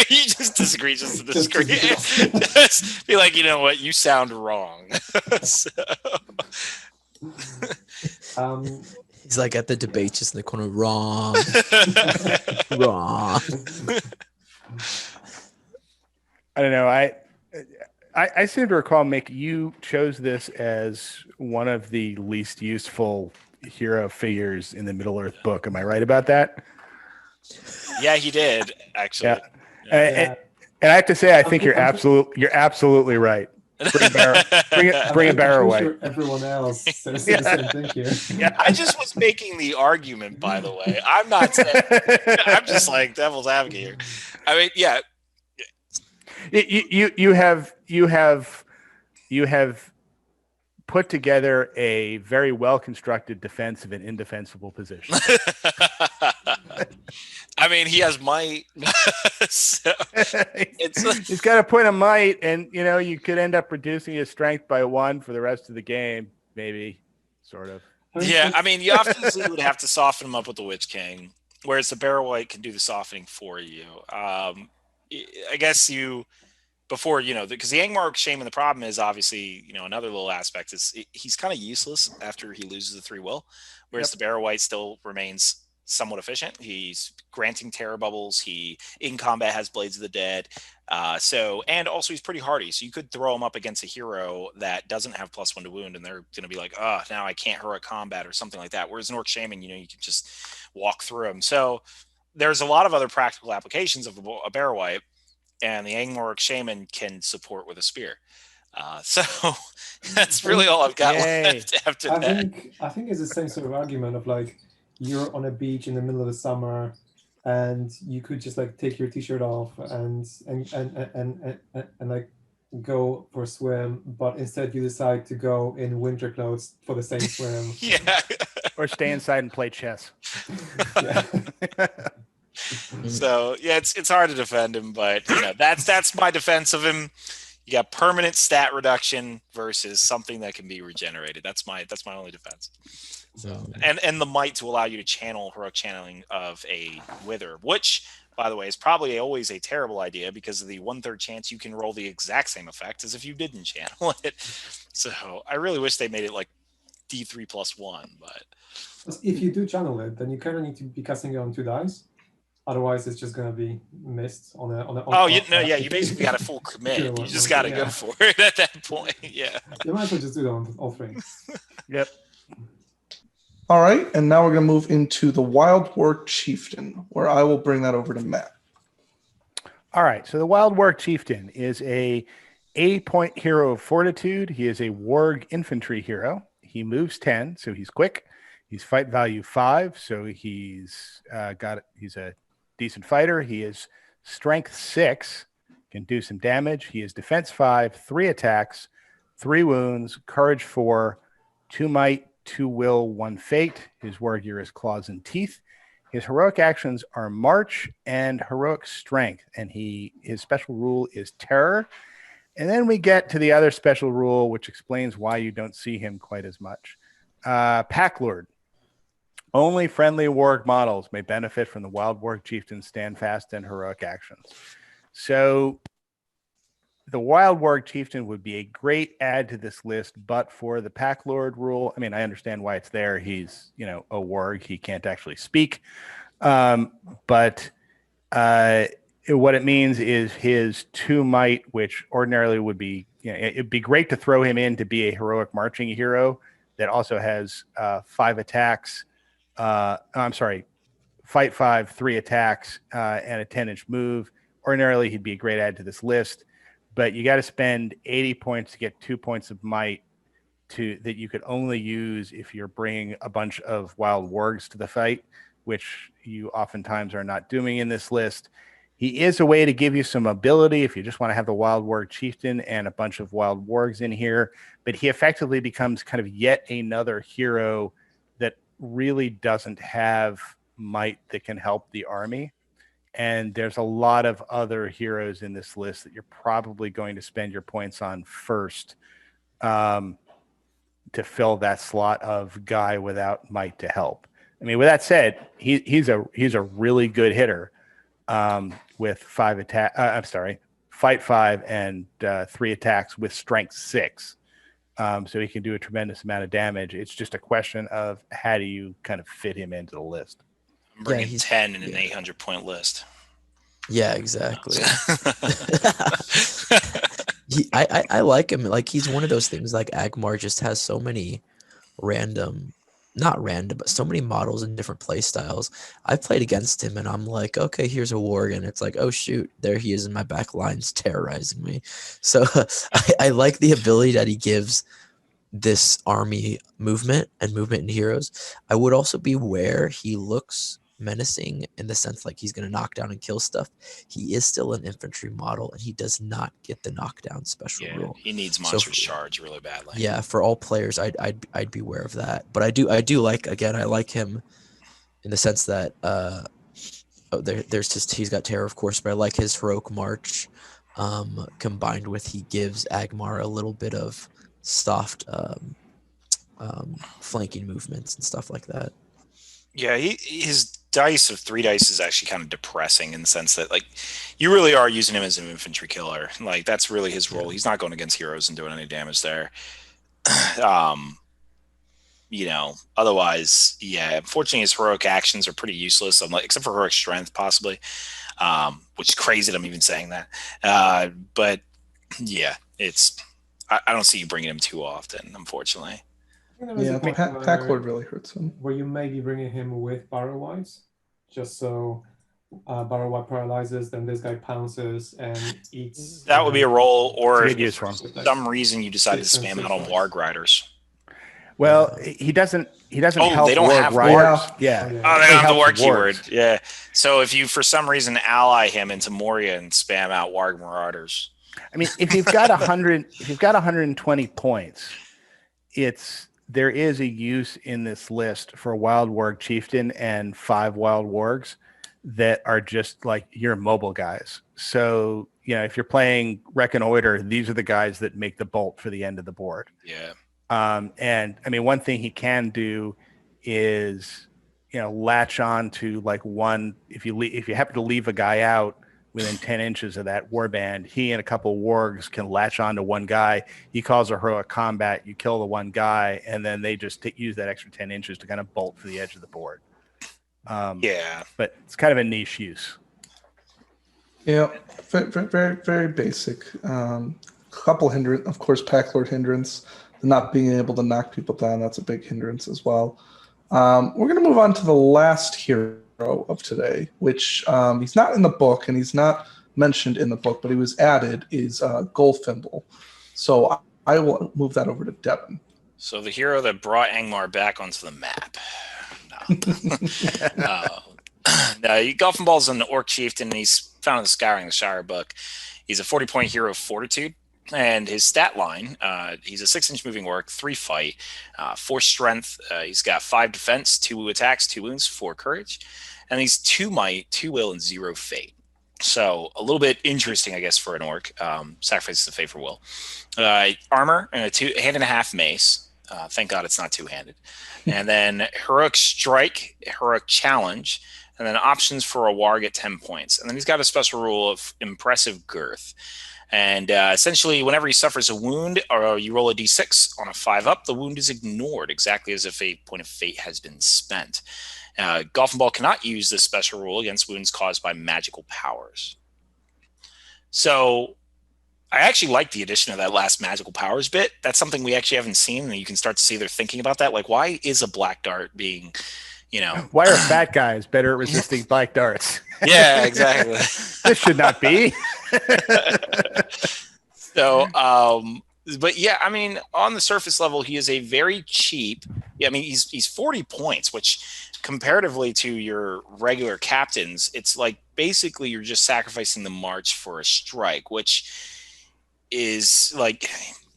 You just disagree just to disagree. Just be like, you know what? You sound wrong. So.
He's like at the debate, just in the corner, wrong, wrong.
I don't know. I seem to recall, Mick, you chose this as one of the least useful hero figures in the Middle Earth book. Am I right about that?
Yeah, he did actually.
Yeah. And I have to say, I think you're absolutely right. Bring a Barrow White.
Sure everyone else says the same thing here.
Yeah.
I just was making the argument, by the way. I'm not saying. I'm just like devil's advocate here. I mean, yeah.
You have put together a very well constructed defense of an indefensible position.
I mean, he has might. So
he's got a point of might, and you could end up reducing his strength by 1 for the rest of the game, maybe, sort of.
Yeah, I mean, you obviously would have to soften him up with the Witch King, whereas the Barrow White can do the softening for you. I guess before because the Angmar Shaman, the problem is obviously another little aspect is he's kind of useless after he loses the 3 will, whereas the Barrow White still remains somewhat efficient. He's granting terror bubbles. He in combat has Blades of the Dead. And also he's pretty hardy. So you could throw him up against a hero that doesn't have +1 to wound, and they're going to be like, oh, now I can't heroic combat or something like that. Whereas an Orc Shaman, you can just walk through him. So there's a lot of other practical applications of a Barrow White, and the Angmar Orc Shaman can support with a spear. So that's really all I've got left after that.
I think it's the same sort of argument of like, you're on a beach in the middle of the summer and you could just like take your t-shirt off and like go for a swim, but instead you decide to go in winter clothes for the same swim.
Yeah.
Or stay inside and play chess.
Yeah.
So yeah, it's hard to defend him, but that's my defense of him. You got permanent stat reduction versus something that can be regenerated. That's my only defense. So and the might to allow you to channel heroic channeling of a wither, which by the way is probably always a terrible idea because of the 1/3 chance you can roll the exact same effect as if you didn't channel it. So I really wish they made it like D3+1, but
If you do channel it, then you kind of need to be casting it on 2 dice. Otherwise, it's just gonna be missed on a.
oh, you basically got a full commit. You just got to go for it at that point. Yeah.
You might as well just do it on all 3.
Yep.
All right, and now we're going to move into the Wild War Chieftain, where I will bring that over to Matt.
All right. So the Wild Warg Chieftain is a 80-point hero of fortitude. He is a warg infantry hero. He moves 10, so he's quick. He's fight value 5, so he's a decent fighter. He is strength 6, can do some damage. He is defense 5, 3 attacks, 3 wounds, courage 4, 2 might, 2 will, 1 fate. His war gear is claws and teeth. His heroic actions are march and heroic strength, and his special rule is terror. And then we get to the other special rule, which explains why you don't see him quite as much. Pack Lord. Only friendly warg models may benefit from the Wild Warg Chieftain's standfast and heroic actions. So the Wild Warg Chieftain would be a great add to this list, but for the Pack Lord rule, I mean, I understand why it's there. He's, a warg. He can't actually speak. But what it means is his 2 might, which ordinarily would be, it'd be great to throw him in to be a heroic marching hero that also has 5 attacks. Fight 5, 3 attacks, and a 10-inch move. Ordinarily, he'd be a great add to this list. But you got to spend 80 points to get 2 points of might that you could only use if you're bringing a bunch of wild wargs to the fight, which you oftentimes are not doing in this list. He is a way to give you some ability if you just want to have the Wild Warg Chieftain and a bunch of wild wargs in here. But he effectively becomes kind of yet another hero that really doesn't have might that can help the army. And there's a lot of other heroes in this list that you're probably going to spend your points on first to fill that slot of guy without might to help. I mean, with that said, he's a really good hitter with 5 attack. Fight 5 and 3 attacks with strength 6. So he can do a tremendous amount of damage. It's just a question of how do you kind of fit him into the list.
I'm bringing 10 in an 800-point list.
Yeah, exactly. I like him. Like, he's one of those things, like Angmar just has so many not random, but so many models and different play styles. I've played against him and I'm like, okay, here's a warg, and it's like, oh shoot, there he is in my back lines terrorizing me. So I like the ability that he gives this army movement in heroes. I would also be aware he looks menacing in the sense like he's going to knock down and kill stuff. He is still an infantry model and he does not get the knockdown special rule.
He needs monstrous charge really badly.
Yeah, for all players, I'd be aware of that. But I do like, again, I like him in the sense that he's got terror, of course, but I like his heroic march combined with he gives Angmar a little bit of soft flanking movements and stuff like that.
Yeah, his dice of 3 dice is actually kind of depressing in the sense that, like, you really are using him as an infantry killer. Like, that's really his role. He's not going against heroes and doing any damage there. Otherwise, yeah, unfortunately his heroic actions are pretty useless, except for heroic strength, possibly, which is crazy that I'm even saying that. But yeah, I don't see you bringing him too often, unfortunately.
Yeah, Pack Lord really hurts him.
Where you may be bringing him with Barrow Whites, just so Barrow White paralyzes, then this guy pounces and eats.
That would be a roll, or if
for
some reason you decided to spam out on Warg Riders.
Well, he doesn't help.
They don't have
wargs. Yeah.
They don't have the war keyword. Yeah. So if you for some reason ally him into Moria and spam out Warg Marauders.
I mean, if you've got 120 points, there is a use in this list for a Wild Warg Chieftain and 5 Wild Wargs that are just like your mobile guys. So, if you're playing Reconnoiter, these are the guys that make the bolt for the end of the board.
Yeah.
And I mean, one thing he can do is, latch on to like one, if you happen to leave a guy out, within 10 inches of that warband, he and a couple wargs can latch onto one guy. He calls a heroic combat. You kill the one guy, and then they just use that extra 10 inches to kind of bolt to the edge of the board.
Yeah.
But it's kind of a niche use.
Yeah, very, very, very basic. Couple hindrance, of course, Pack Lord hindrance. Not being able to knock people down, that's a big hindrance as well. We're going to move on to the last hero of today, which he's not in the book and he's not mentioned in the book, but he was added, is Goldfimble. So I will move that over to Devin.
So the hero that brought Angmar back onto the map. No, Golfenball's an orc chieftain, and he's found in the Scouring the Shire book. He's a 40-point hero of Fortitude. And his stat line, he's a 6-inch moving orc, 3 fight, 4 strength. He's got 5 defense, 2 attacks, 2 wounds, 4 courage. And he's 2 might, 2 will, and 0 fate. So a little bit interesting, I guess, for an orc. Sacrifices the fate for will. Armor and a 2.5 mace. Thank God it's not 2-handed. And then heroic strike, heroic challenge, and then options for a warg at 10 points. And then he's got a special rule of impressive girth. And essentially, whenever he suffers a wound or you roll a d6 on a 5-up, the wound is ignored, exactly as if a point of fate has been spent. Golfenball cannot use this special rule against wounds caused by magical powers. So I actually like the addition of that last magical powers bit. That's something we actually haven't seen, and you can start to see they're thinking about that. Like, why is a black dart being,
Why are fat guys better at resisting black darts?
Yeah, exactly.
This should not be.
So, but yeah, I mean, on the surface level, he is a very cheap. Yeah, I mean, he's 40 points, which comparatively to your regular captains, it's like basically you're just sacrificing the march for a strike, which is like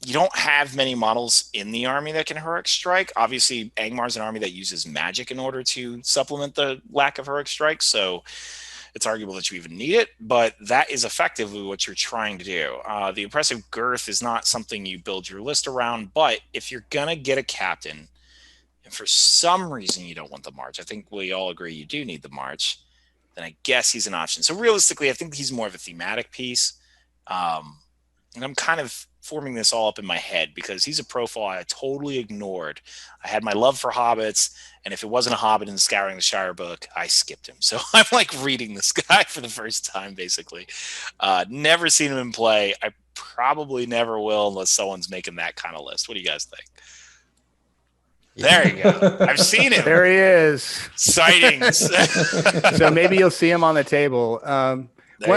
you don't have many models in the army that can heroic strike. Obviously, Angmar's an army that uses magic in order to supplement the lack of heroic strike, so it's arguable that you even need it, but that is effectively what you're trying to do. The impressive girth is not something you build your list around, but if you're going to get a captain, and for some reason you don't want the march, I think we all agree you do need the march, then I guess he's an option. So realistically, I think he's more of a thematic piece. And I'm kind of forming this all up in my head because he's a profile I totally ignored. I had my love for hobbits, and if it wasn't a hobbit in the Scouring the Shire book, I skipped him. So I'm like reading this guy for the first time, basically. Never seen him in play. I probably never will unless someone's making that kind of list. What do you guys think? There you go. I've seen him.
There he is.
Sightings.
So maybe you'll see him on the table. One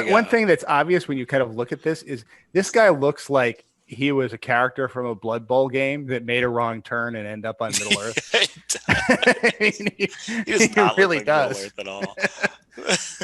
go.
thing that's obvious when you kind of look at this is this guy looks like he was a character from a Blood Bowl game that made a wrong turn and end up on Middle Earth.
He does not
really
look like
does.
Middle Earth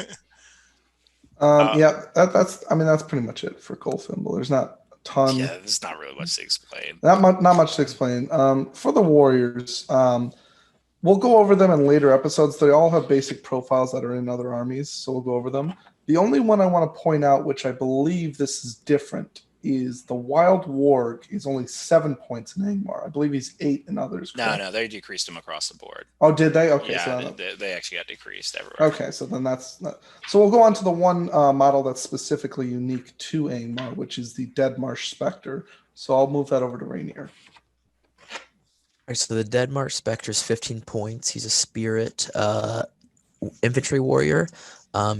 at all.
Yeah, that's pretty much it for Goldfimble. There's not a ton.
Yeah, there's not really much to explain.
Not much to explain. For the Warriors, we'll go over them in later episodes. They all have basic profiles that are in other armies, so we'll go over them. The only one I want to point out, which I believe this is different, is the Wild Warg is only 7 points in Angmar. I believe he's 8 in others. Correct?
No, they decreased him across the board.
Oh, did they? Okay,
Yeah,
so
they actually got decreased everywhere.
okay, so then that's not. So we'll go on to the one model that's specifically unique to Angmar, which is the Dead Marsh Spectre. So I'll move that over to Rainier.
All right, so the Dead Marsh Spectre is 15 points. He's a spirit infantry warrior.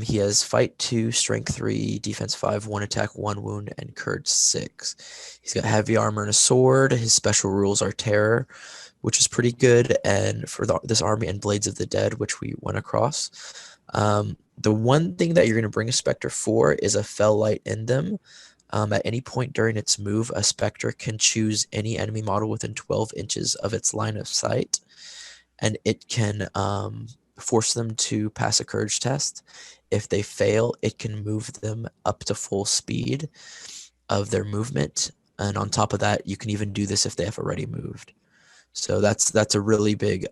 He has fight 2, strength 3, defense 5, 1 attack, 1 wound, and courage 6. He's got heavy armor and a sword. His special rules are terror, which is pretty good, and for this army, and Blades of the Dead, which we went across. The one thing that you're going to bring a Spectre for is a Fell Light in them. At any point during its move, a Spectre can choose any enemy model within 12 inches of its line of sight, and it can force them to pass a courage test. If they fail, it can move them up to full speed of their movement, and on top of that, you can even do this if they have already moved. So that's a really big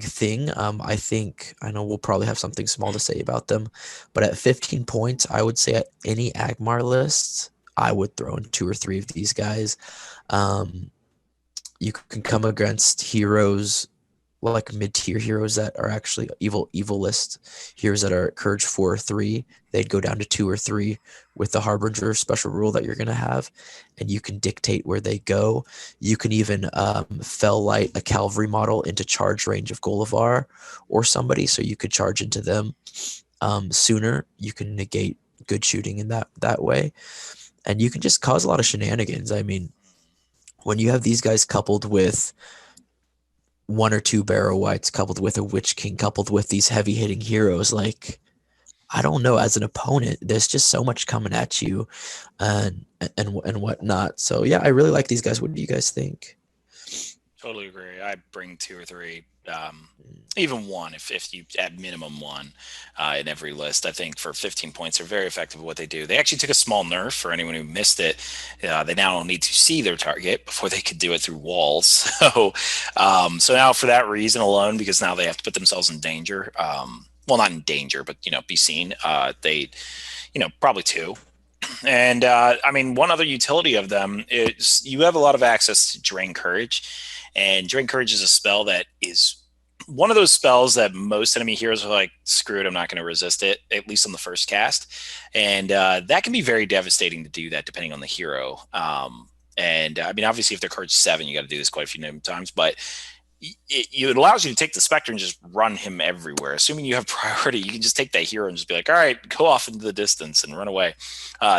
thing. I know we'll probably have something small to say about them, but at 15 points, I would say at any Angmar list, I would throw in 2 or 3 of these guys. You can come against heroes like mid-tier heroes that are actually evil list heroes that are courage 4 or 3, they'd go down to 2 or 3 with the harbinger special rule that you're going to have, and you can dictate where they go. You can even fell light a cavalry model into charge range of Gullivar or somebody, so you could charge into them sooner. You can negate good shooting in that way, and you can just cause a lot of shenanigans. I mean, when you have these guys coupled with 1 or 2 Barrow Whites, coupled with a Witch King, coupled with these heavy hitting heroes, like, I don't know, as an opponent, there's just so much coming at you and whatnot. So yeah, I really like these guys. What do you guys think?
Totally agree. I bring 2 or 3, even 1 if you at minimum 1 in every list. I think for 15 points, they're very effective at what they do. They actually took a small nerf for anyone who missed it. They now don't need to see their target before they could do it through walls. So now for that reason alone, because now they have to put themselves in danger. Well, not in danger, but be seen. They, probably 2. And I mean, one other utility of them is you have a lot of access to Drain Courage, and Drain Courage is a spell that is one of those spells that most enemy heroes are like, screw it, I'm not going to resist it, at least on the first cast. And that can be very devastating to do that depending on the hero. And I mean, obviously, if they're Courage 7, you got to do this quite a few times, but it allows you to take the Spectre and just run him everywhere. Assuming you have priority, you can just take that hero and just be like, all right, go off into the distance and run away.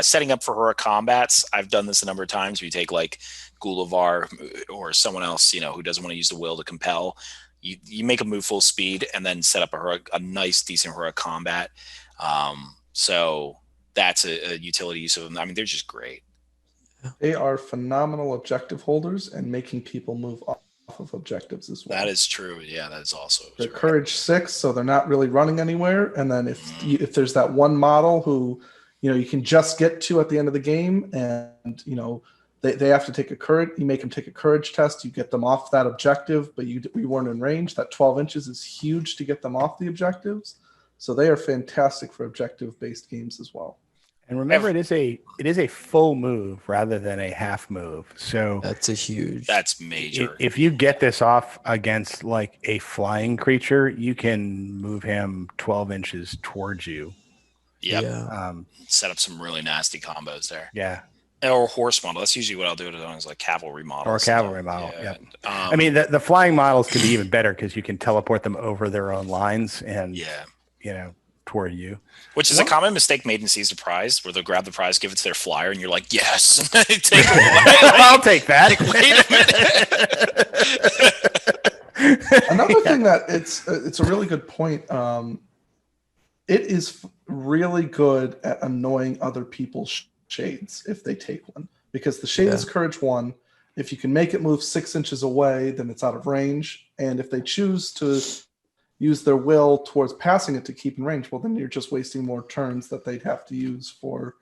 Setting up for heroic combats, I've done this a number of times. We take like Gullivar or someone else, who doesn't want to use the will to compel. You make a move full speed and then set up a nice, decent heroic combat. So that's a utility use of them. I mean, they're just great.
They are phenomenal objective holders and making people move off of objectives as well.
That is true. Yeah, that is also
they're
true.
Courage 6, so they're not really running anywhere. And then if there's that one model who you can just get to at the end of the game, and they have to take a courage, you make them take a courage test, you get them off that objective, but you weren't in range. That 12 inches is huge to get them off the objectives. So they are fantastic for objective based games as well.
And remember, it is a full move rather than a half move. So
that's major.
If you get this off against like a flying creature, you can move him 12 inches towards you.
Yep.
Yeah.
Set up some really nasty combos there.
Yeah.
Or horse model. That's usually what I'll do it as like cavalry model.
Or cavalry model. Yeah. I mean, the flying models can be even better because you can teleport them over their own lines and toward you.
Which is a common mistake made in Seized the Prize, where they'll grab the prize, give it to their flyer, and you're like, yes.
I'll take that.
Wait a minute.
Another thing that it's a really good point. It is really good at annoying other people's shades if they take one, because the shade is Courage 1. If you can make it move 6 inches away, then it's out of range. And if they choose to use their will towards passing it to keep in range, well, then you're just wasting more turns that they'd have to use for.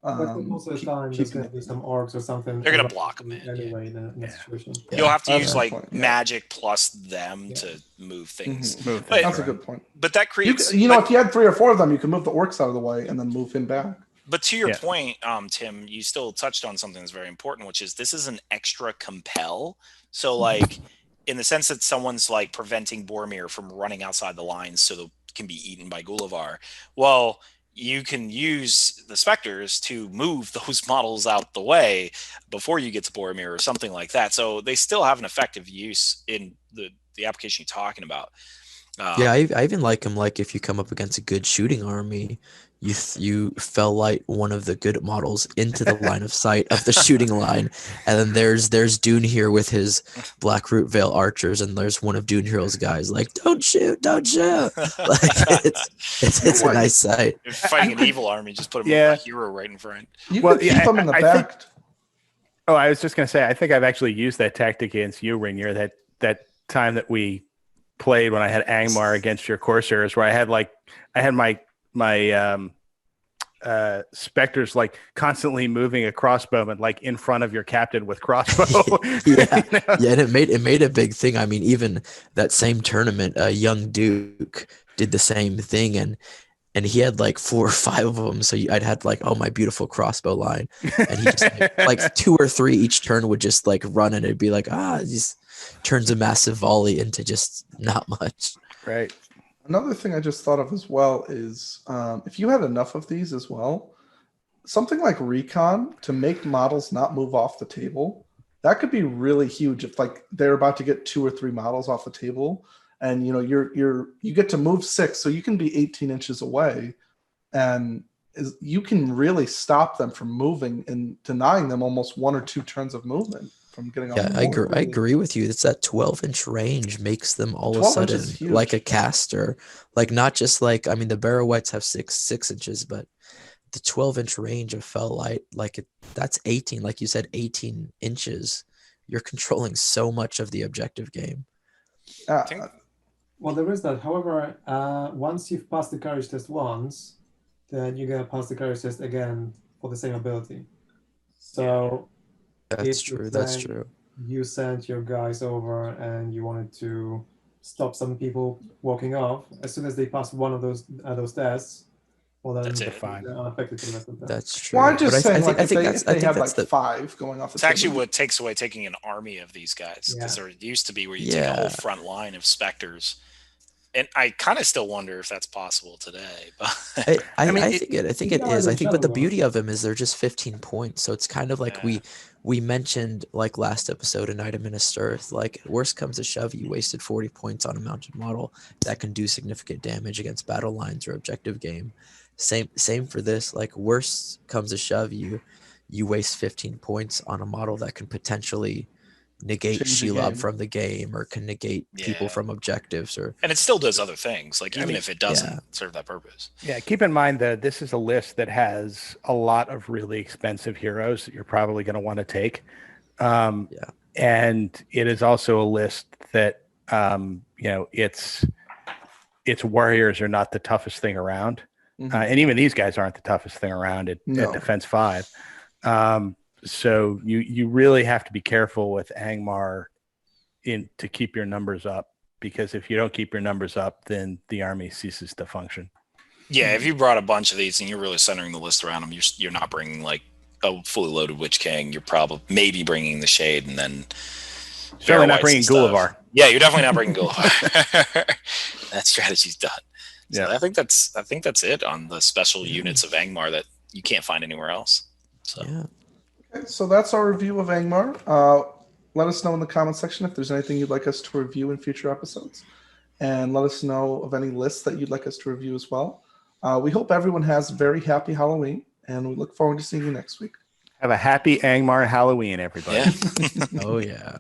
Most of the time, there's going to be some orcs or something.
They're going to block them
anyway in that situation.
You'll have to use magic plus them to move things.
Mm-hmm. That's a good point.
But that creates.
If you had 3 or 4 of them, you can move the orcs out of the way and then move him back.
But to your point, Tim, you still touched on something that's very important, which is this is an extra compel. So, like, in the sense that someone's like preventing Boromir from running outside the lines so they can be eaten by Gullivar. Well, you can use the Spectres to move those models out the way before you get to Boromir or something like that. So they still have an effective use in the application you're talking about.
I even like them. Like if you come up against a good shooting army, you fell light one of the good models into the line of sight of the shooting line, and then there's Dune here with his Black Root Veil archers, and there's one of Dune Hero's guys like, don't shoot. Like it's a nice sight.
If you're fighting an evil army, just put a hero right in front.
You can keep them in the back.
I was just gonna say, I think I've actually used that tactic against you, Rainier. That time that we played when I had Angmar against your Corsairs, where I had my specters like constantly moving a crossbowman like in front of your captain with crossbow.
And it made a big thing. I mean, even that same tournament, young Duke did the same thing, and he had like 4 or 5 of them. So I'd had like, oh, my beautiful crossbow line, and he just like 2 or 3 each turn would just like run, and it'd be like, turns a massive volley into just not much.
Right.
Another thing I just thought of as well is if you had enough of these as well, something like recon to make models not move off the table, that could be really huge if like they're about to get 2 or 3 models off the table, and you know you get to move 6, so you can be 18 inches away, and you can really stop them from moving and denying them almost 1 or 2 turns of movement from getting
Yeah,
off the
I
board.
agree with you. It's that 12-inch range makes them all of a
12
sudden
inches is huge.
like a caster. Like not just like, I mean, the Barrow Whites have 6 inches, but the 12-inch range of Fell Light, that's 18, like you said, 18 inches. You're controlling so much of the objective game.
Well, there is that. However, once you've passed the courage test once, then you're gonna pass the courage test again for the same ability. So
That's
if you
true. That's
say
true.
You sent your guys over and you wanted to stop some people walking off. As soon as they pass one of those tests, well, then
That's it.
Fine.
they're unaffected for the rest of the time.
That's true.
Well, I'm just
But
saying,
think,
like, if they had
that's
like 5 going off the
It's actually
table.
what takes away taking an army of these guys, because there used to be where you take a whole front line of specters, and I kind of still wonder if that's possible today. But
I think it is. I think, but the
Shadow
beauty of them is they're just 15 points. So it's kind of like we mentioned like last episode, A Night of Minas Tirith. Like worst comes to shove, you wasted 40 points on a mounted model that can do significant damage against battle lines or objective game. Same for this. Like worst comes to shove, you waste 15 points on a model that can potentially negate
Change the
Shelob
game.
from the game or can negate people
Yeah.
from objectives
and it still does other things, like even
mean,
if it doesn't serve that purpose.
Yeah, keep in mind that this is a list that has a lot of really expensive heroes that you're probably going to want to take. And it is also a list that, its warriors are not the toughest thing around.
Mhm.
And even these guys aren't the toughest thing around at Defense 5. So you really have to be careful with Angmar to keep your numbers up, because if you don't keep your numbers up, then the army ceases to function.
Yeah, if you brought a bunch of these and you're really centering the list around them, you're not bringing like a fully loaded Witch King. You're probably maybe bringing the Shade, and then
Certainly not bringing Gullivar.
Yeah, you're definitely not bringing Gullivar. That strategy's done. So
Yeah.
I think that's it on the special units of Angmar that you can't find anywhere else. So
Okay, so that's our review of Angmar. Let us know in the comment section if there's anything you'd like us to review in future episodes. And let us know of any lists that you'd like us to review as well. We hope everyone has a very happy Halloween, and we look forward to seeing you next week.
Have a happy Angmar Halloween, everybody.
Yeah.
Oh yeah.